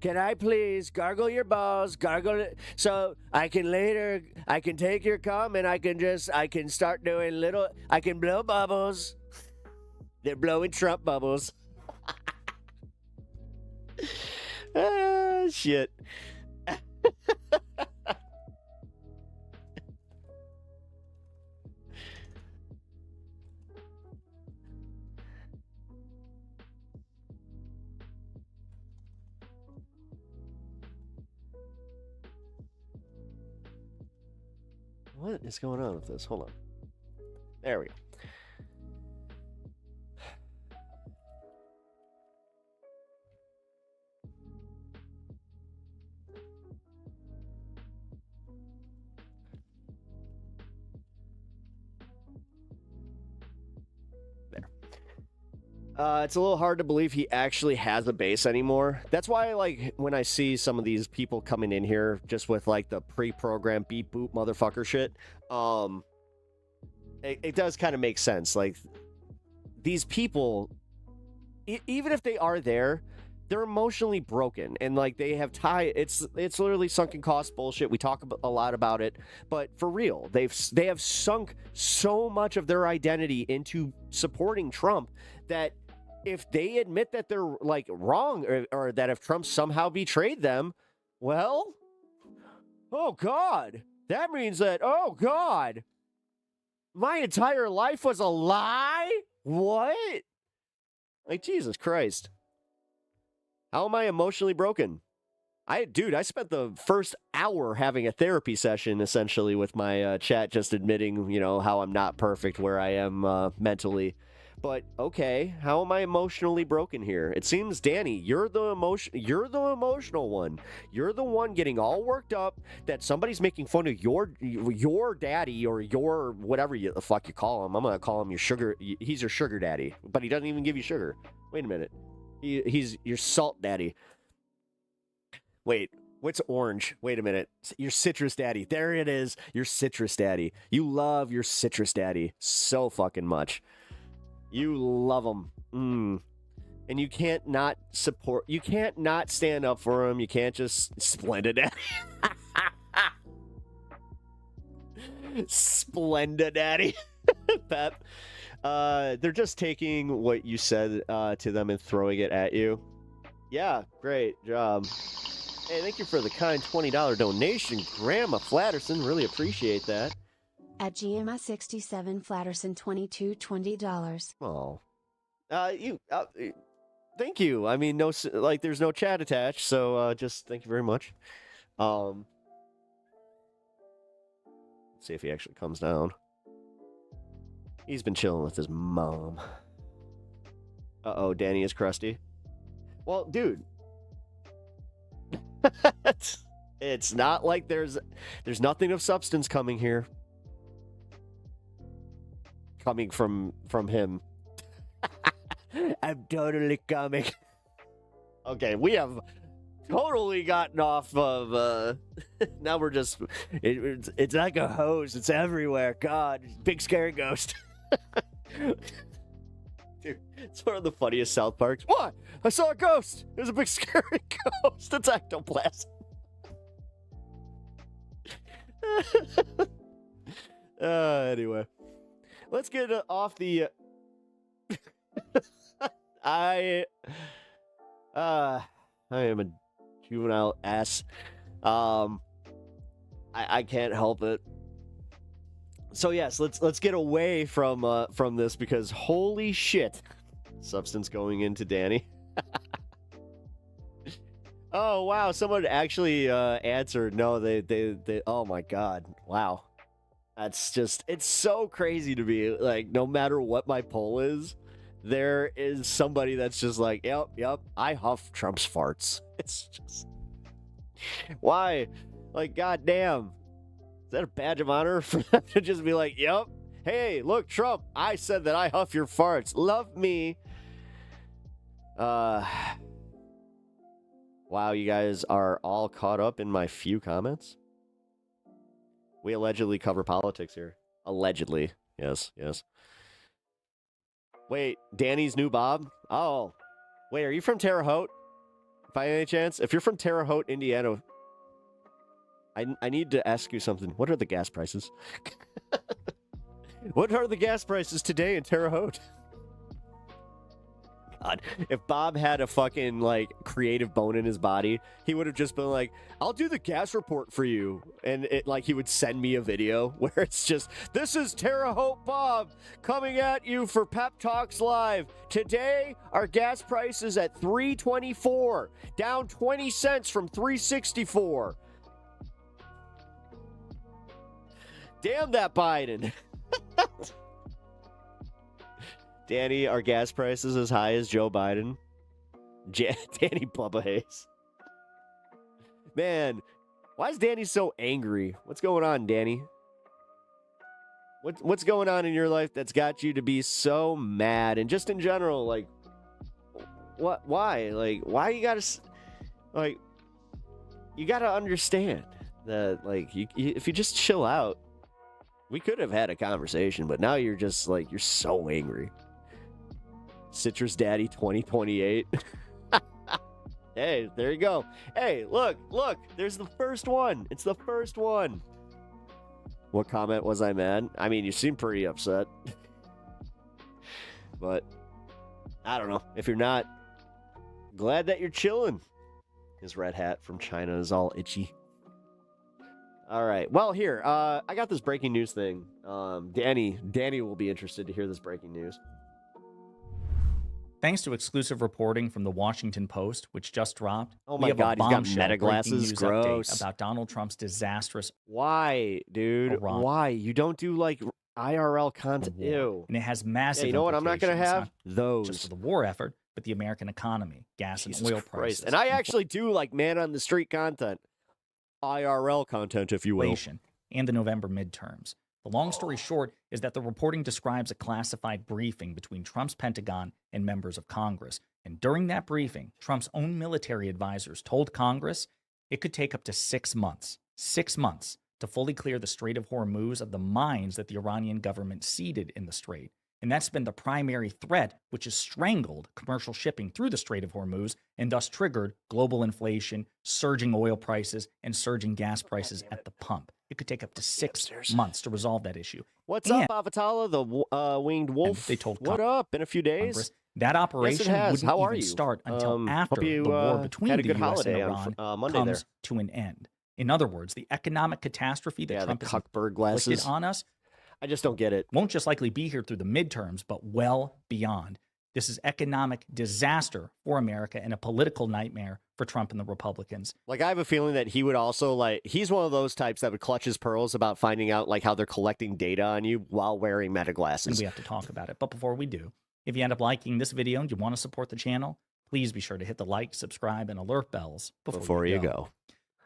can I please gargle your balls, gargle it, so I can take your cum and I can start doing I can blow bubbles. They're blowing Trump bubbles. Ah, shit. What is going on with this? Hold on. There we go. It's a little hard to believe he actually has a base anymore. That's why, like, when I see some of these people coming in here just with, like, the pre-programmed beep boop motherfucker shit, it does kind of make sense. Like, these people, even if they are there, they're emotionally broken, and, like, they have it's literally sunken cost bullshit. We talk a lot about it, but for real, they have sunk so much of their identity into supporting Trump that if they admit that they're, like, wrong, or that if Trump somehow betrayed them, well, oh God, that means that, oh God, my entire life was a lie? What? Like, Jesus Christ. How am I emotionally broken? Dude, I spent the first hour having a therapy session, essentially, with my chat, just admitting, you know, how I'm not perfect where I am mentally. But, okay, how am I emotionally broken here? It seems, Danny, you're the emotional one. You're the one getting all worked up that somebody's making fun of your daddy, or your whatever the fuck you call him. I'm gonna call him your sugar. He's your sugar daddy, but he doesn't even give you sugar. Wait a minute. He's your salt daddy. Wait, what's orange? Wait a minute. Your citrus daddy. There it is. Your citrus daddy. You love your citrus daddy so fucking much. You love him. And you can't not support. You can't not stand up for him. You can't just splendid daddy. Splendid daddy. Pep. They're just taking what you said to them and throwing it at you. Yeah, great job. Hey, thank you for the kind $20 donation, Grandma Flatterson. Really appreciate that. At GMI 67 Flatterson $22. Oh, thank you. I mean, there's no chat attached, so just thank you very much. Let's see if he actually comes down. He's been chilling with his mom. Uh-oh, Danny is crusty. Well, dude. It's not like there's nothing of substance coming here. Coming from him. I'm totally coming. Okay, we have totally gotten off of now we're just it's like a hose. It's everywhere. God, big scary ghost. Dude, it's one of the funniest South Parks. What? I saw a ghost. There's a big scary ghost. It's ectoplasm. Anyway, let's get off the. I am a juvenile ass. I can't help it. So yes, let's get away from this, because holy shit, substance going into Danny. Oh wow, someone actually answered. No, they oh my god, wow. That's just, it's so crazy to me. Like, no matter what my poll is, there is somebody that's just like, yep, I huff Trump's farts. It's just, why? Like, goddamn. Is that a badge of honor for them to just be like, yep, hey, look, Trump, I said that I huff your farts. Love me. Wow, you guys are all caught up in my few comments. We allegedly cover politics here. Allegedly. Yes, yes. Wait, Danny's new Bob? Oh. Wait, are you from Terre Haute? By any chance? If you're from Terre Haute, Indiana, I need to ask you something. What are the gas prices? What are the gas prices today in Terre Haute? God, if Bob had a fucking, like, creative bone in his body, he would have just been like, I'll do the gas report for you. And he would send me a video where it's just, this is Terre Haute Bob coming at you for Pep Talks Live. Today, our gas price is at $3.24, down 20 cents from $3.64. Damn that Biden. Danny, our gas price is as high as Joe Biden. Danny Bubba Hayes. Man, why is Danny so angry? What's going on, Danny? What's going on in your life that's got you to be so mad? And just in general, like, what? Why? Like, why you gotta, like, you gotta understand that, like, if you just chill out, we could have had a conversation, but now you're just, like, you're so angry. Citrus Daddy 2028. Hey, there you go. Hey, look, there's the first one. It's the first one. What comment was I mad? I mean, you seem pretty upset. But I don't know. If you're not, glad that you're chilling. His red hat from China is all itchy. All right. Well, here, I got this breaking news thing. Danny will be interested to hear this breaking news. Thanks to exclusive reporting from the Washington Post, which just dropped, oh my God, he's got meta glasses. Gross. About Donald Trump's disastrous. Why, dude? Iran. Why? You don't do like IRL content. Ew. And it has massive. Yeah, you know what? I'm not going to have those. Just for the war effort, but the American economy, gas Jesus and oil Christ. prices. And I actually do like man on the street content, IRL content, if you will. And the November midterms. The long story short is that the reporting describes a classified briefing between Trump's Pentagon and members of Congress. And during that briefing, Trump's own military advisors told Congress it could take up to 6 months, to fully clear the Strait of Hormuz of the mines that the Iranian government seeded in the strait. And that's been the primary threat, which has strangled commercial shipping through the Strait of Hormuz and thus triggered global inflation, surging oil prices, and surging gas prices at the pump. It could take up to 6 months to resolve that issue. What's up, Avatala, the winged wolf? They told what up in a few days? Congress that operation wouldn't even start until after the war between the U.S. and Iran comes to an end. In other words, the economic catastrophe that Trump has inflicted on us, I just don't get it. Won't just likely be here through the midterms, but well beyond. This is economic disaster for America and a political nightmare for Trump and the Republicans. Like, I have a feeling that he would also, like, he's one of those types that would clutch his pearls about finding out, like, how they're collecting data on you while wearing meta glasses. And we have to talk about it. But before we do, if you end up liking this video and you want to support the channel, please be sure to hit the like, subscribe, and alert bells before you go.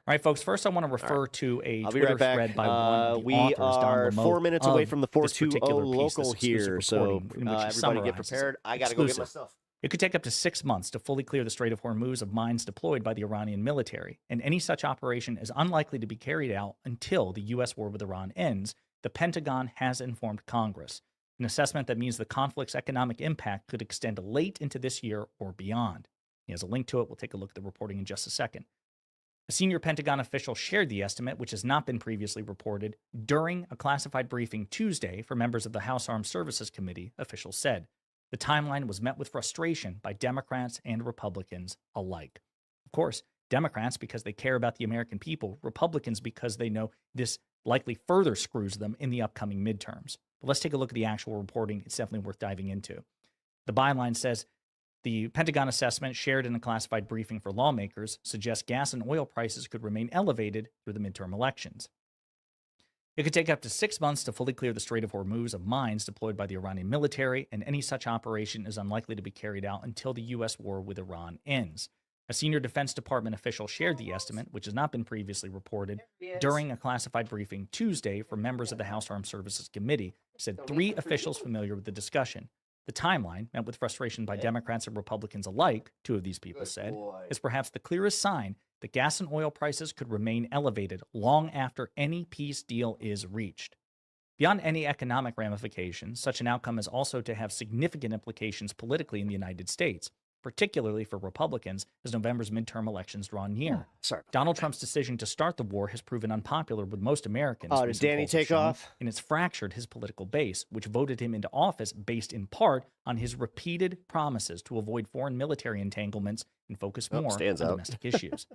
All right, folks, first I want to refer to a Twitter thread by one of the authors, are 4 minutes away from the 420 local here, so everybody get prepared. I got to go get my stuff. It could take up to 6 months to fully clear the Strait of Hormuz of mines deployed by the Iranian military, and any such operation is unlikely to be carried out until the U.S. war with Iran ends, the Pentagon has informed Congress. An assessment that means the conflict's economic impact could extend late into this year or beyond. He has a link to it. We'll take a look at the reporting in just a second. A senior Pentagon official shared the estimate, which has not been previously reported, during a classified briefing Tuesday for members of the House Armed Services Committee, officials said. The timeline was met with frustration by Democrats and Republicans alike. Of course, Democrats because they care about the American people, Republicans because they know this likely further screws them in the upcoming midterms. But let's take a look at the actual reporting. It's definitely worth diving into. The byline says, the Pentagon assessment shared in a classified briefing for lawmakers suggests gas and oil prices could remain elevated through the midterm elections. It could take up to 6 months to fully clear the Strait of Hormuz of mines deployed by the Iranian military, and any such operation is unlikely to be carried out until the U.S. war with Iran ends. A senior Defense Department official shared the estimate, which has not been previously reported, during a classified briefing Tuesday for members of the House Armed Services Committee, said 3 officials familiar with the discussion. The timeline, met with frustration by Democrats and Republicans alike, two of these people said, is perhaps the clearest sign that gas and oil prices could remain elevated long after any peace deal is reached. Beyond any economic ramifications, such an outcome is also to have significant implications politically in the United States, particularly for Republicans as November's midterm elections draw near. Donald Trump's decision to start the war has proven unpopular with most Americans. Oh, did Danny take off? And it's fractured his political base, which voted him into office based in part on his repeated promises to avoid foreign military entanglements and focus more on domestic issues.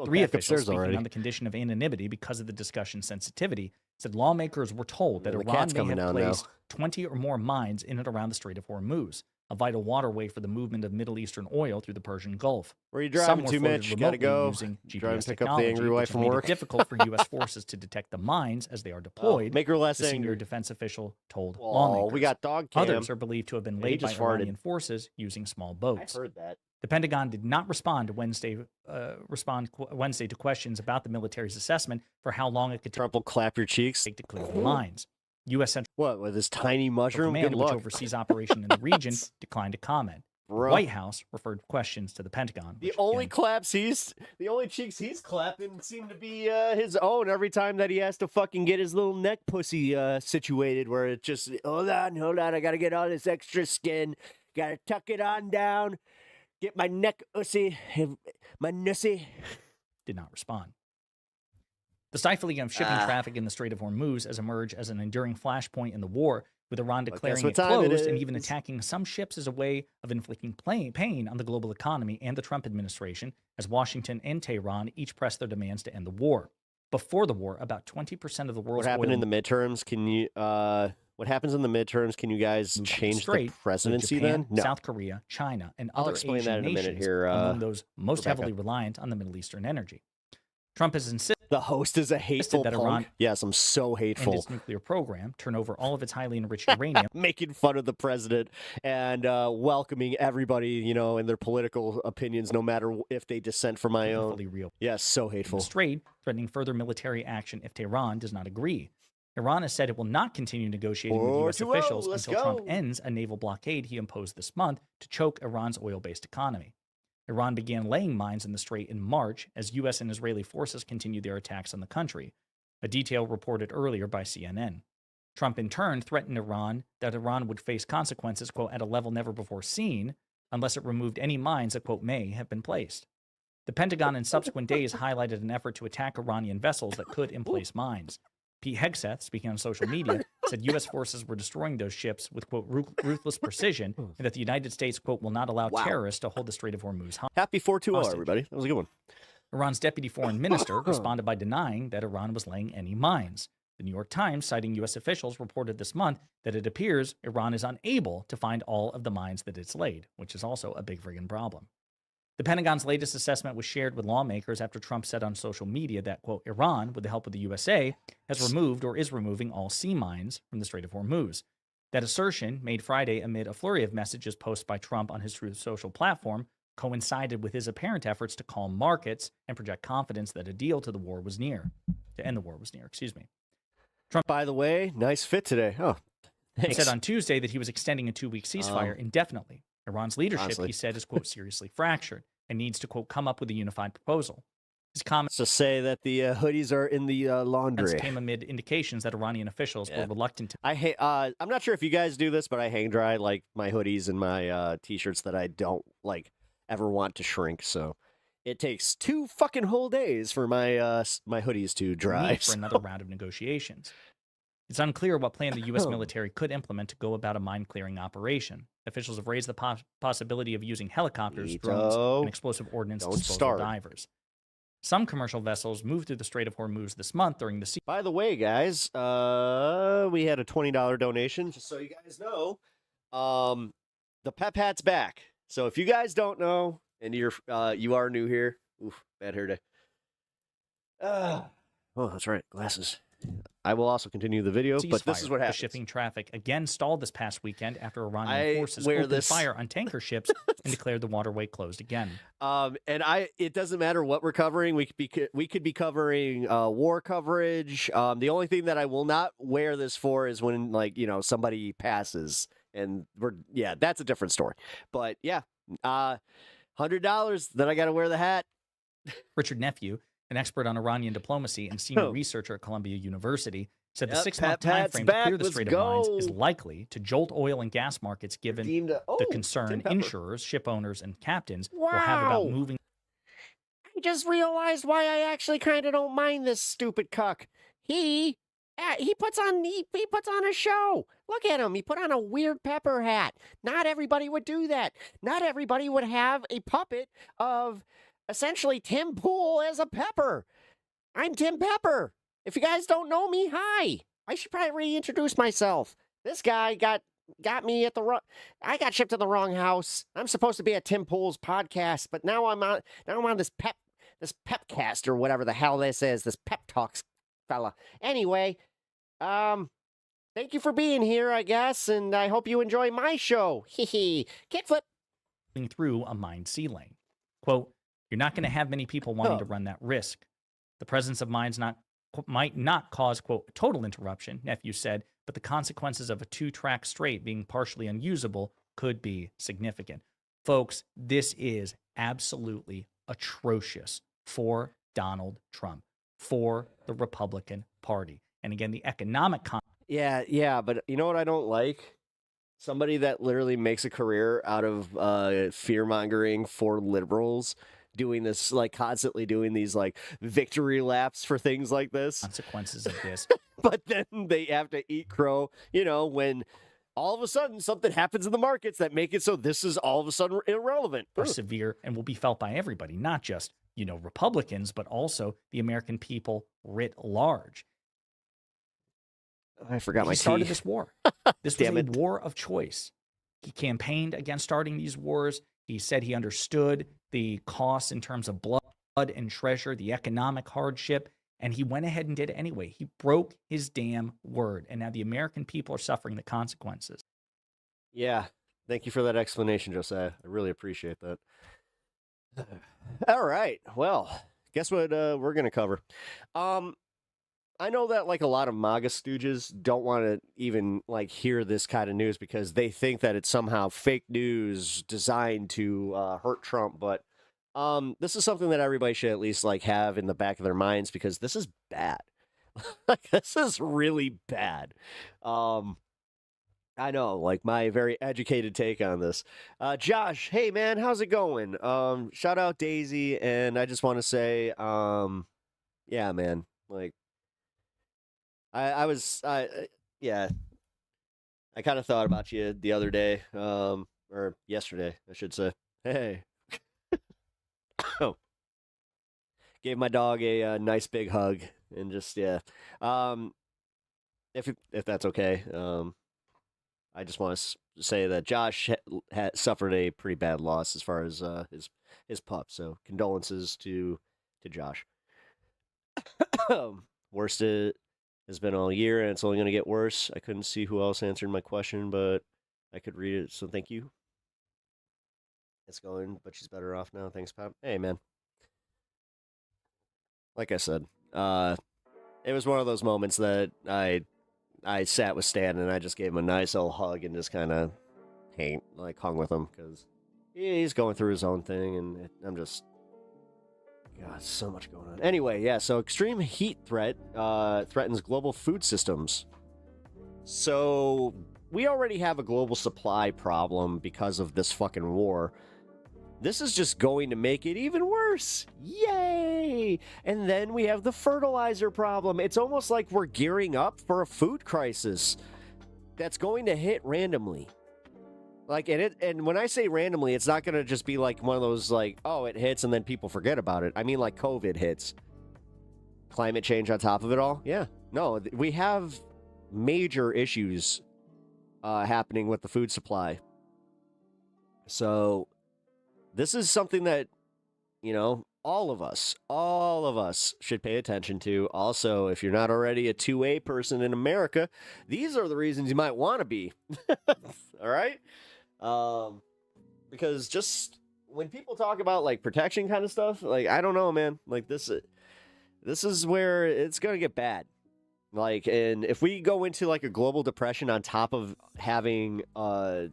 Three officials speaking on the condition of anonymity because of the discussion's sensitivity said lawmakers were told that Iran may have placed 20 or more mines in and around the Strait of Hormuz, a vital waterway for the movement of Middle Eastern oil through the Persian Gulf. Where are you driving to, Mitch? You gotta go. Using Try GPS and pick up the angry wife from work. It difficult for U.S. forces to detect the mines as they are deployed. Make her less the senior angry. defense official told lawmakers. We got dog cam. Others are believed to have been laid by Iranian forces using small boats. I heard that. The Pentagon did not respond to Wednesday to questions about the military's assessment for how long it could Trump will clap your cheeks. take to clear the mines. U.S. Central with this tiny mushroom? Command, Good which luck. oversees operation in the region, declined to comment. The White House referred questions to the Pentagon. The only cheeks he's clapping seem to be his own every time that he has to fucking get his little neck pussy situated, where it just, hold on, I gotta get all this extra skin, gotta tuck it on down, get my neck ussy, my nussy. Did not respond. The stifling of shipping traffic in the Strait of Hormuz has emerged as an enduring flashpoint in the war, with Iran declaring it closed and even attacking some ships as a way of inflicting pain on the global economy and the Trump administration, as Washington and Tehran each pressed their demands to end the war. Before the war, about 20% of the world's What happened oil in the midterms? Can you? What happens in the midterms? Can you guys change the presidency Japan, then? No. South Korea, China, and I'll other explain Asian that in a minute nations here. among those most heavily reliant on the Middle Eastern energy. Trump has insisted the host is a hateful that punk. Iran Yes, I'm so hateful. And its nuclear program turn over all of its highly enriched uranium, making fun of the president and welcoming everybody, in their political opinions, no matter if they dissent from my own. Real. Yes, so hateful. The Strait, threatening further military action if Tehran does not agree. Iran has said it will not continue negotiating with U.S. officials until Trump ends a naval blockade he imposed this month to choke Iran's oil-based economy. Iran began laying mines in the Strait in March as U.S. and Israeli forces continued their attacks on the country, a detail reported earlier by CNN. Trump, in turn, threatened Iran that Iran would face consequences, quote, at a level never before seen, unless it removed any mines that, quote, may have been placed. The Pentagon in subsequent days highlighted an effort to attack Iranian vessels that could emplace mines. Pete Hegseth, speaking on social media, said U.S. forces were destroying those ships with, quote, ruthless precision, and that the United States, quote, will not allow terrorists to hold the Strait of Hormuz hostage. Happy 420, everybody. That was a good one. Iran's deputy foreign minister responded by denying that Iran was laying any mines. The New York Times, citing U.S. officials, reported this month that it appears Iran is unable to find all of the mines that it's laid, which is also a big friggin' problem. The Pentagon's latest assessment was shared with lawmakers after Trump said on social media that, quote, Iran, with the help of the USA, has removed or is removing all sea mines from the Strait of Hormuz. That assertion, made Friday amid a flurry of messages posted by Trump on his Truth Social platform, coincided with his apparent efforts to calm markets and project confidence that a deal to end the war was near. Trump, by the way, nice fit today. Oh, thanks. Said on Tuesday that he was extending a 2-week ceasefire indefinitely. Iran's leadership, he said, is, quote, seriously fractured and needs to, quote, come up with a unified proposal. His comments to say that the hoodies are in the laundry came amid indications that Iranian officials were reluctant to. I'm not sure if you guys do this, but I hang dry like my hoodies and my t-shirts that I don't ever want to shrink. So it takes 2 fucking whole days for my my hoodies to dry. For another round of negotiations. It's unclear what plan the U.S. military could implement to go about a mine-clearing operation. Officials have raised the possibility of using helicopters, drones, and explosive ordnance disposal divers. Some commercial vessels moved through the Strait of Hormuz this month during the By the way, guys, we had a $20 donation, just so you guys know. The Pep Hat's back. So if you guys don't know, and you are new here, oof, bad hair day. Oh, that's right, glasses. I will also continue the video, but this is what happens. Shipping traffic again stalled this past weekend after Iranian forces opened fire on tanker ships and declared the waterway closed again. It doesn't matter what we're covering. We could be covering war coverage. The only thing that I will not wear this for is when somebody passes And that's a different story. But yeah, $100, then I got to wear the hat. Richard Nephew, an expert on Iranian diplomacy and senior researcher at Columbia University, said the 6-month time frame to clear the Strait of Hormuz is likely to jolt oil and gas markets given the concern insurers, ship owners, and captains will have about moving. I just realized why I actually kind of don't mind this stupid cuck. He puts on a show. Look at him. He put on a weird pepper hat. Not everybody would do that. Not everybody would have a puppet of essentially Tim Pool as a pepper. I'm Tim Pepper. If you guys don't know me, hi. I should probably reintroduce myself. This guy got me at the wrong. I got shipped to the wrong house. I'm supposed to be at Tim Pool's podcast, but now I'm on this Pepcast or whatever the hell this is. This Pep Talks fella. Anyway, thank you for being here, I guess, and I hope you enjoy my show. Hee kickflip. Through a mine ceiling. Quote, you're not going to have many people wanting to run that risk. The presence of mines might not cause, quote, total interruption, Nephew said, but the consequences of a 2-track strait being partially unusable could be significant. Folks, this is absolutely atrocious for Donald Trump, for the Republican Party. And again, the economic... Yeah, but you know what I don't like? Somebody that literally makes a career out of fear-mongering for liberals doing this, like constantly doing these like victory laps for things like this. Consequences of this. But then they have to eat crow, when all of a sudden something happens in the markets that make it so this is all of a sudden irrelevant. Are severe and will be felt by everybody, not just, Republicans, but also the American people writ large. I forgot my He started this war. This was a war of choice. He campaigned against starting these wars. He said he understood the costs in terms of blood and treasure, the economic hardship, and he went ahead and did it anyway. He broke his damn word, and now the American people are suffering the consequences. Yeah, thank you for that explanation, Josiah. I really appreciate that. All right, well, guess what we're going to cover? I know that like a lot of MAGA stooges don't want to even like hear this kind of news because they think that it's somehow fake news designed to hurt Trump. But this is something that everybody should at least like have in the back of their minds because this is bad. Like this is really bad. I know, like my very educated take on this. Josh, hey man, how's it going? Shout out Daisy, and I just want to say, yeah, man, like. I kind of thought about you the other day, or yesterday, I should say. Hey. Gave my dog a nice big hug and just, yeah. If that's okay, I just want to say that Josh had suffered a pretty bad loss as far as his pup. So condolences to Josh. Worst has been all year, and it's only going to get worse. I couldn't see who else answered my question, but I could read it, so thank you. It's going, but she's better off now. Thanks, Pop. Hey, man. Like I said, it was one of those moments that I sat with Stan, and I just gave him a nice old hug and just kind of hung with him, because he's going through his own thing, and I'm just... God, so much going on. Anyway, yeah, so extreme heat threat threatens global food systems. So we already have a global supply problem because of this fucking war. This is just going to make it even worse. Yay! And then we have the fertilizer problem. It's almost like we're gearing up for a food crisis that's going to hit randomly. Like, and when I say randomly, it's not going to just be like one of those, like, oh, it hits and then people forget about it. I mean, like COVID hits. Climate change on top of it all. Yeah. No, we have major issues happening with the food supply. So this is something that, all of us should pay attention to. Also, if you're not already a 2A person in America, these are the reasons you might want to be. All right? Because just when people talk about like protection kind of stuff, like, I don't know, man, like this is where it's going to get bad. Like, and if we go into like a global depression on top of having a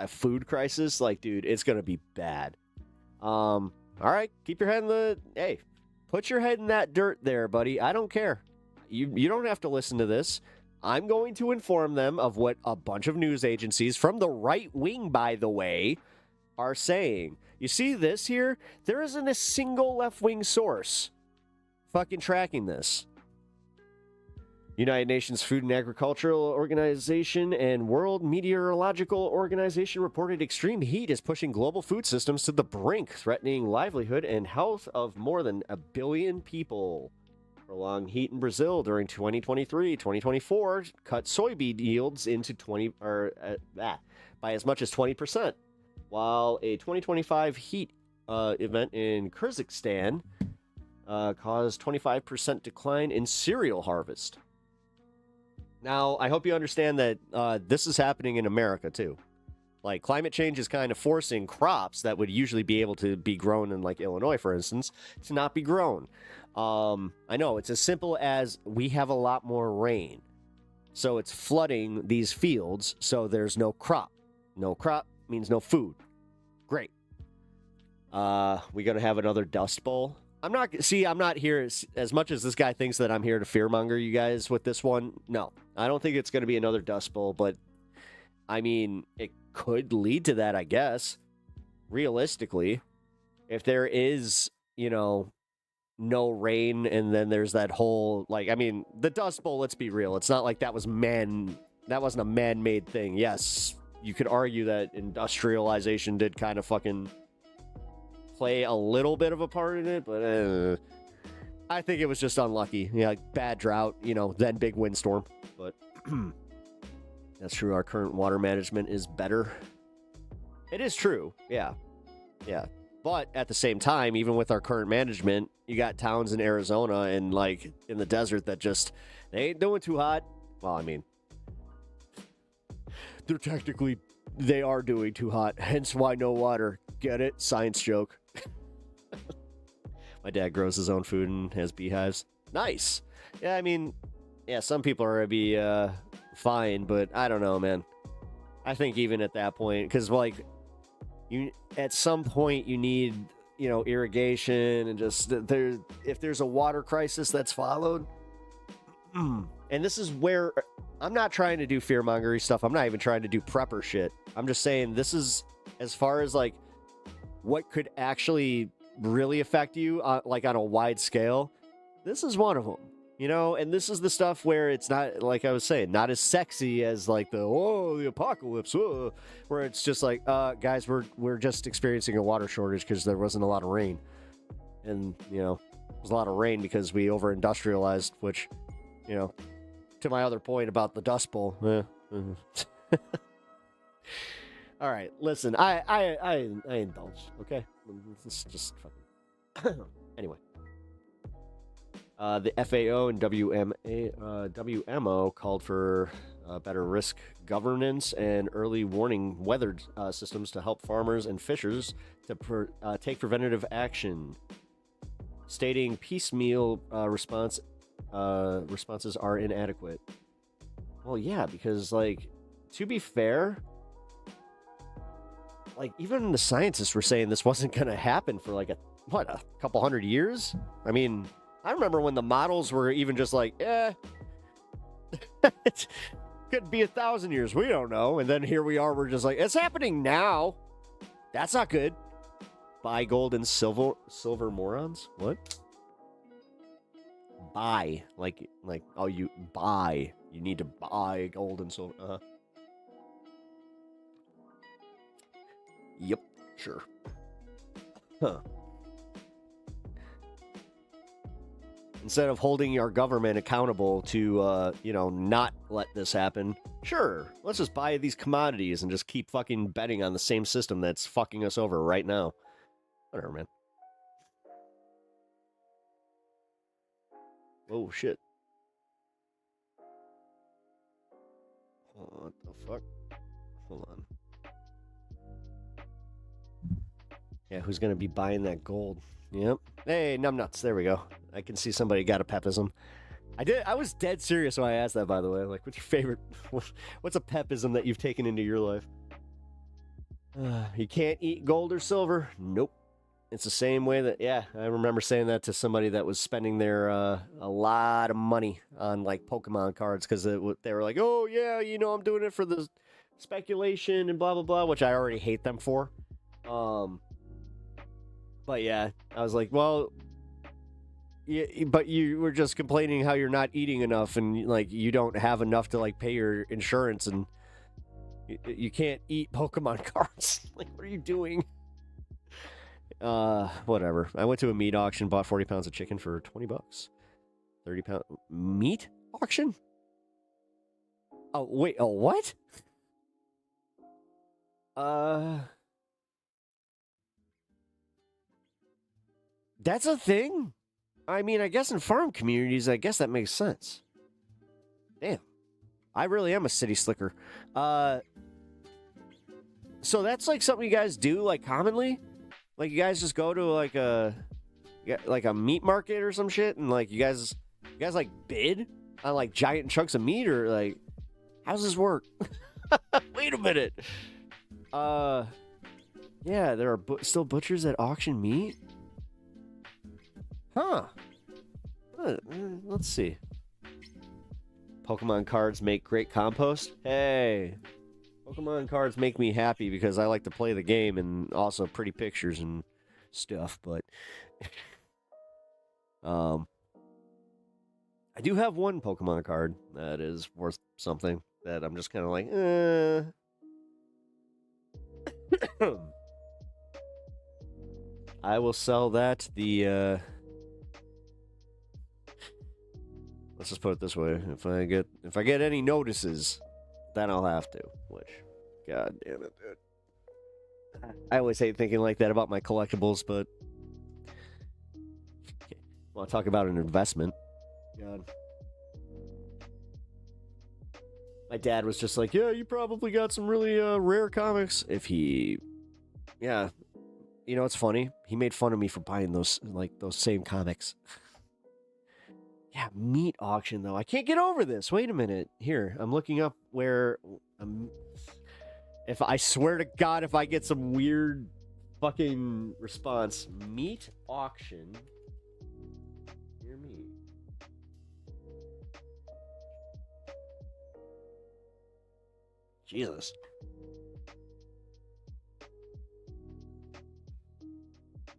food crisis, like, dude, it's gonna be bad. All right, keep your head in the hey, put your head in that dirt there, buddy. I don't care. You don't have to listen to this. I'm going to inform them of what a bunch of news agencies from the right wing, by the way, are saying. You see this here? There isn't a single left-wing source fucking tracking this. United Nations Food and Agricultural Organization and World Meteorological Organization reported extreme heat is pushing global food systems to the brink, threatening livelihood and health of more than 1 billion people. Prolonged heat in Brazil during 2023-2024 cut soybean yields into by as much as 20%, while a 2025 heat event in Kyrgyzstan caused 25% decline in cereal harvest. Now, I hope you understand that this is happening in America, too. Like, climate change is kind of forcing crops that would usually be able to be grown in, like, Illinois, for instance, to not be grown. I know, it's as simple as we have a lot more rain. So it's flooding these fields, so there's no crop. No crop means no food. Great. We gonna have another Dust Bowl? I'm not here as much as this guy thinks that I'm here to fearmonger you guys with this one. No, I don't think it's going to be another Dust Bowl, but I mean, it could lead to that, I guess. Realistically, if there is, no rain and then there's that whole, like, I mean, the Dust Bowl, let's be real. It's not like that wasn't a man-made thing. Yes, you could argue that industrialization did kind of fucking play a little bit of a part in it, but I think it was just unlucky. Yeah, like bad drought, then big windstorm. But that's true. Our current water management is better. It is true. Yeah. But at the same time, even with our current management, you got towns in Arizona and like in the desert that just, they ain't doing too hot. Well, I mean, they are doing too hot. Hence why no water. Get it? Science joke. My dad grows his own food and has beehives. Nice. Yeah, I mean, some people are going to be fine, but I don't know, man. I think even at that point, because like, at some point you need, irrigation and just if there's a water crisis that's followed. And this is where I'm not trying to do fear-mongery stuff. I'm not even trying to do prepper shit. I'm just saying this is as far as like what could actually really affect you, like on a wide scale. This is one of them, and this is the stuff where it's not, like I was saying, not as sexy as like the apocalypse, where it's just like, guys, we're just experiencing a water shortage because there wasn't a lot of rain, and there was a lot of rain because we over-industrialized, which, to my other point about the Dust Bowl. All right, listen, I indulge, okay? This is just fucking... Anyway. The FAO and WMO called for better risk governance and early warning weather systems to help farmers and fishers to take preventative action, stating piecemeal responses are inadequate. Well, yeah, because, like, to be fair, like, even the scientists were saying this wasn't going to happen for, like, a couple hundred years? I mean, I remember when the models were even just like, it could be 1,000 years. We don't know. And then here we are. We're just like, it's happening now. That's not good. Buy gold and silver morons? What? Buy. Like, oh, you buy. You need to buy gold and silver. Uh-huh. Yep, sure. Huh. Instead of holding our government accountable to, not let this happen, sure, let's just buy these commodities and just keep fucking betting on the same system that's fucking us over right now. Whatever, man. Oh, shit. What the fuck? Hold on. Yeah, who's going to be buying that gold? Yep. Hey, numbnuts. There we go. I can see somebody got a pepism. I was dead serious when I asked that, by the way. Like, what's your favorite? What's a Pepism that you've taken into your life? You can't eat gold or silver. Nope. It's the same way that, yeah, I remember saying that to somebody that was spending their a lot of money on like Pokemon cards because they were like, oh yeah, you know, I'm doing it for the speculation and blah blah blah, which I already hate them for. But yeah, I was like, well, yeah, but you were just complaining how you're not eating enough and like you don't have enough to like pay your insurance and you can't eat Pokemon cards. Like, what are you doing? Whatever. I went to a meat auction, bought 40 pounds of chicken for 20 bucks. 30 pound meat auction? Oh, wait, oh, what? That's a thing? I mean, I guess in farm communities, I guess that makes sense. Damn. I really am a city slicker. So that's like something you guys do like commonly? Like you guys just go to like a meat market or some shit and like you guys like bid on like giant chunks of meat or like how does this work? Wait a minute. Yeah, there are still butchers that auction meat? Huh. Let's see. Pokemon cards make great compost? Hey. Pokemon cards make me happy because I like to play the game and also pretty pictures and stuff, but I do have one Pokemon card that is worth something that I'm just kind of like, I will sell that let's just put it this way, if I get any notices, then I'll have to, which, god damn it, dude. I always hate thinking like that about my collectibles, but want to talk about an investment. God. My dad was just like, yeah, you probably got some really rare comics. Yeah. You know, it's funny. He made fun of me for buying those same comics. Yeah, meat auction, though. I can't get over this. Wait a minute. Here, I'm looking up where... if I swear to God, if I get some weird fucking response. Meat auction. Hear me. Jesus.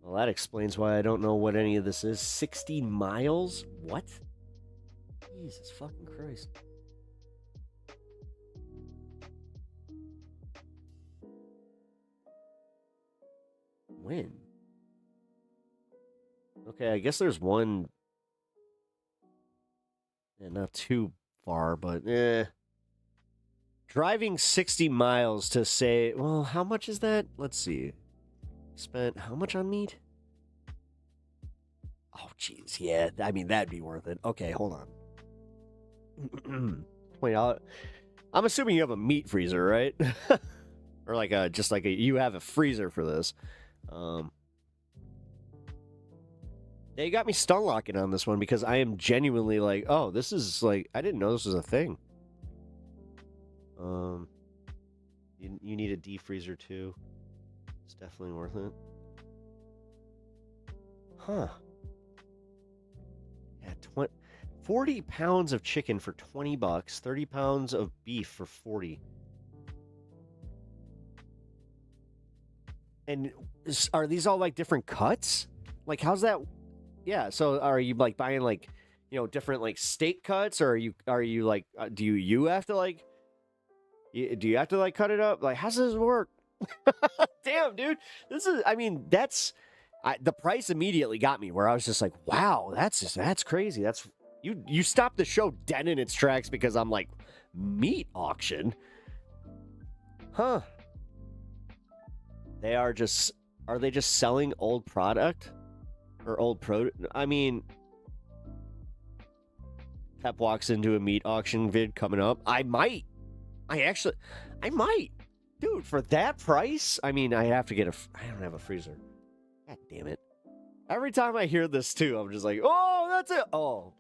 Well, that explains why I don't know what any of this is. 60 miles? What? Jesus fucking Christ. When? Okay, I guess there's one. Yeah, not too far, but driving 60 miles to say, well, how much is that? Let's see. Spent how much on meat? Oh, jeez, yeah. I mean, that'd be worth it. Okay, hold on. Wait, I'm assuming you have a meat freezer, right? Or like you have a freezer for this. Yeah, you got me stun locking on this one because I am genuinely like, oh, this is like, I didn't know this was a thing. You need a defreezer too. It's definitely worth it. Huh. Yeah, 40 pounds of chicken for 20 bucks, 30 pounds of beef for 40. And are these all like different cuts? Like, how's that? Yeah, so are you like buying like, you know, different like steak cuts, or are you like, do you have to like, do you have to like cut it up? Like, how does this work? Damn, dude, the price immediately got me where I was just like, wow, that's crazy. That's you stopped the show dead in its tracks because I'm like, meat auction, huh? Are they just selling old product or old product? I mean, Pep walks into a meat auction vid coming up. I might, dude, for that price. I mean, I have to get I don't have a freezer. God damn it. Every time I hear this too, I'm just like, oh, that's it. Oh,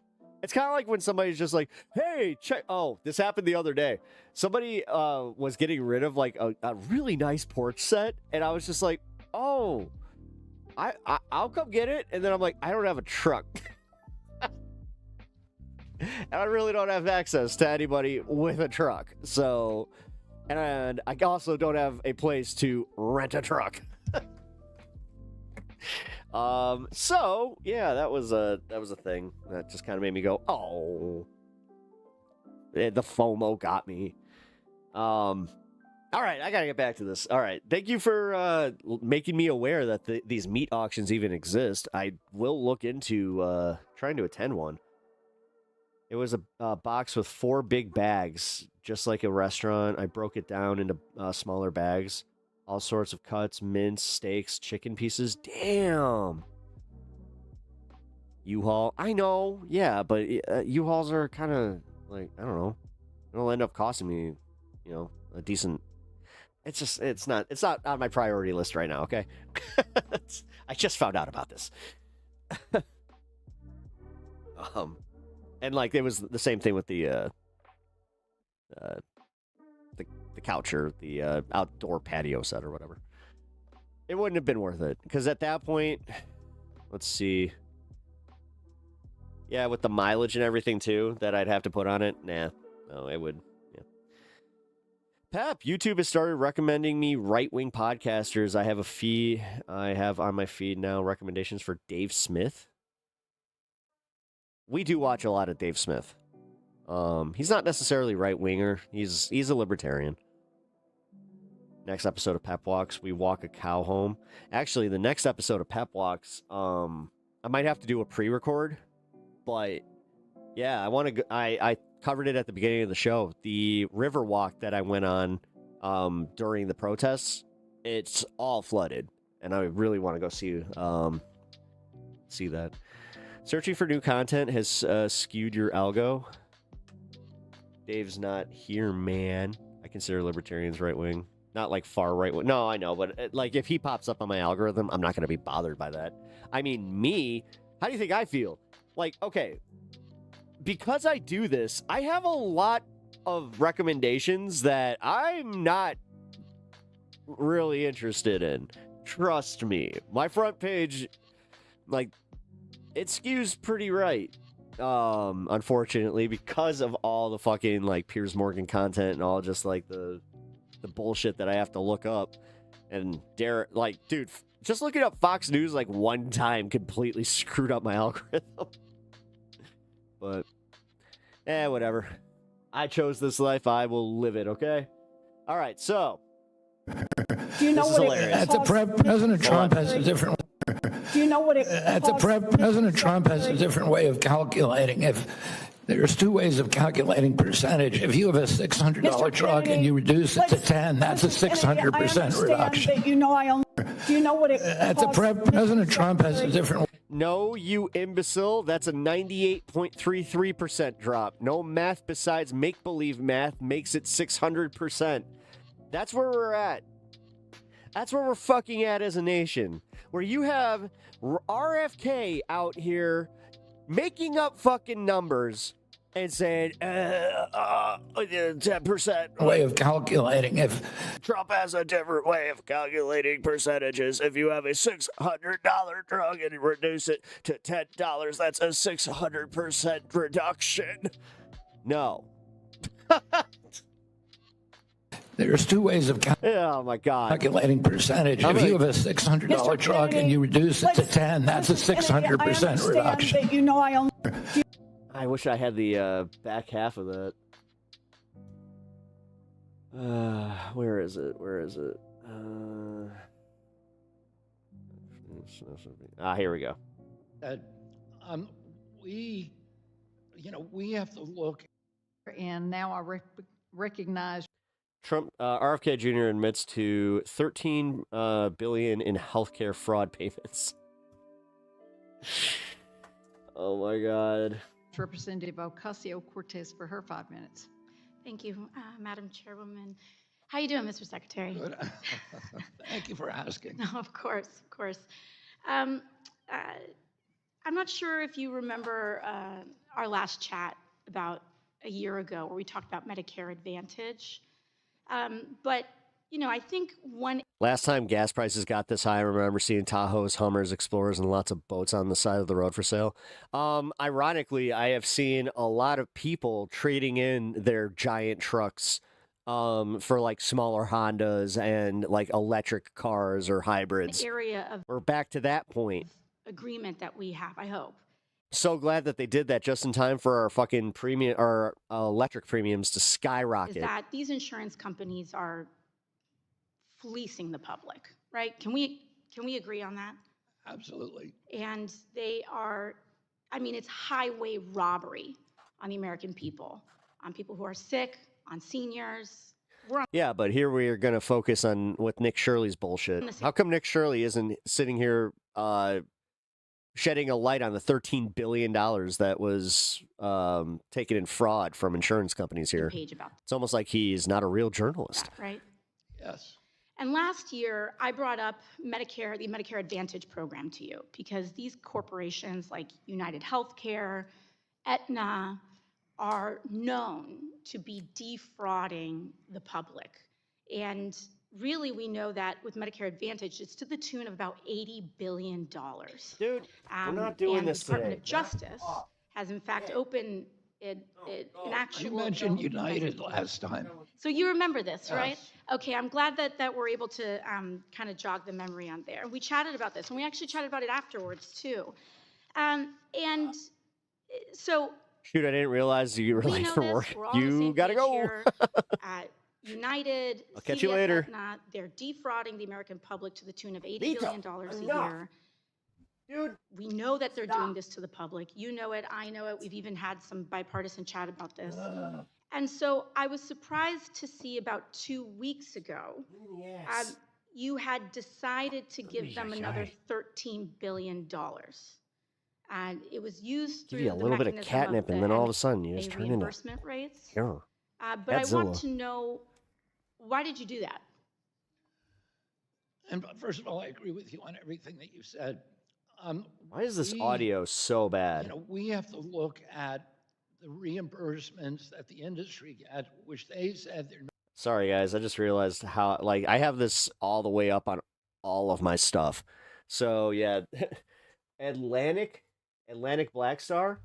It's kind of like when somebody's just like, hey, check. Oh, this happened the other day. Somebody was getting rid of like a really nice porch set. And I was just like, oh, I'll come get it. And then I'm like, I don't have a truck. And I really don't have access to anybody with a truck. So, and I also don't have a place to rent a truck. So yeah, that was a thing that just kind of made me go, oh, the FOMO got me. All right, I gotta get back to this. All right, thank you for making me aware that these meat auctions even exist. I will look into trying to attend one. It was a box with 4 big bags, just like a restaurant. I broke it down into smaller bags. All sorts of cuts, mince, steaks, chicken pieces. Damn. U-Haul. I know, yeah, but U-Hauls are kind of like, I don't know. It'll end up costing me, you know, a decent. It's not on my priority list right now, okay? I just found out about this. And like it was the same thing with the couch or the outdoor patio set or whatever. It wouldn't have been worth it because at that point, let's see. Yeah, with the mileage and everything too that I'd have to put on it. Nah, no, it would. Yeah. Pep, YouTube has started recommending me right-wing podcasters. I have on my feed now recommendations for Dave Smith. We do watch a lot of Dave Smith. He's not necessarily right-winger. He's a libertarian. Next episode of Pep Walks, we walk a cow home. Actually, the next episode of Pep Walks, I might have to do a pre-record, but yeah, I covered it at the beginning of the show. The river walk that I went on during the protests, it's all flooded, and I really want to go see that. Searching for new content has skewed your algo. Dave's not here, man. I consider libertarians right-wing. Not like far right-wing. No, I know, but like if he pops up on my algorithm, I'm not going to be bothered by that. I mean, me, how do you think I feel? Like, okay, because I do this, I have a lot of recommendations that I'm not really interested in. Trust me. My front page, like, it skews pretty right. Unfortunately, because of all the fucking like Piers Morgan content and all just like the bullshit that I have to look up. And dare, like, dude, just looking up Fox News like one time completely screwed up my algorithm. But whatever. I chose this life. I will live it. Okay. All right. So, do you know what At the President Trump has a different. Do you know what it? President Trump has a different way of calculating. If there's 2 ways of calculating percentage. If you have a $600 truck and you reduce it to 10, that's a 600% reduction. You know, I only. Do you know what it? At the President Trump has a different. No, you imbecile. That's a 98.33% drop. No math besides make-believe math makes it 600%. That's where we're at. That's where we're fucking at as a nation. Where you have RFK out here making up fucking numbers and saying 10%. Way of calculating. If Trump has a different way of calculating percentages. If you have a $600 drug and you reduce it to $10, that's a 600% reduction. No. there's 2 ways of Oh my God. calculating percentage. If you have a $600 truck and you reduce it to 10, that's a 600% reduction. That you know, I only. I wish I had the back half of that. Where is it? Here we go. We have to look. And now I recognize. Trump, RFK Jr. admits to $13 billion in healthcare fraud payments. Oh my God. Representative Ocasio-Cortez for her 5 minutes. Thank you, Madam Chairwoman. How you doing, Mr. Secretary? Good. Thank you for asking. No, of course, of course. I'm not sure if you remember our last chat about a year ago where we talked about Medicare Advantage. But, you know, I think one Last time gas prices got this high, I remember seeing Tahoes, Hummers, Explorers, and lots of boats on the side of the road for sale. Ironically, I have seen a lot of people trading in their giant trucks for like smaller Hondas and like electric cars or hybrids. area of We're back to that point. agreement that we have, I hope, So glad that they did that just in time for our fucking premium, our electric premiums to is skyrocket. that these insurance companies are fleecing the public, right? Can we agree on that? Absolutely. And they are, I mean, it's highway robbery on the American people, on people who are sick, on seniors. We're on Yeah, but here we are going to focus on with Nick Shirley's bullshit. How come Nick Shirley isn't sitting here shedding a light on the $13 billion that was taken in fraud from insurance companies the here? page about It's almost like he's not a real journalist. that, right? Yes. And last year, I brought up Medicare, the Medicare Advantage program to you because these corporations like United Healthcare, Aetna, are known to be defrauding the public. And really, we know that with Medicare Advantage, it's to the tune of about $80 billion. Dude, we're not doing and this the Department today. of Justice has, in fact, opened an actual... You mentioned United last time. So you remember this, right? Yes. Okay, I'm glad that we're able to kind of jog the memory on there. We chatted about this, and we actually chatted about it afterwards, too. And so... Shoot, I didn't realize you were we late know for this. work. We're all on the You same gotta page go. here. United, I'll catch you CVS, later. Aetna, they're defrauding the American public to the tune of $80 billion a enough. year. Dude. We know that they're doing this to the public. You know it. I know it. We've even had some bipartisan chat about this. And so I was surprised to see about 2 weeks ago, you had decided to give them another $13 billion. And it was used Give through you a the little bit of mechanism catnip, and then all of a sudden you just MA turn into reimbursement rates. yeah. But I want Godzilla. to know, why did you do that? And first of all, I agree with you on everything that you said. Why is this we- audio so bad? You know, we have to look at the reimbursements that the industry get, which they said they're not. Sorry, guys. I just realized how, like, I have this all the way up on all of my stuff. So, yeah. Atlantic Black Star.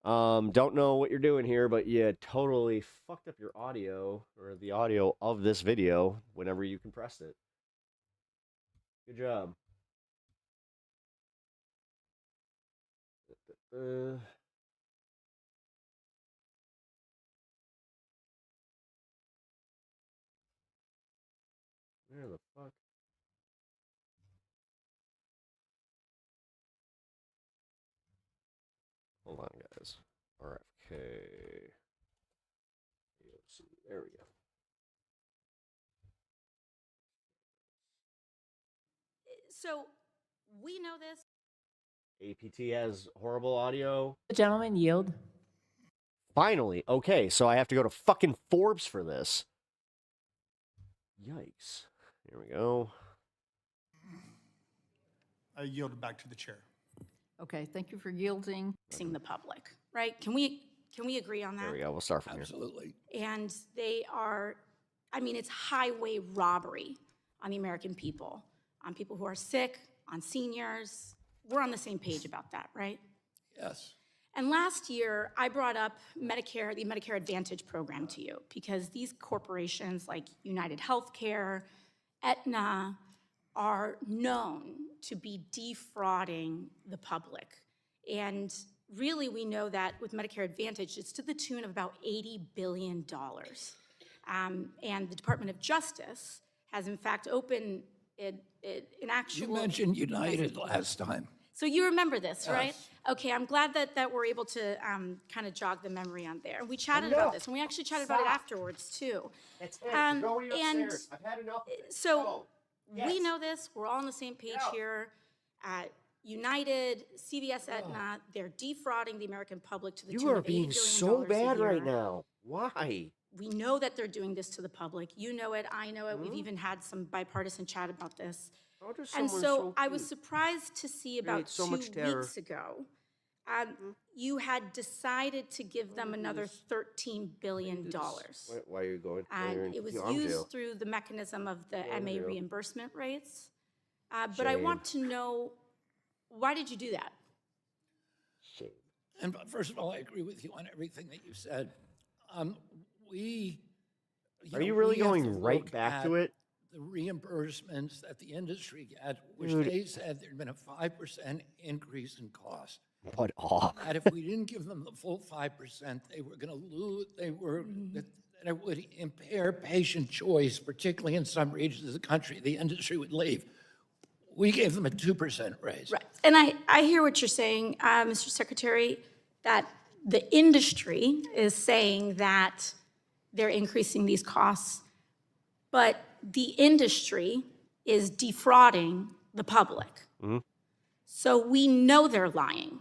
Don't know what you're doing here, but you totally fucked up your audio, or the audio of this video, whenever you compressed it. Good job. Where the fuck? Hold on, guys. RFK. There we go. So we know this. APT has horrible audio. The gentleman yield. Finally. Okay, so I have to go to fucking Forbes for this. Yikes. Here we go. I yield it back to the chair. Okay, thank you for yielding. Fixing the public, right? Can we agree on that? There we go. We'll start from here. Absolutely. And they are, I mean, it's highway robbery on the American people, on people who are sick, on seniors. We're on the same page about that, right? Yes. And last year, I brought up Medicare, the Medicare Advantage program to you because these corporations like United Healthcare, Aetna, are known to be defrauding the public. And really, we know that with Medicare Advantage, it's to the tune of about $80 billion. And the Department of Justice has, in fact, opened an actual... You mentioned United last time. So you remember this, right? Yes. Okay, I'm glad that we're able to kind of jog the memory on there. We chatted about this, and we actually chatted about it afterwards, too. That's it. And Go upstairs. I've had enough of it. so Go. we know this. We're all on the same page here. United, CVS, Aetna, they're defrauding the American public to the tune You are of $80 being billion so a bad year. right now. Why? We know that they're doing this to the public. You know it. I know it. We've even had some bipartisan chat about this. How does And someone so I was cute surprised to see about create so 2 much terror? weeks ago, You had decided to give them another $13 billion. Why are you going? And it was used through the mechanism of the MA reimbursement rates. But I want to know, why did you do that? Shame. And first of all, I agree with you on everything that you said. Are you really going right back to it? The reimbursements that the industry get, which Dude. they said there'd been a 5% increase in cost. What off? That if we didn't give them the full 5%, they were going to lose. That it would impair patient choice, particularly in some regions of the country. The industry would leave. We gave them a 2% raise. Right. And I hear what you're saying, Mr. Secretary, that the industry is saying that they're increasing these costs, but the industry is defrauding the public. Mm-hmm. So we know they're lying.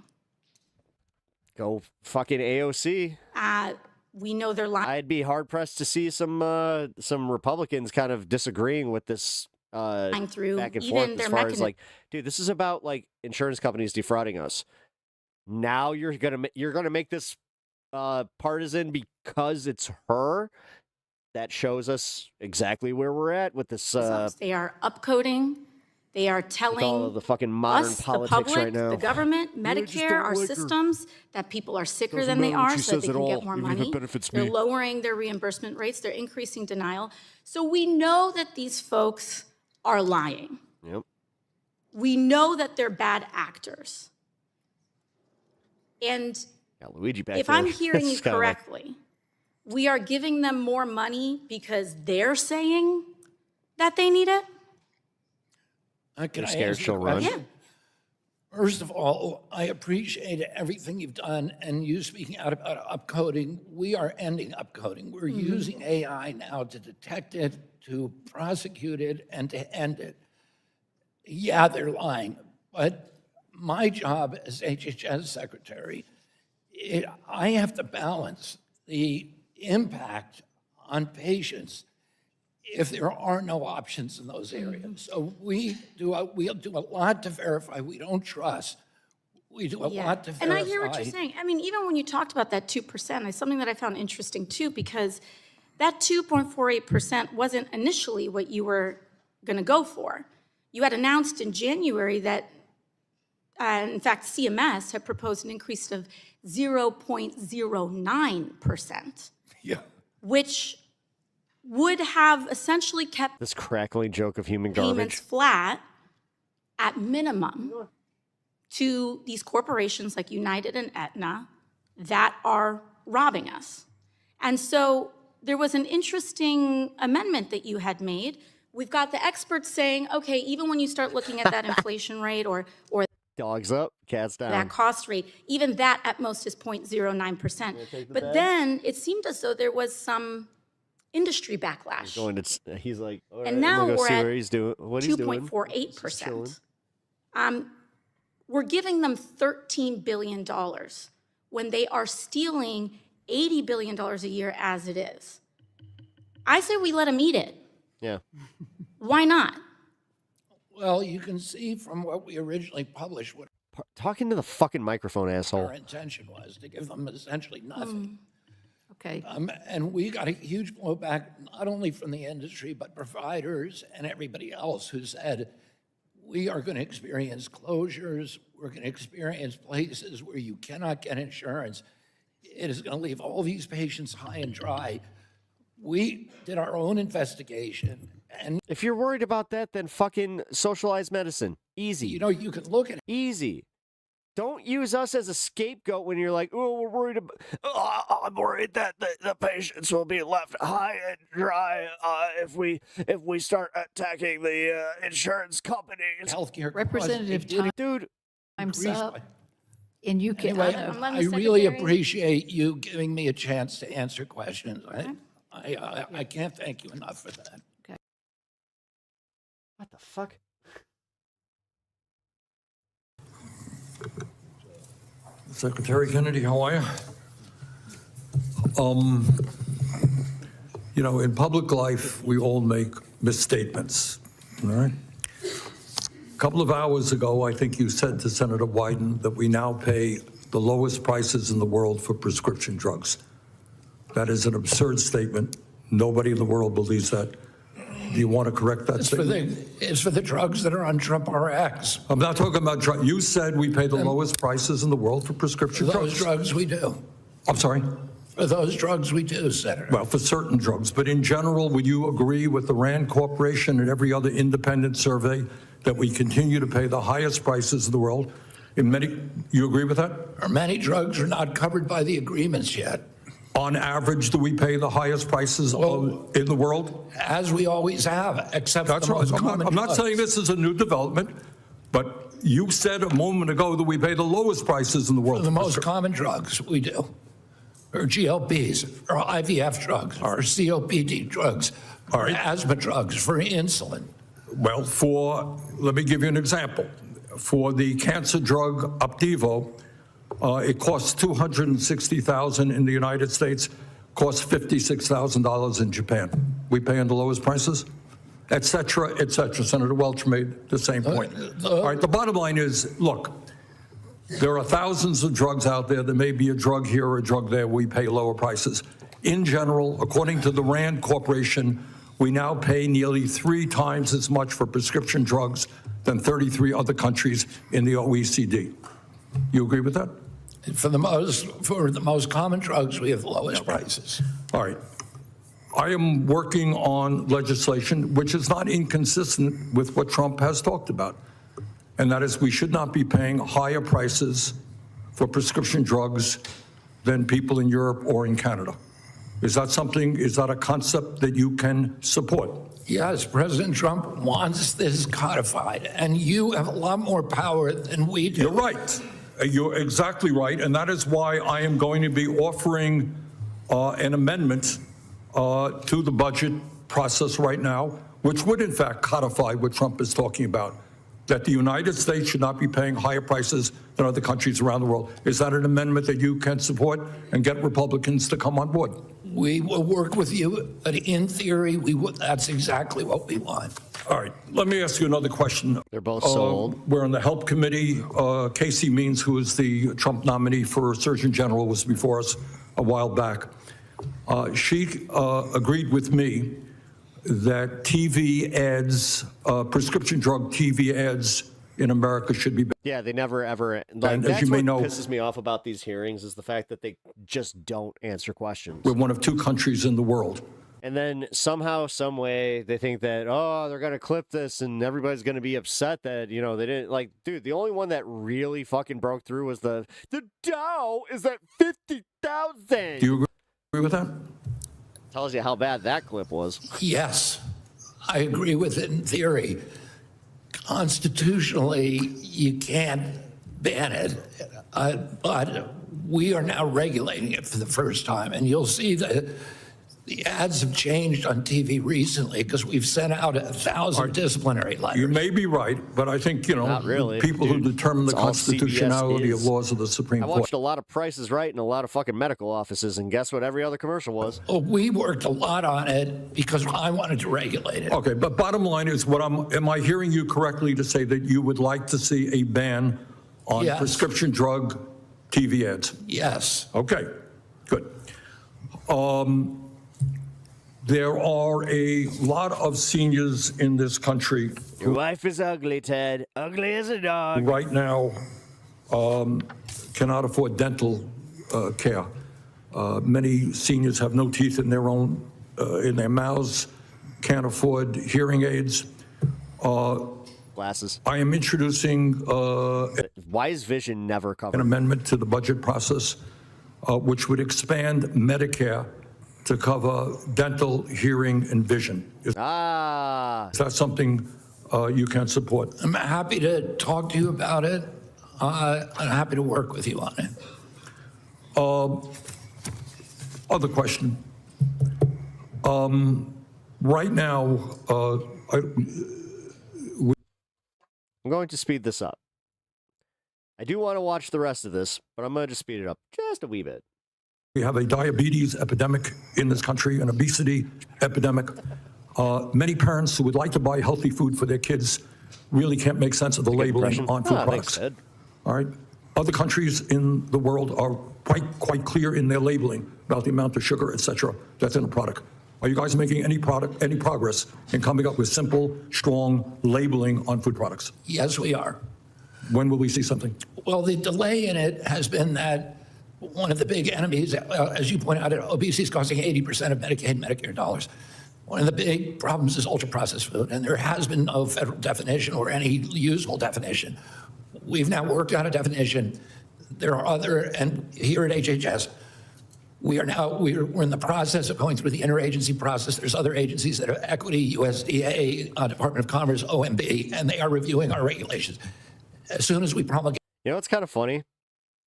Go fucking AOC. We know they're lying. I'd be hard pressed to see some Republicans kind of disagreeing with this through back and even forth their as far as like, dude, this is about like insurance companies defrauding us. Now you're gonna make this partisan because it's her. That shows us exactly where we're at with this. They are upcoding. They are telling all of the fucking modern us, politics the public, right now. the government, Medicare, our systems, that people are sicker than they are so that they can get more money. They're lowering their reimbursement rates. They're increasing denial. So we know that these folks are lying. Yep. We know that they're bad actors. And Got Luigi back if there. I'm hearing you It's kinda like- correctly, we are giving them more money because they're saying that they need it? Can I scared answer she'll the run? question? First of all, I appreciate everything you've done and you speaking out about upcoding. We are ending upcoding. We're using AI now to detect it, to prosecute it, and to end it. Yeah, they're lying, but my job as HHS secretary, I have to balance the impact on patients if there are no options in those areas. So we'll do a lot to verify we don't trust. We do a lot to verify. And I hear what you're saying. I mean, even when you talked about that 2%, it's something that I found interesting too, because that 2.48% wasn't initially what you were going to go for. You had announced in January that, in fact, CMS had proposed an increase of 0.09%, which would have essentially kept this crackling joke of human payments garbage flat at minimum to these corporations like United and Aetna that are robbing us. And so there was an interesting amendment that you had made. We've got the experts saying, okay, even when you start looking at that inflation rate or dogs up, cats down, that cost rate, even that at most is 0.09%. But then it seemed as though there was some industry backlash. He's like, all right, and now I'm gonna go we're see at what he's doing. 2.48%. We're giving them $13 billion when they are stealing $80 billion a year as it is. I say we let them eat it. Yeah. Why not? Well, you can see from what we originally published what Talking to the fucking microphone, asshole. our intention was to give them essentially nothing. Okay. And we got a huge blowback, not only from the industry, but providers and everybody else who said, we are going to experience closures. We're going to experience places where you cannot get insurance. It is going to leave all these patients high and dry. We did our own investigation. And if you're worried about that, then fucking socialized medicine. Easy. You know, you can look at it. Easy. Don't use us as a scapegoat when you're like, oh, we're worried about, I'm worried that the patients will be left high and dry if we start attacking the insurance companies. Healthcare Representative Dude, time's up. And you can, Anyway, I really appreciate you giving me a chance to answer questions. I can't thank you enough for that. What the fuck? Secretary Kennedy, how are you? You know, in public life, we all make misstatements, all right? A couple of hours ago, I think you said to Senator Wyden that we now pay the lowest prices in the world for prescription drugs. That is an absurd statement. Nobody in the world believes that. Do you want to correct that statement? It's for the drugs that are on Trump RX. I'm not talking about drugs. You said we pay the lowest prices in the world for prescription drugs. Those drugs we do. I'm sorry? For those drugs we do, Senator. Well, for certain drugs. But in general, would you agree with the RAND Corporation and every other independent survey that we continue to pay the highest prices in the world? You agree with that? Many drugs are not covered by the agreements yet. On average, do we pay the highest prices in the world? As we always have, except for the most common I'm not drugs. saying this is a new development, but you said a moment ago that we pay the lowest prices in the world. The most common drugs we do, or GLPs, or IVF drugs, or COPD drugs, or asthma drugs, for insulin. Well, let me give you an example. For the cancer drug Opdivo, it costs $260,000 in the United States, costs $56,000 in Japan. We pay on the lowest prices, et cetera, et cetera. Senator Welch made the same point. All right, the bottom line is, look, there are thousands of drugs out there. There may be a drug here or a drug there. We pay lower prices. In general, according to the RAND Corporation, we now pay nearly 3 times as much for prescription drugs than 33 other countries in the OECD. You agree with that? For the most common drugs, we have the lowest prices. All right. I am working on legislation which is not inconsistent with what Trump has talked about, and that is we should not be paying higher prices for prescription drugs than people in Europe or in Canada. Is that a concept that you can support? Yes, President Trump wants this codified, and you have a lot more power than we do. You're right. You're exactly right, and that is why I am going to be offering an amendment to the budget process right now, which would in fact codify what Trump is talking about, that the United States should not be paying higher prices than other countries around the world. Is that an amendment that you can support and get Republicans to come on board? We will work with you, but in theory, that's exactly what we want. All right, let me ask you another question. They're both sold. We're on the Help Committee. Casey Means, who is the Trump nominee for Surgeon General, was before us a while back. She agreed with me that TV ads, prescription drug TV ads in America should be banned. Yeah, they never ever. And as that's you may what know, pisses me off about these hearings is the fact that they just don't answer questions. we're one of 2 countries in the world. And then somehow, some way, they think that, oh, they're going to clip this and everybody's going to be upset that, they didn't. Like, dude, the only one that really fucking broke through was the Dow is at 50,000. Do you agree with that? Tells you how bad that clip was. Yes, I agree with it in theory. Constitutionally, you can't ban it, but we are now regulating it for the first time, and you'll see that the ads have changed on TV recently because we've sent out 1,000 disciplinary letters. You may be right, but I think, Not really, people who dude. determine the It's all constitutionality CBS of is. laws of the Supreme I Court. watched a lot of Prices Right in a lot of fucking medical offices, and guess what every other commercial was? Well, we worked a lot on it because I wanted to regulate it. Okay, but bottom line is, am I hearing you correctly to say that you would like to see a ban on Yes. prescription drug TV ads? Yes. Okay, good. There are a lot of seniors in this country Your wife is ugly, Ted. Ugly as a dog. right now cannot afford dental care. Many seniors have no teeth in their mouths, can't afford hearing aids. Glasses. I am introducing Why is vision never covered? an amendment to the budget process, which would expand Medicare to cover dental, hearing, and vision. Is that something you can support? I'm happy to talk to you about it. I'm happy to work with you on it. Other question. Right now, I'm going to speed this up. I do want to watch the rest of this, but I'm going to just speed it up just a wee bit. we have a diabetes epidemic in this country, an obesity epidemic. Many parents who would like to buy healthy food for their kids really can't make sense of the labeling on food products. All right. Other countries in the world are quite clear in their labeling about the amount of sugar, et cetera, that's in a product. Are you guys making any progress in coming up with simple, strong labeling on food products? Yes, we are. When will we see something? Well, the delay in it has been that one of the big enemies, as you point out, obesity is costing 80% of Medicaid and Medicare dollars. One of the big problems is ultra-processed food, and there has been no federal definition or any usable definition. We've now worked out a definition. There are other, and here at HHS, we're in the process of going through the interagency process. There's other agencies that are Equity, USDA, Department of Commerce, OMB, and they are reviewing our regulations. As soon as we promulgate. You know, it's kind of funny.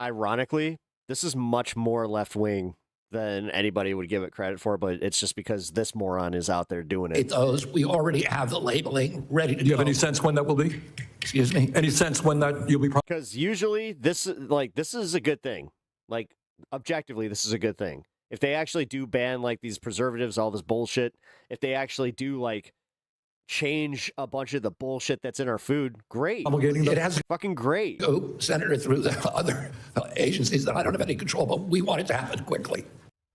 Ironically, this is much more left-wing than anybody would give it credit for, but it's just because this moron is out there doing it. We already have the labeling ready to go. Do you have any sense when that will be? Excuse me? Any sense when that you'll be? Because usually this is a good thing. Like, objectively, this is a good thing. If they actually do ban like these preservatives, all this bullshit, if they actually do like change a bunch of the bullshit that's in our food, great. It has fucking great. Go, Senator, through the other agencies that I don't have any control, but we want it to happen quickly.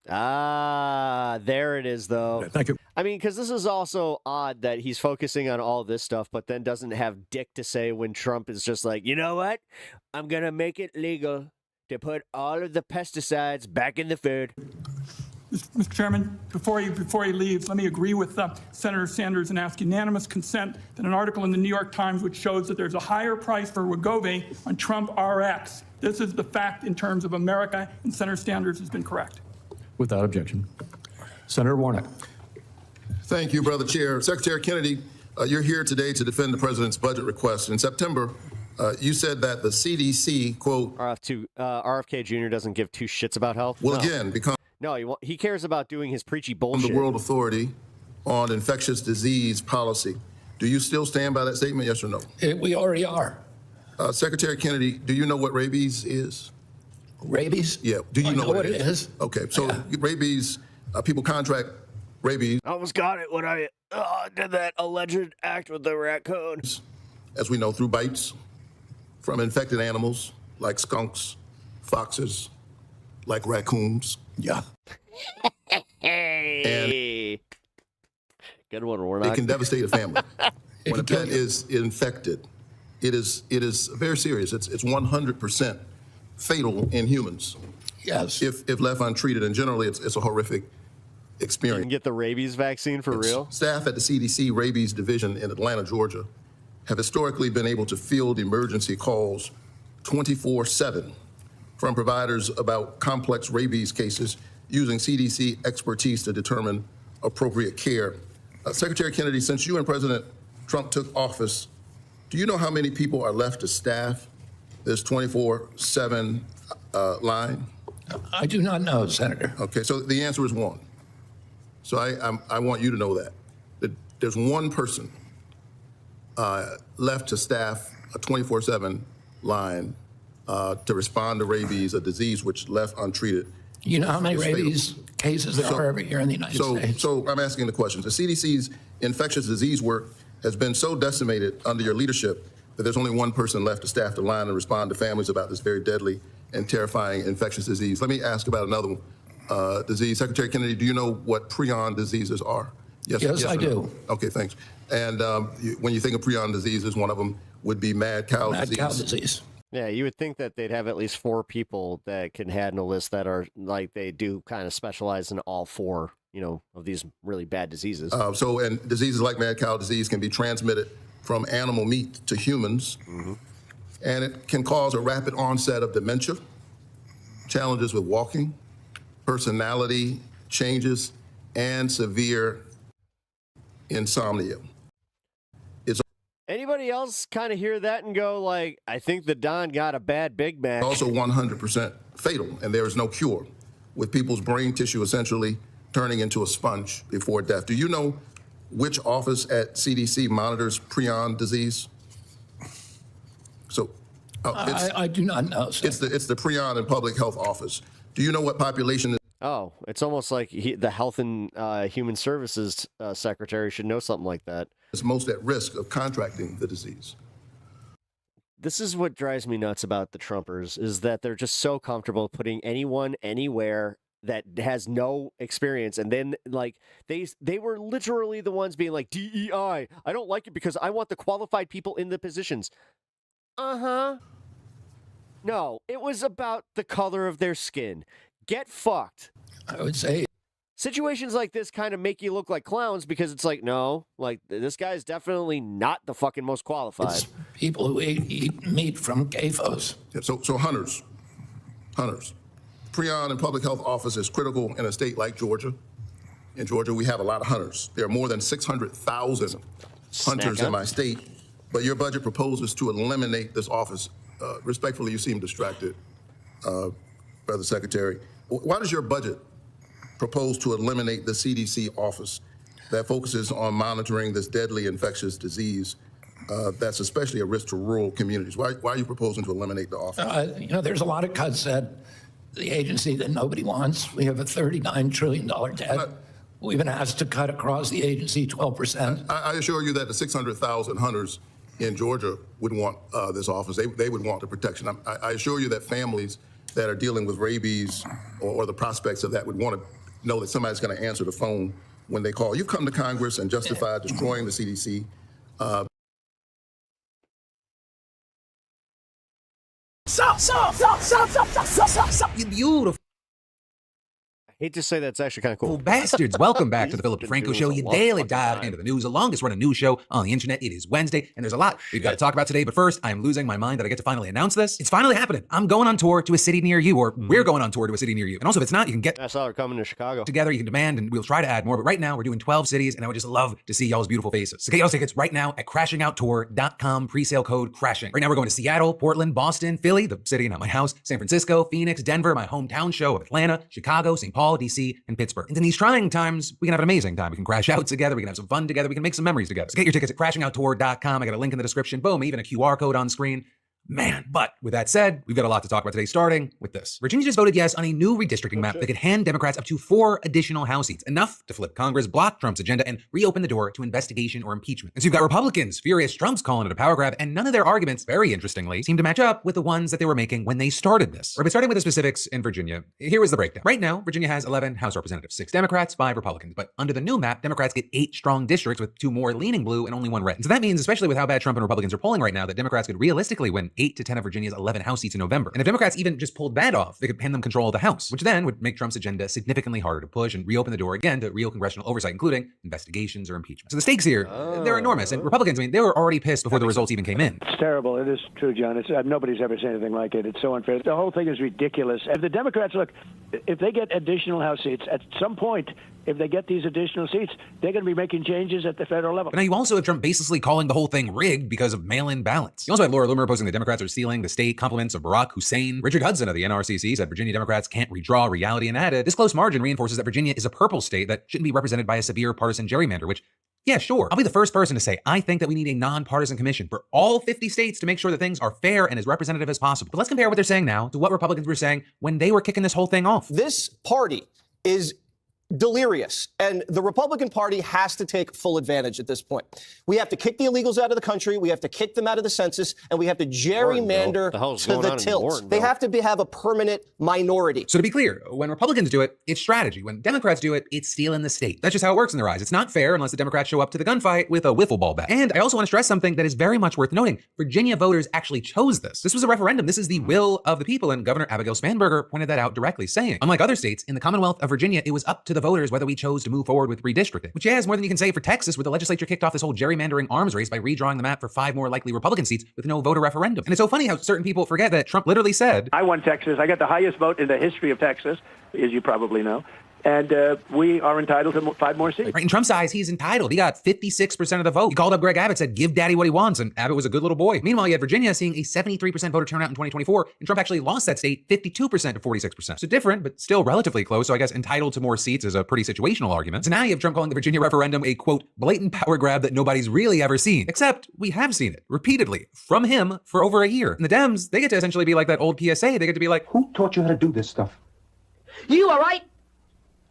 Ah, there it is, though. Thank you. I mean, because this is also odd that he's focusing on all this stuff, but then doesn't have dick to say when Trump is just like, you know what? I'm going to make it legal to put all of the pesticides back in the food. Mr. Chairman, before he leaves, let me agree with Senator Sanders and ask unanimous consent that an article in the New York Times which shows that there's a higher price for Wegovy on Trump RX. This is the fact in terms of America, and Senator Sanders has been correct. Without objection. Senator Warnock. Thank you, Brother Chair. Secretary Kennedy, you're here today to defend the president's budget request. In September, you said that the CDC, quote, RFK Jr. doesn't give two shits about health. Will again become he cares about doing his preachy bullshit. The world authority on infectious disease policy. Do you still stand by that statement, yes or no? We already are. Secretary Kennedy, do you know what rabies is? Rabies? Yeah. Do you know what it is? Okay. So rabies, people contract rabies. I almost got it when I did that alleged act with the raccoon. As we know, through bites from infected animals like skunks, foxes, like raccoons. Yeah. Hey. Good one, Warnock. It can devastate a family. When a pet is infected, it is very serious. It's 100% fatal in humans. Yes. If left untreated, and generally it's a horrific experience. You can get the rabies vaccine for real? Staff at the CDC Rabies Division in Atlanta, Georgia, have historically been able to field emergency calls 24/7 from providers about complex rabies cases using CDC expertise to determine appropriate care. Secretary Kennedy, since you and President Trump took office, do you know how many people are left to staff this 24/7 line? I do not know, Senator. Okay, so the answer is one. So I want you to know that there's one person left to staff a 24/7 line to respond to rabies, a disease which left untreated. You know how many rabies cases there are every year in the United States? So I'm asking the questions. The CDC's infectious disease work has been so decimated under your leadership that there's only one person left to staff the line and respond to families about this very deadly and terrifying infectious disease. Let me ask about another disease. Secretary Kennedy, do you know what prion diseases are? Yes, I do. Okay, thanks. And when you think of prion diseases, one of them would be mad cow disease. Mad cow disease. Yeah, you would think that they'd have at least 4 people that can handle this that are like they do kind of specialize in all 4, of these really bad diseases. And diseases like mad cow disease can be transmitted from animal meat to humans, and it can cause a rapid onset of dementia, challenges with walking, personality changes, and severe insomnia. Anybody else kind of hear that and go like, I think the Don got a bad Big Mac? Also 100% fatal, and there is no cure, with people's brain tissue essentially turning into a sponge before death. Do you know which office at CDC monitors prion disease? So, I do not know. It's the Prion and Public Health Office. Do you know what population? Oh, it's almost like the Health and Human Services Secretary should know something like that. Is most at risk of contracting the disease. this is what drives me nuts about the Trumpers, is that they're just so comfortable putting anyone anywhere that has no experience. And then, like, they were literally the ones being like, DEI, I don't like it because I want the qualified people in the positions. No, it was about the color of their skin. Get fucked. I would say situations like this kind of make you look like clowns, because it's like, no, like, this guy's definitely not the fucking most qualified. it's people who eat meat from CAFOs. Yeah, so hunters. Prion and public health office is critical in a state like Georgia. In Georgia, we have a lot of hunters. There are more than 600,000 hunters in my state, but your budget proposes to eliminate this office. Respectfully, you seem distracted, Brother Secretary. Why does your budget propose to eliminate the CDC office that focuses on monitoring this deadly infectious disease that's especially a risk to rural communities? Why are you proposing to eliminate the office? There's a lot of cuts at the agency that nobody wants. We have a $39 trillion debt. We've been asked to cut across the agency 12%. I assure you that the 600,000 hunters in Georgia would want this office. They would want the protection. I assure you that families that are dealing with rabies or the prospects of that would want to know that somebody's going to answer the phone when they call. You've come to Congress and justified destroying the CDC. You beautiful. I hate to say that's actually kind of cool. Bastards, welcome back to the Philip DeFranco Show, your daily dive into the news, the longest running news show on the internet. It is Wednesday, and there's a lot we've got to talk about today. But first, I'm losing my mind that I get to finally announce this. It's finally happening. I'm going on tour to a city near you, or we're going on tour to a city near you. And also, if it's not, you can get... I saw her coming to Chicago. Together, you can demand, and we'll try to add more. But right now, we're doing 12 cities, and I would just love to see y'all's beautiful faces. So get y'all's tickets right now at crashingouttour.com, presale code CRASHING. Right now, we're going to Seattle, Portland, Boston, Philly, the city, not my house, San Francisco, Phoenix, Denver, my hometown show of Atlanta, Chicago, St. Paul, DC, and Pittsburgh. And in these trying times, we can have an amazing time. We can crash out together. We can have some fun together. We can make some memories together. So get your tickets at crashingouttour.com. I got a link in the description. Boom, even a QR code on screen. Man, but with that said, we've got a lot to talk about today, starting with this. Virginia just voted yes on a new redistricting map that could hand Democrats up to 4 additional House seats, enough to flip Congress, block Trump's agenda, and reopen the door to investigation or impeachment. And so you've got Republicans furious, Trump's calling it a power grab, and none of their arguments, very interestingly, seem to match up with the ones that they were making when they started this. But starting with the specifics in Virginia, here was the breakdown. Right now, Virginia has 11 House representatives, 6 Democrats, 5 Republicans. But under the new map, Democrats get 8 strong districts with 2 more leaning blue and only 1 red. And so that means, especially with how bad Trump and Republicans are polling right now, that Democrats could realistically win 8 to 10 of Virginia's 11 House seats in November. And if Democrats even just pulled that off, they could hand them control of the House, which then would make Trump's agenda significantly harder to push and reopen the door again to real congressional oversight, including investigations or impeachment. So the stakes here, they're enormous. And Republicans, I mean, they were already pissed before the results even came in. It's terrible. It is true, John. Nobody's ever said anything like it. It's so unfair. The whole thing is ridiculous. If the Democrats, look, if they get additional House seats, at some point, if they get these additional seats, they're going to be making changes at the federal level. But now you also have Trump basically calling the whole thing rigged because of mail-in ballots. You also have Laura Loomer posting the Democrats are stealing the state compliments of Barack Hussein. Richard Hudson of the NRCC said Virginia Democrats can't redraw reality and added, this close margin reinforces that Virginia is a purple state that shouldn't be represented by a severe partisan gerrymander, which, yeah, sure. I'll be the first person to say, I think that we need a nonpartisan commission for all 50 states to make sure that things are fair and as representative as possible. But let's compare what they're saying now to what Republicans were saying when they were kicking this whole thing off. This party is delirious, and the Republican Party has to take full advantage at this point. We have to kick the illegals out of the country, we have to kick them out of the census, and we have to gerrymander to the tilt. They have to have a permanent minority. So to be clear, when Republicans do it, it's strategy. When Democrats do it, it's stealing the state. That's just how it works in their eyes. It's not fair unless the Democrats show up to the gunfight with a wiffle ball bat. And I also want to stress something that is very much worth noting. Virginia voters actually chose this. This was a referendum. This is the will of the people, and Governor Abigail Spanberger pointed that out directly, saying, unlike other states, in the Commonwealth of Virginia, it was up to the voters whether we chose to move forward with redistricting, which is more than you can say for Texas, where the legislature kicked off this whole gerrymandering arms race by redrawing the map for 5 more likely Republican seats with no voter referendum. And it's so funny how certain people forget that Trump literally said, I won Texas. I got the highest vote in the history of Texas, as you probably know. And we are entitled to 5 more seats. Right, in Trump's eyes, he's entitled. He got 56% of the vote. He called up Greg Abbott, said, give daddy what he wants, and Abbott was a good little boy. Meanwhile, you had Virginia seeing a 73% voter turnout in 2024, and Trump actually lost that state 52% to 46%. So different, but still relatively close, so I guess entitled to more seats is a pretty situational argument. So now you have Trump calling the Virginia referendum a, quote, blatant power grab that nobody's really ever seen. Except we have seen it, repeatedly, from him for over a year. And the Dems, they get to essentially be like that old PSA. They get to be like, who taught you how to do this stuff? You, all right?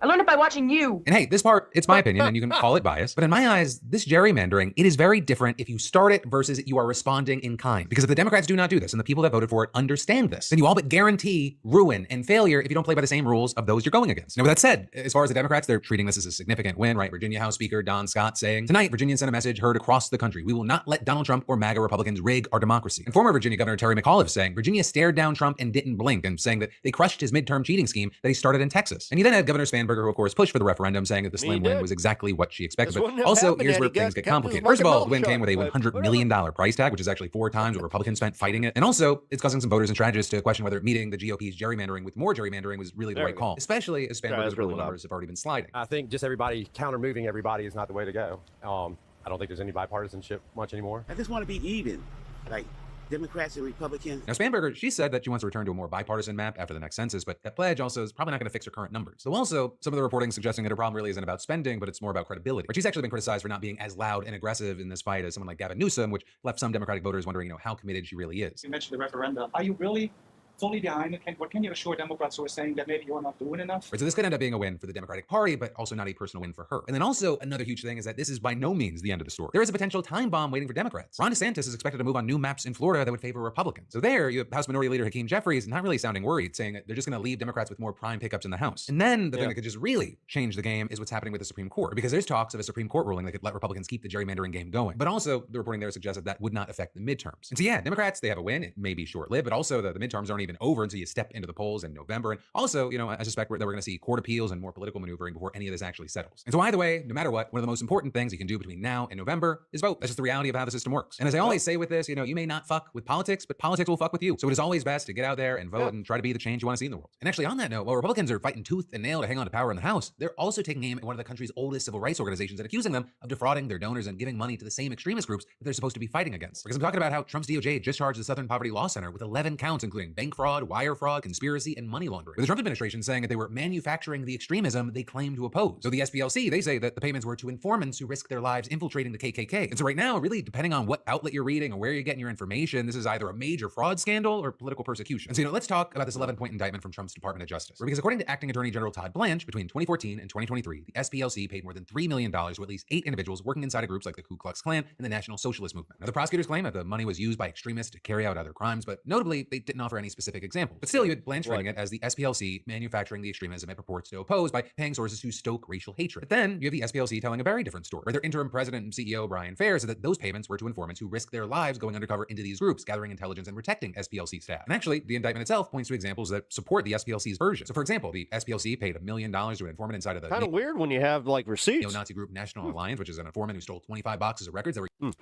I learned it by watching you. And hey, this part, it's my opinion, and you can call it bias, but in my eyes, this gerrymandering, it is very different if you start it versus you are responding in kind. Because if the Democrats do not do this, and the people that voted for it understand this, then you all but guarantee ruin and failure if you don't play by the same rules of those you're going against. Now, with that said, as far as the Democrats, they're treating this as a significant win, right? Virginia House Speaker Don Scott saying, tonight, Virginians sent a message heard across the country. We will not let Donald Trump or MAGA Republicans rig our democracy. And former Virginia Governor Terry McAuliffe saying, Virginia stared down Trump and didn't blink, and saying that they crushed his midterm cheating scheme that he started in Texas. And you then had Governor Spanberger, who of course pushed for the referendum, saying that the slim win was exactly what she expected. But also, here's where things get complicated. First of all, the win came with a $100 million price tag, which is actually 4 times what Republicans spent fighting it. And also, it's causing some voters and strategists to question whether meeting the GOP's gerrymandering with more gerrymandering was really the right call, especially as Spanberger's approval numbers have already been sliding. I think just everybody counter-moving everybody is not the way to go. I don't think there's any bipartisanship much anymore. I just want to be even, like Democrats and Republicans. Now, Spanberger, she said that she wants to return to a more bipartisan map after the next census, but that pledge also is probably not going to fix her current numbers. So also, some of the reporting suggesting that her problem really isn't about spending, but it's more about credibility. Or she's actually been criticized for not being as loud and aggressive in this fight as someone like Gavin Newsom, which left some Democratic voters wondering, how committed she really is. You mentioned the referendum. Are you really fully behind it? What can you assure Democrats who are saying that maybe you're not doing enough? Right, so this could end up being a win for the Democratic Party, but also not a personal win for her. And then also another huge thing is that this is by no means the end of the story. There is a potential time bomb waiting for Democrats. Ron DeSantis is expected to move on new maps in Florida that would favor Republicans. So there, you have House Minority Leader Hakeem Jeffries not really sounding worried, saying that they're just going to leave Democrats with more prime pickups in the House. And then the thing that could just really change the game is what's happening with the Supreme Court, because there's talks of a Supreme Court ruling that could let Republicans keep the gerrymandering game going. But also, the reporting there suggests that that would not affect the midterms. And so yeah, Democrats, they have a win. It may be short-lived, but also the midterms aren't even over until you step into the polls in November. And also, I suspect that we're going to see court appeals and more political maneuvering before any of this actually settles. And so either way, no matter what, one of the most important things you can do between now and November is vote. That's just the reality of how the system works. And as I always say with this, you may not fuck with politics, but politics will fuck with you. So it is always best to get out there and vote and try to be the change you want to see in the world. And actually on that note, while Republicans are fighting tooth and nail to hang on to power in the House, they're also taking aim at one of the country's oldest civil rights organizations and accusing them of defrauding their donors and giving money to the same extremist groups that they're supposed to be fighting against. Because I'm talking about how Trump's DOJ just charged the Southern Poverty Law Center with 11 counts, including bank fraud, wire fraud, conspiracy, and money laundering. With the Trump administration saying that they were manufacturing the extremism they claim to oppose. So the SPLC, they say that the payments were to informants who risk their lives infiltrating the KKK. And so right now, really, depending on what outlet you're reading or where you're getting your information, this is either a major fraud scandal or political persecution. And so, let's talk about this 11-point indictment from Trump's Department of Justice. Because according to Acting Attorney General Todd Blanche, between 2014 and 2023, the SPLC paid more than $3 million to at least 8 individuals working inside of groups like the Ku Klux Klan and the National Socialist Movement. Now, the prosecutors claim that the money was used by extremists to carry out other crimes, but notably, they didn't offer any specific examples. But still, you had Blanche framing it as the SPLC manufacturing the extremism it purports to oppose by paying sources who stoke racial hatred. But then you have the SPLC telling a very different story, where their interim president and CEO, Brian Fair, said that those payments were to informants who risk their lives going undercover into these groups, gathering intelligence and protecting SPLC staff. And actually, the indictment itself points to examples that support the SPLC's version. So for example, the SPLC paid $1 million to an informant inside of the Kind of weird when you have receipts. neo-Nazi group National Alliance, which is an informant who stole 25 boxes of records that were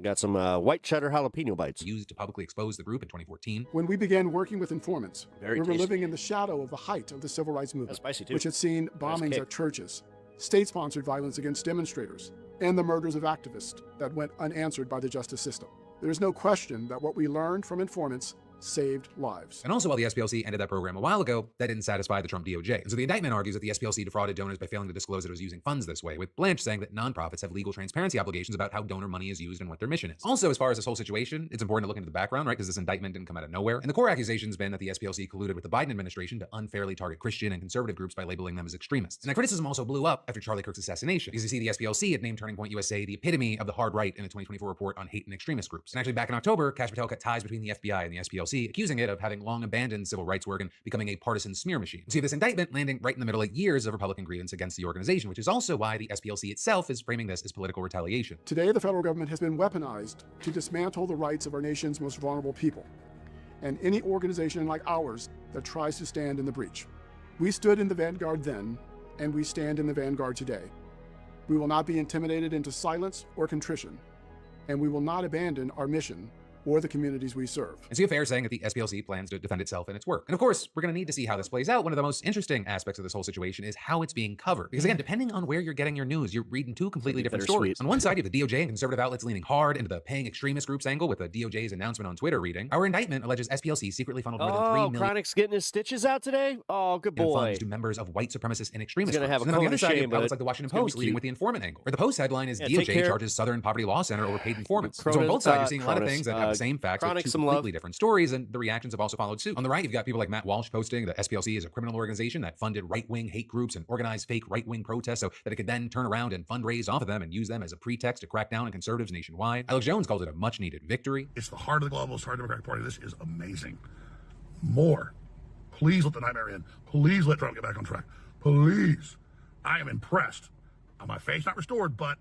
Got some white cheddar jalapeno bites. Used to publicly expose the group in 2014. When we began working with informants, Very we were tasty. living in the shadow of the height of the civil rights movement, spicy too. which had seen bombings at churches, state-sponsored violence against demonstrators, and the murders of activists that went unanswered by the justice system. There is no question that what we learned from informants saved lives. And also, while the SPLC ended that program a while ago, that didn't satisfy the Trump DOJ. And so the indictment argues that the SPLC defrauded donors by failing to disclose that it was using funds this way, with Blanche saying that nonprofits have legal transparency obligations about how donor money is used and what their mission is. Also, as far as this whole situation, it's important to look into the background, right? Because this indictment didn't come out of nowhere. And the core accusation's been that the SPLC colluded with the Biden administration to unfairly target Christian and conservative groups by labeling them as extremists. And that criticism also blew up after Charlie Kirk's assassination, because you see the SPLC had named Turning Point USA the epitome of the hard right in a 2024 report on hate and extremist groups. And actually, back in October, Kash Patel cut ties between the FBI and the SPLC, accusing it of having long abandoned civil rights work and becoming a partisan smear machine. So you have this indictment landing right in the middle of years of Republican grievance against the organization, which is also why the SPLC itself is framing this as political retaliation. Today, the federal government has been weaponized to dismantle the rights of our nation's most vulnerable people, and any organization like ours that tries to stand in the breach. We stood in the vanguard then, and we stand in the vanguard today. We will not be intimidated into silence or contrition, and we will not abandon our mission or the communities we serve. And so Fair saying that the SPLC plans to defend itself and its work. And of course, we're going to need to see how this plays out. One of the most interesting aspects of this whole situation is how it's being covered. Because again, depending on where you're getting your news, you're reading two completely different stories. On one side, you have the DOJ and conservative outlets leaning hard into the paying extremist groups angle with the DOJ's announcement on Twitter reading, our indictment alleges SPLC secretly funneled more than $3 million. Chronic's getting his stitches out today? Oh, good boy. Funds to members of white supremacist and extremist He's gonna groups. have a And then on the other cone of side, you shame, have outlets but like the Washington it's gonna be Post leading cute. with the informant angle, where the Post headline is Yeah, take DOJ care. charges Southern Poverty Law Center over paid informants. So on Cronin, both sides, you're seeing a lot of Cronus, things that have same facts, but Chronic, two some completely love. different stories, and the reactions have also followed suit. On the right, you've got people like Matt Walsh posting that SPLC is a criminal organization that funded right-wing hate groups and organized fake right-wing protests so that it could then turn around and fundraise off of them and use them as a pretext to crack down on conservatives nationwide. Alex Jones calls it a much-needed victory. It's the heart of the globalist, heart of the Democratic Party. This is amazing. More. Please let the nightmare in. Please let Trump get back on track. Please. I am impressed. My faith's not restored, but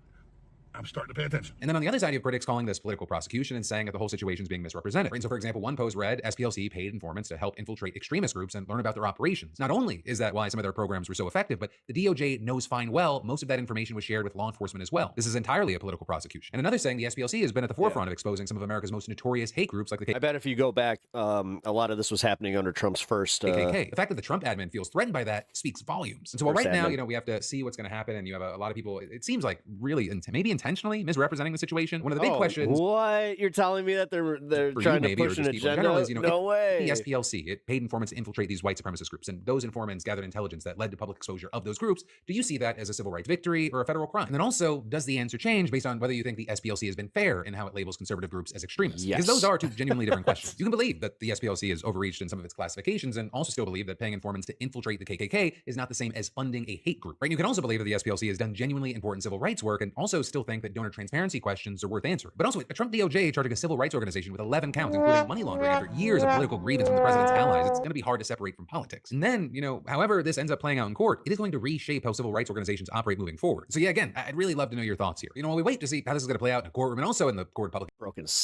I'm starting to pay attention. And then on the other side, you have critics calling this political prosecution and saying that the whole situation is being misrepresented. And so, for example, one post read, SPLC paid informants to help infiltrate extremist groups and learn about their operations. Not only is that why some of their programs were so effective, but the DOJ knows fine well most of that information was shared with law enforcement as well. This is entirely a political prosecution. And another saying the SPLC has been at the forefront of exposing some of America's most notorious hate groups like the I bet if you go back, a lot of this was happening under Trump's first KKK. The fact that the Trump admin feels threatened by that speaks volumes. And so while First right now, admin. we have to see what's going to happen, and you have a lot of people, it seems like really, maybe intentionally misrepresenting the situation. One of the big questions. What? You're telling me that they're for trying you to maybe, or push an just people in agenda? general, is, No way. The SPLC, it paid informants to infiltrate these white supremacist groups, and those informants gathered intelligence that led to public exposure of those groups. Do you see that as a civil rights victory or a federal crime? And then also, does the answer change based on whether you think the SPLC has been fair in how it labels conservative groups as extremists? Yes. Because those are two genuinely different questions. You can believe that the SPLC has overreached in some of its classifications, and also still believe that paying informants to infiltrate the KKK is not the same as funding a hate group. Right? You can also believe that the SPLC has done genuinely important civil rights work, and also still think that donor transparency questions are worth answering. But also, a Trump DOJ charging a civil rights organization with 11 counts, including money laundering after years of political grievance from the president's allies. It's going to be hard to separate from politics. And then, however this ends up playing out in court, it is going to reshape how civil rights organizations operate moving forward. So yeah, again, I'd really love to know your thoughts here. While we wait to see how this is going to play out in a courtroom and also in the court of public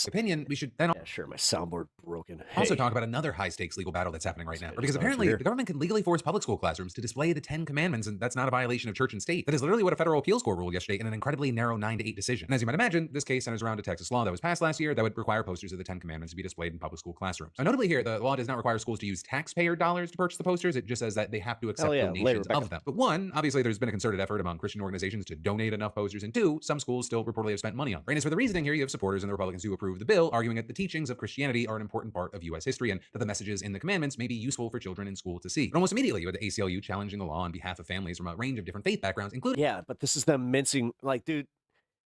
opinion, we should then sure, my soundboard broken. Also talk about another high-stakes legal battle that's happening right now. Because apparently the government can legally force public school classrooms to display the 10 Commandments, and that's not a violation of church and state. That is literally what a federal appeals court ruled yesterday in an incredibly narrow 9-8 decision. And as you might imagine, this case centers around a Texas law that was passed last year that would require posters of the 10 Commandments to be displayed in public school classrooms. Now, notably here, the law does not require schools to use taxpayer dollars to purchase the posters. It just says that they have to accept donations of them. But one, obviously, there's been a concerted effort among Christian organizations to donate enough posters, and two, some schools still reportedly have spent money on them. And as for the reasoning here, you have supporters and the Republicans who approve the bill, arguing that the teachings of Christianity are an important part of U.S. history, and that the messages in the commandments may be useful for children in school to see. But almost immediately, you had the ACLU challenging the law on behalf of families from a range of different faith backgrounds, including but this is them mincing, dude.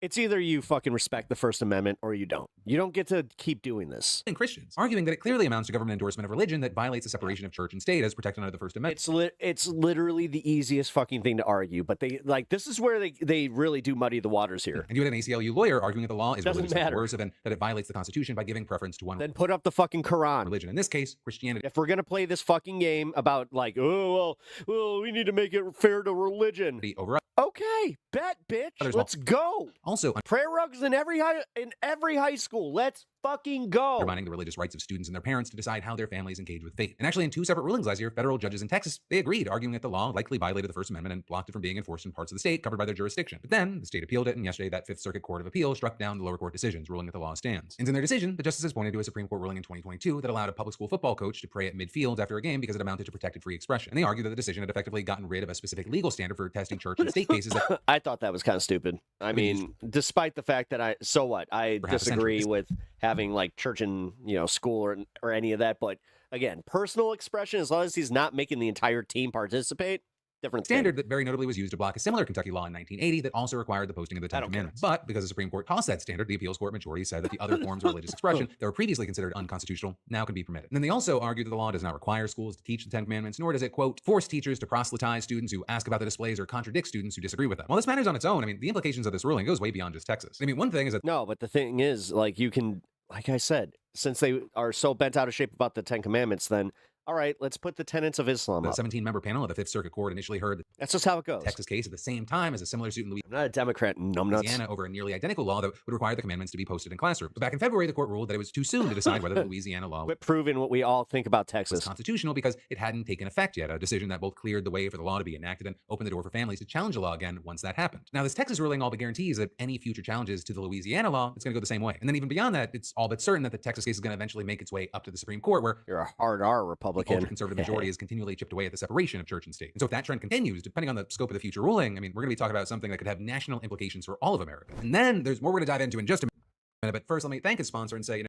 It's either you fucking respect the First Amendment or you don't. You don't get to keep doing this. And Christians, arguing that it clearly amounts to government endorsement of religion that violates the separation of church and state as protected under the First Amendment. It's literally the easiest fucking thing to argue, but this is where they really do muddy the waters here. And you had an ACLU lawyer arguing that the law is Doesn't religiously matter. coercive and that it violates the Constitution by giving preference to one Then put up the fucking Quran. religion. In this case, Christianity. If we're gonna play this fucking game about well, we need to make it fair to religion. Over Okay, bet, bitch. Let's go. Also, prayer rugs in every high school. Let's fucking go. Reminding the religious rights of students and their parents to decide how their families engage with faith. And actually, in two separate rulings last year, federal judges in Texas, they agreed, arguing that the law likely violated the First Amendment and blocked it from being enforced in parts of the state covered by their jurisdiction. But then, the state appealed it, and yesterday, that Fifth Circuit Court of Appeal struck down the lower court decisions, ruling that the law stands. And in their decision, the justices pointed to a Supreme Court ruling in 2022 that allowed a public school football coach to pray at midfield after a game because it amounted to protected free expression. And they argued that the decision had effectively gotten rid of a specific legal standard for testing church and state cases that I thought that was kind of stupid. I mean, despite the fact that I disagree with having church and school or any of that, but again, personal expression, as long as he's not making the entire team participate, different standard that very notably was used to block a similar Kentucky law in 1980 that also required the posting of the 10 Commandments. But because the Supreme Court tossed that standard, the appeals court majority said that the other forms of religious expression that were previously considered unconstitutional now can be permitted. And then they also argued that the law does not require schools to teach the 10 Commandments, nor does it, quote, force teachers to proselytize students who ask about the displays or contradict students who disagree with them. While this matters on its own, the implications of this ruling goes way beyond just Texas. One thing is that no, but the thing is, you can, like I said, since they are so bent out of shape about the 10 Commandments, then all right, let's put the tenets of Islam the up. 17-member panel of the Fifth Circuit Court initially heard that's just how it goes. Texas case at the same time as a similar suit in I'm not a Democrat, numbnuts. Louisiana over a nearly identical law that would require the commandments to be posted in classrooms. But back in February, the court ruled that it was too soon to decide whether the Louisiana law Quit proving what we all think about Texas was constitutional because it hadn't taken effect yet, a decision that both cleared the way for the law to be enacted and opened the door for families to challenge the law again once that happened. Now, this Texas ruling all but guarantees that any future challenges to the Louisiana law, it's going to go the same way. And then even beyond that, it's all but certain that the Texas case is going to eventually make its way up to the Supreme Court, where you're a hard R Republican. The conservative majority is continually chipped away at the separation of church and state. And so if that trend continues, depending on the scope of the future ruling, we're going to be talking about something that could have national implications for all of America. And then there's more we're going to dive into in just a minute. But first, let me thank his sponsor and say,